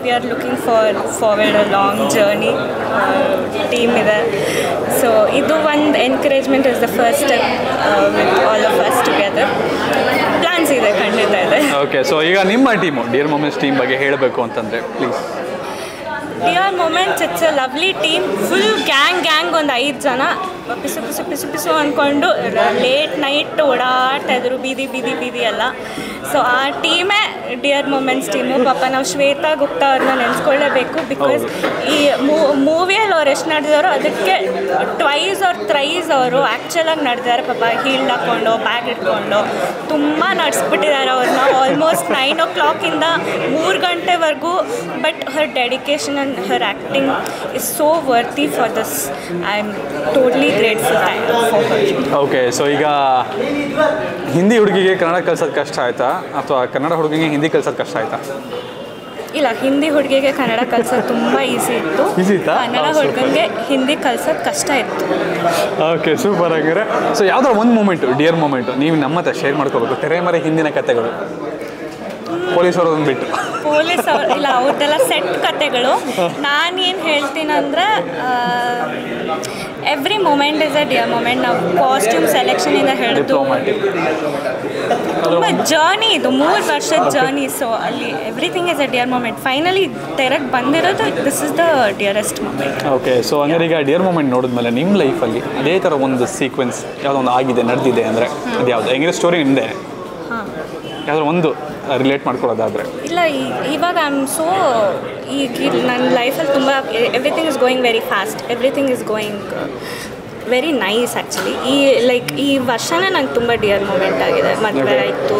We are looking forward a long journey. Team ಇದೆ. ಸೊ ಇದು ಒಂದು encouragement is the first step with all of us together. Plans ಇದೆ, ಖಂಡಿತ ಇದೆ. ಓಕೆ, ಸೊ ಈಗ ನಿಮ್ಮ ಟೀಮು ಡಿಯರ್ ಮೊಮೆಂಟ್ಸ್ ಟೀಮ್ ಬಗ್ಗೆ ಹೇಳಬೇಕು ಅಂತಂದರೆ please. Dear moments it's a lovely team. Full gang ಒಂದು 5 ಜನ ಪಿಸು ಅಂದ್ಕೊಂಡು ಲೇಟ್ ನೈಟ್ ಓಡಾಡ್ತಾಯಿದ್ರು ಬೀದಿ ಎಲ್ಲ. ಸೊ ಆ ಟೀಮೇ ಡಿಯರ್ ಮೊಮೆಂಟ್ಸ್ ಟೀಮು. ಪಾಪ ನಾವು ಶ್ವೇತಾ ಗುಪ್ತಾ ಅವ್ರನ್ನ ನೆನೆಸ್ಕೊಳ್ಳೇಬೇಕು. ಬಿಕಾಸ್ ಈ ಮೂವಿಯಲ್ಲಿ ಅವ್ರು ಎಷ್ಟು ನಡೆದವರು ಅದಕ್ಕೆ 2 or 3 ಅವರು ಆ್ಯಕ್ಚುಲಾಗಿ ನಡೆದಾರೆ. ಪಾಪ ಹೀಲ್ ಹಾಕ್ಕೊಂಡು ಬ್ಯಾಗ್ ಇಟ್ಕೊಂಡು ತುಂಬ ನಡೆಸ್ಬಿಟ್ಟಿದ್ದಾರೆ ಅವ್ರನ್ನ. ಆಲ್ಮೋಸ್ಟ್ 9 o'clock 3 ಗಂಟೆವರೆಗೂ. But her dedication and her acting is so worthy for this. I am totally grateful for her. Okay, so ಈಗ ಹಿಂದಿ ಹುಡುಗಿಗೆ ಕನ್ನಡ ಕಲ್ಸೋದು ಕಷ್ಟ ಆಯಿತಾ ಅಥವಾ ಕನ್ನಡ ಹುಡುಗಿಗೆ ಹಿಂದಿ ಕಲ್ಸೋದು ಕಷ್ಟ ಆಯಿತಾ? ಇಲ್ಲ, ಹಿಂದಿ ಹುಡುಗಿಗೆ ಕನ್ನಡ ಕಲ್ಸೋದು ತುಂಬ ಈಸಿ ಇತ್ತು. ಕನ್ನಡ ಹುಡುಗನಿಗೆ ಹಿಂದಿ ಕಲ್ಸೋದು ಕಷ್ಟ ಇತ್ತು. ಓಕೆ, ಸೂಪರ್ ಆಗಿದ್ರೆ. ಸೊ ಯಾವುದೋ ಒಂದು ಮೂಮೆಂಟು ಡಿಯರ್ ಮೂಮೆಂಟು ನೀವು ನಮ್ಮ ಹತ್ರ ಶೇರ್ ಮಾಡ್ಕೋಬೇಕು. ತೆರೆಮರೆ ಹಿಂದಿನ ಕಥೆಗಳು, ಪೊಲೀಸರು ಬಿಟ್ಟು. ಪೊಲೀಸ್ ಅವ್ರು ಇಲ್ಲ, ಅವ್ರದ್ದೆಲ್ಲ ಸೆಟ್ ಕತೆಗಳು. ನಾನೇನು ಹೇಳ್ತೀನಂದ್ರೆ every moment is a dear moment. ನಾವು ಕಾಸ್ಟ್ಯೂಮ್ ಸೆಲೆಕ್ಷನಿಂದ ಹಿಡಿದು ತುಂಬ ಜರ್ನಿ, ಇದು 3 ವರ್ಷದ ಜರ್ನಿ. ಸೊ ಅಲ್ಲಿ everything is a dear moment. Finally ತೆರೆಗೆ ಬಂದಿರೋದು this is the dearest moment. Okay, so ಹಂಗಾರೆ ಈಗ ಡಿಯರ್ ಮೂಮೆಂಟ್ ನೋಡಿದ್ಮೇಲೆ ನಿಮ್ಮ ಲೈಫಲ್ಲಿ ಅದೇ ಥರ ಒಂದು ಸೀಕ್ವೆನ್ಸ್ ಯಾವುದೋ ಒಂದು ಆಗಿದೆ, ನಡೆದಿದೆ ಅಂದರೆ ಅದು ಯಾವುದು? ಹೆಂಗಿರೋ ಸ್ಟೋರಿ ನಿಮ್ಮದೇ ಯಾವುದಾದ್ರು ಒಂದು ರಿಲೇಟ್ ಮಾಡ್ಕೊಳ್ಳೋದಾದರೆ? ಇಲ್ಲ, ಇವಾಗ ಐ ಆಮ್ ಸೋ ಈಗ ನನ್ನ ಲೈಫಲ್ಲಿ ತುಂಬ everything is going very fast. Everything is going very nice actually. ಈ ವರ್ಷನೇ ನಂಗೆ ತುಂಬ ಡಿಯರ್ ಮೂಮೆಂಟ್ ಆಗಿದೆ. ಮದುವೆ ಆಯಿತು,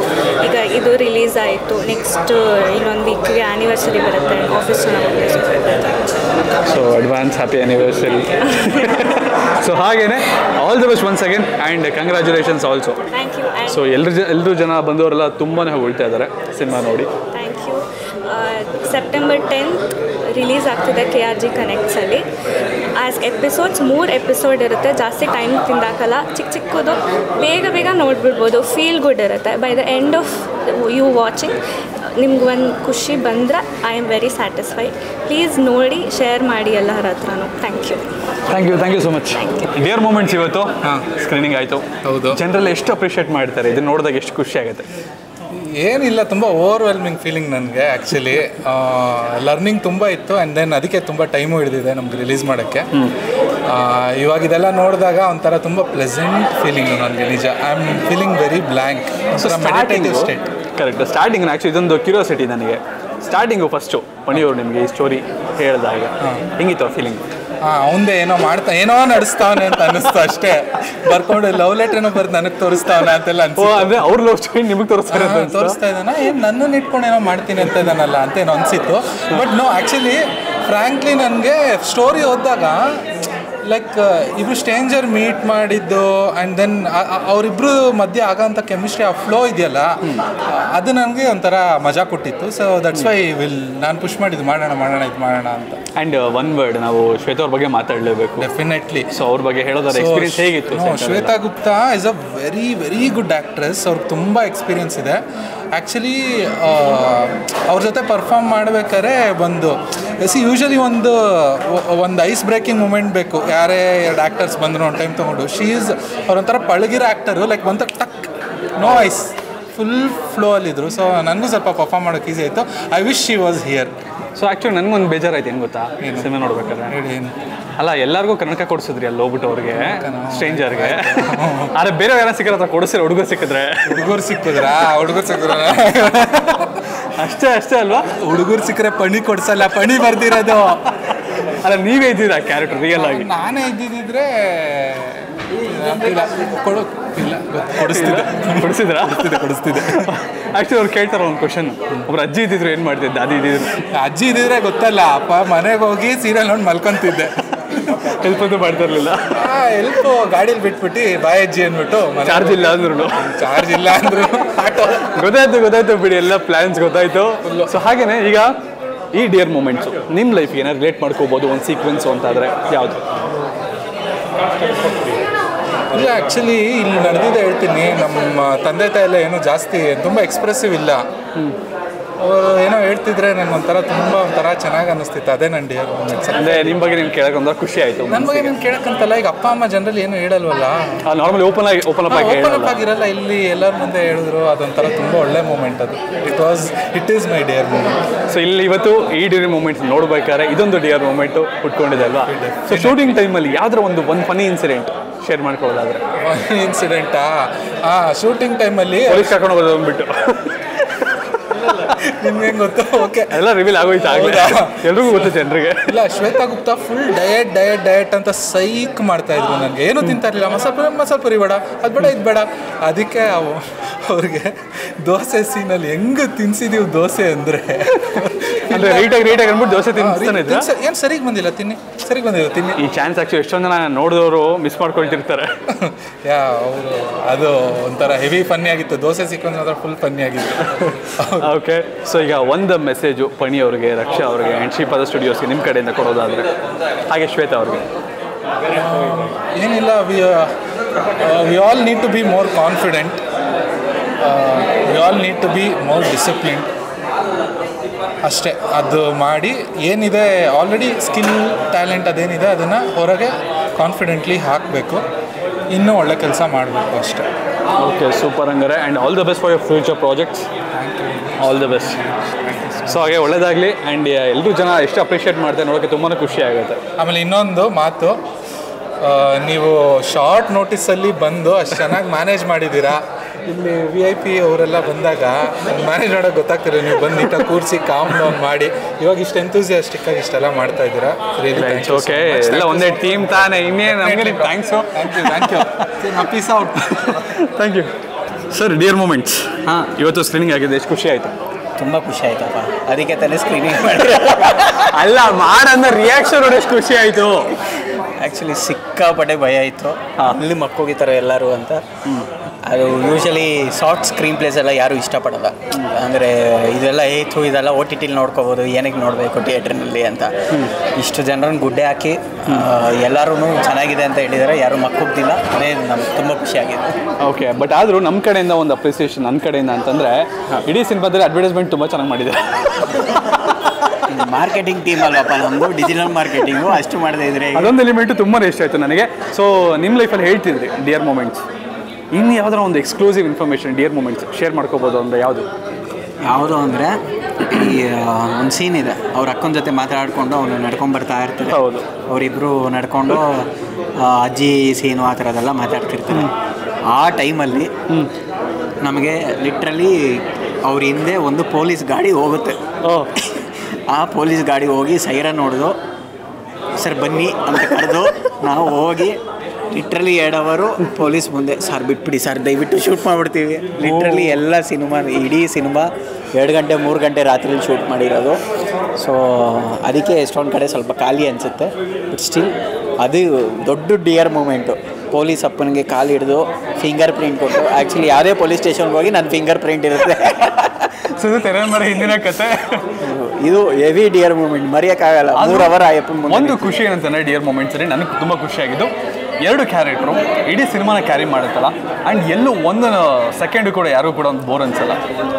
ಈಗ ಇದು ರಿಲೀಸ್ ಆಯಿತು, ನೆಕ್ಸ್ಟ್ ಇನ್ನೊಂದು ವೀಕ್ಗೆ ಆ್ಯನಿವರ್ಸರಿ ಬರುತ್ತೆ, ಆಫೀಸ್ ಚೆನ್ನಾಗಿ. So advance happy anniversary. So ಹಾಗೇನೆ all the best once again and congratulations also. Thank you. So ಎಲ್ಲರೂ ಜನ ಬಂದವರೆಲ್ಲ ತುಂಬಾ ಹೊಗಳ್ತಾ ಇದ್ದಾರೆ ಸಿನಿಮಾ ನೋಡಿ. Thank you. September 10th release ಆಗ್ತಿದೆ KRG ಕನೆಕ್ಟ್ಸಲ್ಲಿ. ಆ್ಯಸ್ ಎಪಿಸೋಡ್ಸ್ 3 ಎಪಿಸೋಡ್ ಇರುತ್ತೆ, ಜಾಸ್ತಿ ಟೈಮ್ ತಿಂದಾಕಲ್ಲ, ಚಿಕ್ಕದು ಬೇಗ ನೋಡಿಬಿಡ್ಬೋದು. ಫೀಲ್ ಗುಡ್ ಇರುತ್ತೆ. By the end of you watching ನಿಮ್ಗೆ ಒಂದು ಖುಷಿ ಬಂದರೆ I am very satisfied. Please ನೋಡಿ, ಶೇರ್ ಮಾಡಿ ಎಲ್ಲರ ಹತ್ರನೂ. Thank you so much. Dear moments ಇವತ್ತು ಸ್ಕ್ರೀನಿಂಗ್ ಆಯಿತು. ಹೌದು, ಜನರಲ್ಲಿ ಎಷ್ಟು ಅಪ್ರಿಷಿಯೇಟ್ ಮಾಡ್ತಾರೆ, ಇದನ್ನು ನೋಡಿದಾಗ ಎಷ್ಟು ಖುಷಿ ಆಗುತ್ತೆ? ಏನಿಲ್ಲ, ತುಂಬ ಓವರ್ವೆಲ್ಮಿಂಗ್ ಫೀಲಿಂಗ್ ನನಗೆ. ಆ್ಯಕ್ಚುಲಿ ಲರ್ನಿಂಗ್ ತುಂಬ ಇತ್ತು ಆ್ಯಂಡ್ ದೆನ್ ಅದಕ್ಕೆ ತುಂಬ ಟೈಮು ಹಿಡಿದಿದೆ ನಮ್ಗೆ ರಿಲೀಸ್ ಮಾಡೋಕ್ಕೆ. ಇವಾಗ ಇದೆಲ್ಲ ನೋಡಿದಾಗ ಒಂಥರ ತುಂಬ ಪ್ಲೆಸೆಂಟ್ ಫೀಲಿಂಗು ನನಗೆ. ನಿಜ, I am feeling very blank, meditative state. Correct. Starting actually ಇದೊಂದು ಕ್ಯೂರಿಯಾಸಿಟಿ ನನಗೆ. ಸ್ಟಾರ್ಟಿಂಗು ಫಸ್ಟು ಪಣಿಯವರು ನಿಮಗೆ ಈ ಸ್ಟೋರಿ ಹೇಳಿದಾಗ ಹೆಂಗಿತ್ತು ಫೀಲಿಂಗ್? ಅವಂದೇ ಏನೋ ನಡೆಸ್ತಾವನೆ ಅಂತ ಅನ್ನಿಸ್ತು ಅಷ್ಟೇ. ಬರ್ಕೊಂಡು ಲವ್ ಲೆಟರ್ ಏನೋ ಬರ್ದು ನನಗೆ ತೋರಿಸ್ತಾವನ ಅಂತೆಲ್ಲ ಅಂದರೆ ಅವ್ರ ಲವ್ ಸ್ಟೋರಿ ನಿಮಗೆ ತೋರಿಸ್ತಾ ಇದ್ದಾನ, ಏನು ನನ್ನನ್ನು ಇಟ್ಕೊಂಡು ಏನೋ ಮಾಡ್ತೀನಿ ಅಂತ ಇದ್ದಾನಲ್ಲ ಅಂತ ಏನೋ ಅನಿಸಿತ್ತು. ಬಟ್ ನೋ, ಆ್ಯಕ್ಚುಲಿ ಫ್ರ್ಯಾಂಕ್ಲಿ ನನಗೆ ಸ್ಟೋರಿ ಓದಿದಾಗ ಲೈಕ್ ಇಬ್ರು ಸ್ಟ್ರೇಂಜರ್ ಮೀಟ್ ಮಾಡಿದ್ದು ಆ್ಯಂಡ್ ದೆನ್ ಅವರಿಬ್ರು ಮಧ್ಯೆ ಆಗೋಂಥ ಕೆಮಿಸ್ಟ್ರಿ, ಆ ಫ್ಲೋ ಇದೆಯಲ್ಲ, ಅದು ನನಗೆ ಒಂಥರ ಮಜಾ ಕೊಟ್ಟಿತ್ತು. ಸೊ ದಟ್ಸ್ ವೈ ನಾನು ಪುಷ್ ಮಾಡಿದ್ದು ಮಾಡೋಣ ಇದು ಮಾಡೋಣ ಅಂತ. ಆ್ಯಂಡ್ ಒನ್ ವರ್ಡ್ ನಾವು ಶ್ವೇತಾ ಅವ್ರ ಬಗ್ಗೆ ಮಾತಾಡಲೇಬೇಕು. ಡೆಫಿನೆಟ್ಲಿ. ಸೊ ಅವ್ರ ಬಗ್ಗೆ ಹೇಳೋದಾದ್ರೆ ಎಕ್ಸ್ಪೀರಿಯನ್ಸ್ ಹೇಗಿತ್ತು? Shweta Gupta is a very good actress. ಅವ್ರಿಗೆ ತುಂಬ ಎಕ್ಸ್ಪೀರಿಯನ್ಸ್ ಇದೆ. ಆ್ಯಕ್ಚುಲಿ ಅವ್ರ ಜೊತೆ ಪರ್ಫಾರ್ಮ್ ಮಾಡ್ಬೇಕಾದ್ರೆ ಯೂಶಲಿ ಒಂದು ಐಸ್ ಬ್ರೇಕಿಂಗ್ ಮೂಮೆಂಟ್ ಬೇಕು. ಯಾರೇ 2 ಆ್ಯಕ್ಟರ್ಸ್ ಬಂದರು ಒಂದು ಟೈಮ್ ತೊಗೊಂಡು, ಅವ್ರೊಂಥರ ಪಳಗಿರೋ ಆ್ಯಕ್ಟರು, ಲೈಕ್ ಬಂತ ಟಕ್, ನೋ ಐಸ್, ಫುಲ್ ಫ್ಲೋ ಅಲ್ಲಿದ್ದರು. ಸೊ ನನಗೂ ಸ್ವಲ್ಪ ಪರ್ಫಾರ್ಮ್ ಮಾಡೋಕ್ಕೆ ಈಸಿ ಆಯಿತು. I wish she was here. So actually ನನಗೊಂದು ಬೇಜಾರಾಯ್ತು, ಏನು ಗೊತ್ತಾ, ಸಿನಿಮಾ ನೋಡ್ಬೇಕಾದ್ರೆ. ಅಲ್ಲ, ಎಲ್ಲರಿಗೂ ಕನ್ನಡಕ ಕೊಡಿಸಿದ್ರಿ ಅಲ್ಲಿ ಹೋಗ್ಬಿಟ್ಟು ಅವ್ರಿಗೆ, ಸ್ಟ್ರೇಂಜರ್ಗೆ. ಆದರೆ ಬೇರೆ ಯಾರು ಸಿಕ್ಕಿದ್ರೆ ಕೊಡಿಸಿದ್ರೆ ಹುಡುಗರು ಸಿಕ್ಕಿದ್ರೆ ಅಷ್ಟೇ ಅಲ್ವಾ? ಹುಡುಗರು ಸಿಕ್ಕರೆ ಪಣಿ ಕೊಡ್ಸಲ್ಲ, ಪಣಿ ಬರ್ದಿರೋದು. ಅಲ್ಲ, ನೀವೇ ಇದ್ದೀರಾ ಕ್ಯಾರೆಕ್ಟರ್ ರಿಯಲ್ ಆಗಿ? ನಾನೇ ಇದ್ದಿದ್ರೆ ಕೊಡಿಸ್ತಿದ್ದೆ. ಆ್ಯಕ್ಚುಲಿ ಅವ್ರು ಕೇಳ್ತಾರೆ ಒಂದು ಕ್ವಶನ್, ಒಬ್ರು ಅಜ್ಜಿ ಇದ್ದಿದ್ರು ಏನು ಮಾಡ್ತಿದ್ದೆ? ಅಜ್ಜಿ ಇದ್ದಿದ್ರೆ ಗೊತ್ತಲ್ಲ, ಅಪ್ಪ ಮನೆಗೆ ಹೋಗಿ ಸೀರಿಯಲ್ ನೋಡಿ ಮಲ್ಕೊಂತಿದ್ದೆ. ಹೆಲ್ಪ್ ಅಂತೂ ಮಾಡ್ತಿರ್ಲಿಲ್ಲ. ಹೆಲ್ಪ್ ಗಾಡೀಲಿ ಬಿಟ್ಬಿಟ್ಟು ಬಾಯ್ ಅಜ್ಜಿ ಅಂದ್ಬಿಟ್ಟು, ಚಾರ್ಜ್ ಇಲ್ಲ ಅಂದ್ರು ಗೊತ್ತಾಯ್ತು ಬಿಡಿ, ಎಲ್ಲ ಪ್ಲಾನ್ಸ್ ಗೊತ್ತಾಯ್ತು. ಸೊ ಹಾಗೇನೆ ಈಗ ಈ ಡಿಯರ್ ಮೂಮೆಂಟ್ಸು ನಿಮ್ಮ ಲೈಫ್ಗೆ ಏನಾದ್ರು ರಿಲೇಟ್ ಮಾಡ್ಕೋಬೋದು ಒಂದು ಸೀಕ್ವೆನ್ಸು ಅಂತಾದರೆ ಯಾವುದು? ಇಲ್ಲ, ಆ್ಯಕ್ಚುಲಿ ಇಲ್ಲಿ ನಡೆದಿದ್ದೆ ಹೇಳ್ತೀನಿ. ನಮ್ಮ ತಂದೆ ತಾಯಿ ಎಲ್ಲ ಏನೋ ಜಾಸ್ತಿ ತುಂಬ ಎಕ್ಸ್ಪ್ರೆಸಿವ್ ಇಲ್ಲ. ಅವರು ಏನೋ ಹೇಳ್ತಿದ್ರೆ ನನಗೆ ಒಂಥರ ಚೆನ್ನಾಗಿ ಅನ್ನಿಸ್ತಿತ್ತು. ಅದೇ ನನ್ನ ಡಿಯರ್ ಮೂಮೆಂಟ್ಸ್. ಅಂದರೆ ನಿಮ್ಮ ಬಗ್ಗೆ ನೀನು ಕೇಳೋಕೆ ಒಂಥರ ಖುಷಿ ಆಯಿತು. ನನ್ನ ಬಗ್ಗೆ ನೀನು ಕೇಳೋಕ್ಕಂತಲ್ಲ, ಈಗ ಅಪ್ಪ ಅಮ್ಮ ಜನರಲ್ ಏನು ಹೇಳಲ್ವಲ್ಲ, ನಾರ್ಮಲಿ ಓಪನ್ ಅಪ್ ಆಗಿರಲ್ಲ. ಇಲ್ಲಿ ಎಲ್ಲರ ಮುಂದೆ ಹೇಳಿದ್ರು, ಅದೊಂಥರ ತುಂಬ ಒಳ್ಳೆ ಮೂಮೆಂಟ್ ಅದು. It is my dear moment. So ಇಲ್ಲಿ ಇವತ್ತು ಈ ಡಿಯರ್ ಮೂಮೆಂಟ್ಸ್ ನೋಡ್ಬೇಕಾದ್ರೆ ಇದೊಂದು ಡಿಯರ್ ಮೂಮೆಂಟು ಹುಟ್ಕೊಂಡಿದೆ ಅಲ್ವಾ? ಸೊ ಶೂಟಿಂಗ್ ಟೈಮಲ್ಲಿ ಯಾವ್ದಾರ ಒಂದು ಫನಿ ಇನ್ಸಿಡೆಂಟ್ ಶೇರ್ ಮಾಡ್ಕೊಳ್ಳೋದಾದ್ರೆ? ಇನ್ಸಿಡೆಂಟಾ? ಶೂಟಿಂಗ್ ಟೈಮಲ್ಲಿ ಪೊಲೀಸ್ ಕರ್ಕೊಂಡು ಹೋಗೋದು ಬಂದ್ಬಿಟ್ಟು ನಿಮ್ಗೆ ಹೆಂಗೆ ಗೊತ್ತು? ಓಕೆ, ಎಲ್ಲ ರಿವೀಲ್ ಆಗೋಯ್ತು ಆಗಲೇ, ಎಲ್ರಿಗೂ ಗೊತ್ತು ಜನರಿಗೆ. ಇಲ್ಲ, ಶ್ವೇತಾ ಗುಪ್ತಾ ಫುಲ್ ಡಯಟ್ ಅಂತ ಸೈಕ್ ಮಾಡ್ತಾ ಇದ್ರು. ನನಗೆ ಏನೂ ತಿಂತಾ ಇರಲಿಲ್ಲ. ಮಸಾಲೆ ಪುರಿ ಬೇಡ, ಅದು ಬೇಡ, ಇದು ಬೇಡ. ಅದಕ್ಕೆ ಅವ್ರಿಗೆ ದೋಸೆ ಸೀನಲ್ಲಿ ಹೆಂಗೆ ತಿನ್ಸಿದೀವಿ ದೋಸೆ ಅಂದರೆ ರೀಟಾಗಿ ಅಂದ್ಬಿಟ್ಟು ದೋಸೆ ತಿನ್ನಿಸ್ತಾನೆ ಇದ್ರೆ ಏನು ಸರಿಗೆ ಬಂದಿಲ್ಲ ತಿನ್ನಿ. ಈ ಚಾನ್ಸ್ ಆ್ಯಕ್ಚುಲಿ ಎಷ್ಟೊಂದು ಜನ ನೋಡಿದವರು ಮಿಸ್ ಮಾಡ್ಕೊಳ್ತಿರ್ತಾರೆ. ಅವರು ಅದು ಒಂಥರ ಹೆವಿ ಫನ್ನಿ ಆಗಿತ್ತು. ದೋಸೆ ಸೀಕ್ವೆನ್ಸ್ ಮಾತ್ರ ಫುಲ್ ಫನ್ನಿ ಆಗಿತ್ತು. ಓಕೆ, ಸೊ ಈಗ ಒಂದು ಮೆಸೇಜು ಪಣಿ ಅವ್ರಿಗೆ, ರಕ್ಷಾ ಅವ್ರಿಗೆ ಆ್ಯಂಡ್ ಶ್ರೀಪಾದ ಸ್ಟುಡಿಯೋಸ್ಗೆ ನಿಮ್ಮ ಕಡೆಯಿಂದ ಕೊಡೋದಾದರೆ, ಹಾಗೆ ಶ್ವೇತಾ ಅವ್ರಿಗೆ? ಏನಿಲ್ಲ, we all need to be more confident, we all need to be more disciplined. ಅಷ್ಟೇ. ಅದು ಮಾಡಿ ಏನಿದೆ ಆಲ್ರೆಡಿ ಸ್ಕಿಲ್ ಟ್ಯಾಲೆಂಟ್ ಅದೇನಿದೆ ಅದನ್ನು ಹೊರಗೆ ಕಾನ್ಫಿಡೆಂಟ್ಲಿ ಹಾಕಬೇಕು. ಇನ್ನೂ ಒಳ್ಳೆ ಕೆಲಸ ಮಾಡಬೇಕು ಅಷ್ಟೇ. ಓಕೆ, ಸೂಪರ್ ಹಂಗಾರೆ. And all the best for your future projects. All the best. So ಹಾಗೆ ಒಳ್ಳೆಯದಾಗಲಿ. ಆ್ಯಂಡ್ ಎಲ್ಲರೂ ಜನ ಎಷ್ಟು ಅಪ್ರಿಷಿಯೇಟ್ ಮಾಡ್ತಾರೆ ನೋಡೋಕ್ಕೆ ತುಂಬಾ ಖುಷಿ ಆಗುತ್ತೆ. ಆಮೇಲೆ ಇನ್ನೊಂದು ಮಾತು, ನೀವು ಶಾರ್ಟ್ ನೋಟಿಸಲ್ಲಿ ಬಂದು ಅಷ್ಟು ಚೆನ್ನಾಗಿ ಮ್ಯಾನೇಜ್ ಮಾಡಿದ್ದೀರಾ. ಇಲ್ಲಿ VIP ಅವರೆಲ್ಲ ಬಂದಾಗ ಮ್ಯಾನೇಜ್ ಮಾಡೋಕ್ಕೆ ಗೊತ್ತಾಗ್ತಿಲ್ಲ. ನೀವು ಬಂದು ನೀಟಾಗಿ ಕೂರಿಸಿ ಕಾಮ್ ಡೌನ್ ಮಾಡಿ ಇವಾಗ ಇಷ್ಟು ಎಂತೂಸಿಯಾಸ್ಟಿಕ್ ಆಗಿ ಇಷ್ಟೆಲ್ಲ ಮಾಡ್ತಾ ಇದ್ದೀರಾ. ಓಕೆ, ಎಲ್ಲ ಒಂದೇ ಟೀಮ್ ತಾನೇ, ಇನ್ನೇನು ನಮಗೆ thanks. Thank you. Peace out. Thank you sir. Dear moments ಇವತ್ತು ಸ್ಕ್ರೀನಿಂಗ್ ಆಗಿದೆ, ಎಷ್ಟು ಖುಷಿ ಆಯಿತು? ತುಂಬ ಖುಷಿ ಆಯ್ತಪ್ಪ, ಅದಕ್ಕೆ ತಾನೇ ಸ್ಕ್ರೀನಿಂಗ್ ಮಾಡಿ. ಅಲ್ಲ, ಮಾಡಂದ್ರೆ ರಿಯಾಕ್ಷನ್ ನೋಡಿ ಎಷ್ಟು ಖುಷಿ ಆಯಿತು. ಆ್ಯಕ್ಚುಲಿ ಸಿಕ್ಕಾಪಟ್ಟೆ ಭಯ ಇತ್ತು, ಅಲ್ಲಿ ಮಕ್ಕೋಗಿತಾರೆ ಎಲ್ಲರೂ ಅಂತ. ಅದು ಯೂಶಲಿ ಶಾರ್ಟ್ ಸ್ಕ್ರೀನ್ ಪ್ಲೇಸ್ ಎಲ್ಲ ಯಾರೂ ಇಷ್ಟಪಡಲ್ಲ. ಅಂದರೆ ಇದೆಲ್ಲ ಇದೆಲ್ಲ ಓ ಟಿ ಟಿಲಿ ನೋಡ್ಕೋಬೋದು, ಏನಕ್ಕೆ ನೋಡಬೇಕು ಥಿಯೇಟ್ರ್ನಲ್ಲಿ ಅಂತ. ಇಷ್ಟು ಜನರನ್ನು ಗುಡ್ಡೆ ಹಾಕಿ ಎಲ್ಲರೂ ಚೆನ್ನಾಗಿದೆ ಅಂತ ಹೇಳಿದ್ದಾರೆ, ಯಾರೂ ಮಕ್ಕುಗ್ದಿಲ್ಲ. ಅದೇ ನಮ್ಗೆ ತುಂಬ ಖುಷಿಯಾಗಿದೆ. ಓಕೆ, ಬಟ್ ಆದರೂ ನಮ್ಮ ಕಡೆಯಿಂದ ಒಂದು ಅಪ್ರಿಸಿಯೇಷನ್ ನನ್ನ ಕಡೆಯಿಂದ ಅಂತಂದರೆ ಇಡೀ ಸಿನಿಮಾದಲ್ಲಿ ಅಡ್ವರ್ಟೈಸ್ಮೆಂಟ್ ತುಂಬ ಚೆನ್ನಾಗಿ ಮಾಡಿದ್ದಾರೆ. ಮಾರ್ಕೆಟಿಂಗ್ ಟೀಮ್ ಅಲ್ಲಪ್ಪ ನಮ್ಮದು, ಡಿಜಿಟಲ್ ಮಾರ್ಕೆಟಿಂಗು ಅಷ್ಟು ಮಾಡದೇ ಇದ್ರೆ ಅದೊಂದು ಎಲಿಮೆಂಟು ತುಂಬಾ ಇಷ್ಟ ಆಯಿತು ನನಗೆ. ಸೊ ನಿಮ್ಮ ಲೈಫಲ್ಲಿ ಹೇಳ್ತಿದ್ರಿ ಡಿಯರ್ ಮೂಮೆಂಟ್ಸ್, ಇನ್ನು ಯಾವ್ದಾರ ಒಂದು exclusive information dear moments share ಮಾಡ್ಕೋಬೋದು ಅಂದರೆ ಯಾವುದು ಅಂದರೆ ಈ ಒಂದು ಸೀನ್ ಇದೆ, ಅವ್ರ ಅಕ್ಕನ ಜೊತೆ ಮಾತಾಡಿಕೊಂಡು ಅವನು ನಡ್ಕೊಂಡು ಬರ್ತಾ ಇರ್ತಾರೆ. ಹೌದು, ಅವರಿಬ್ಬರು ನಡ್ಕೊಂಡು ಅಜ್ಜಿ ಸೀನು ಆ ಥರದ್ದೆಲ್ಲ ಮಾತಾಡ್ತಿರ್ತಾರೆ. ಆ ಟೈಮಲ್ಲಿ ನಮಗೆ ಲಿಟ್ರಲಿ ಅವ್ರ ಹಿಂದೆ ಒಂದು ಪೊಲೀಸ್ ಗಾಡಿ ಹೋಗುತ್ತೆ. ಆ ಪೊಲೀಸ್ ಗಾಡಿ ಹೋಗಿ ಸೈರನ್ ನೋಡಿದು ಸರ್ ಬನ್ನಿ ಅಂತ ಕರೆದು ನಾವು ಹೋಗಿ ಲಿಟ್ರಲಿ 2 ಅವರು ಪೊಲೀಸ್ ಮುಂದೆ ಸರ್ ಬಿಟ್ಬಿಡಿ ಸರ್ ದಯವಿಟ್ಟು ಶೂಟ್ ಮಾಡಿಬಿಡ್ತೀವಿ. ಲಿಟ್ರಲಿ ಎಲ್ಲ ಸಿನಿಮಾ, ಇಡೀ ಸಿನಿಮಾ 2 ಗಂಟೆ 3 ಗಂಟೆ ರಾತ್ರಿಲಿ ಶೂಟ್ ಮಾಡಿರೋದು. ಸೊ ಅದಕ್ಕೆ ಎಷ್ಟೊಂದು ಕಡೆ ಸ್ವಲ್ಪ ಖಾಲಿ ಅನಿಸುತ್ತೆ. ಬಟ್ ಸ್ಟಿಲ್ ಅದು ದೊಡ್ಡ ಡಿಯರ್ ಮೂಮೆಂಟು. ಪೊಲೀಸ್ ಅಪ್ಪನಿಗೆ ಕಾಲು ಹಿಡಿದು ಫಿಂಗರ್ ಪ್ರಿಂಟ್ ಕೊಟ್ಟು, ಆ್ಯಕ್ಚುಲಿ ಯಾವುದೇ ಪೊಲೀಸ್ ಸ್ಟೇಷನ್ಗೆ ಹೋಗಿ ನನ್ನ ಫಿಂಗರ್ ಪ್ರಿಂಟ್ ಇರುತ್ತೆ. ಸೊ ತೆರೆ ಮರ ಹಿಂದಿನ ಕತೆ ಇದು ಹೆವಿ ಡಿಯರ್ ಮೂಮೆಂಟ್, ಮರೆಯೋಕ್ಕಾಗಲ್ಲ. 3 ಅವರ್ ಆಯಪ್ಪ. ಒಂದು ಖುಷಿ ಏನಂತಂದರೆ ಡಿಯರ್ ಮೂಮೆಂಟ್ಸಲ್ಲಿ ನನಗೆ ತುಂಬ ಖುಷಿಯಾಗಿದ್ದು 2 ಕ್ಯಾರೆಕ್ಟ್ರು ಇಡೀ ಸಿನಿಮಾನ ಕ್ಯಾರಿ ಮಾಡುತ್ತಲ್ಲ. ಆ್ಯಂಡ್ ಎಲ್ಲೂ ಒಂದು ಸೆಕೆಂಡು ಕೂಡ ಯಾರೂ ಕೂಡ ಒಂದು ಬೋರ್ ಅನಿಸಲ್ಲ,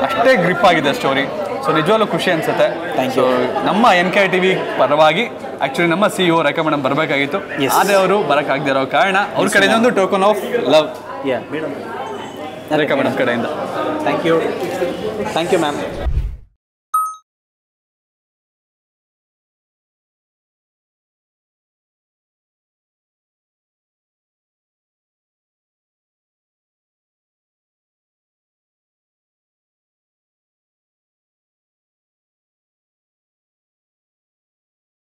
ಅಷ್ಟೇ ಗ್ರಿಪ್ ಆಗಿದೆ ಸ್ಟೋರಿ. ಸೊ ನಿಜವಾಗ್ಲೂ ಖುಷಿ ಅನಿಸುತ್ತೆ. ಸೊ ನಮ್ಮ NKTV ಪರವಾಗಿ ಆ್ಯಕ್ಚುಲಿ ನಮ್ಮ CEO ರೇಖಾ ಮೇಡಮ್ ಬರಬೇಕಾಗಿತ್ತು, ಆದರೆ ಅವರು ಬರೋಕ್ಕಾಗದಿರೋ ಕಾರಣ ಅವ್ರ ಕಡೆಯಿಂದ ಒಂದು token of love Rekha madam ಕಡೆಯಿಂದ. Thank you ma'am.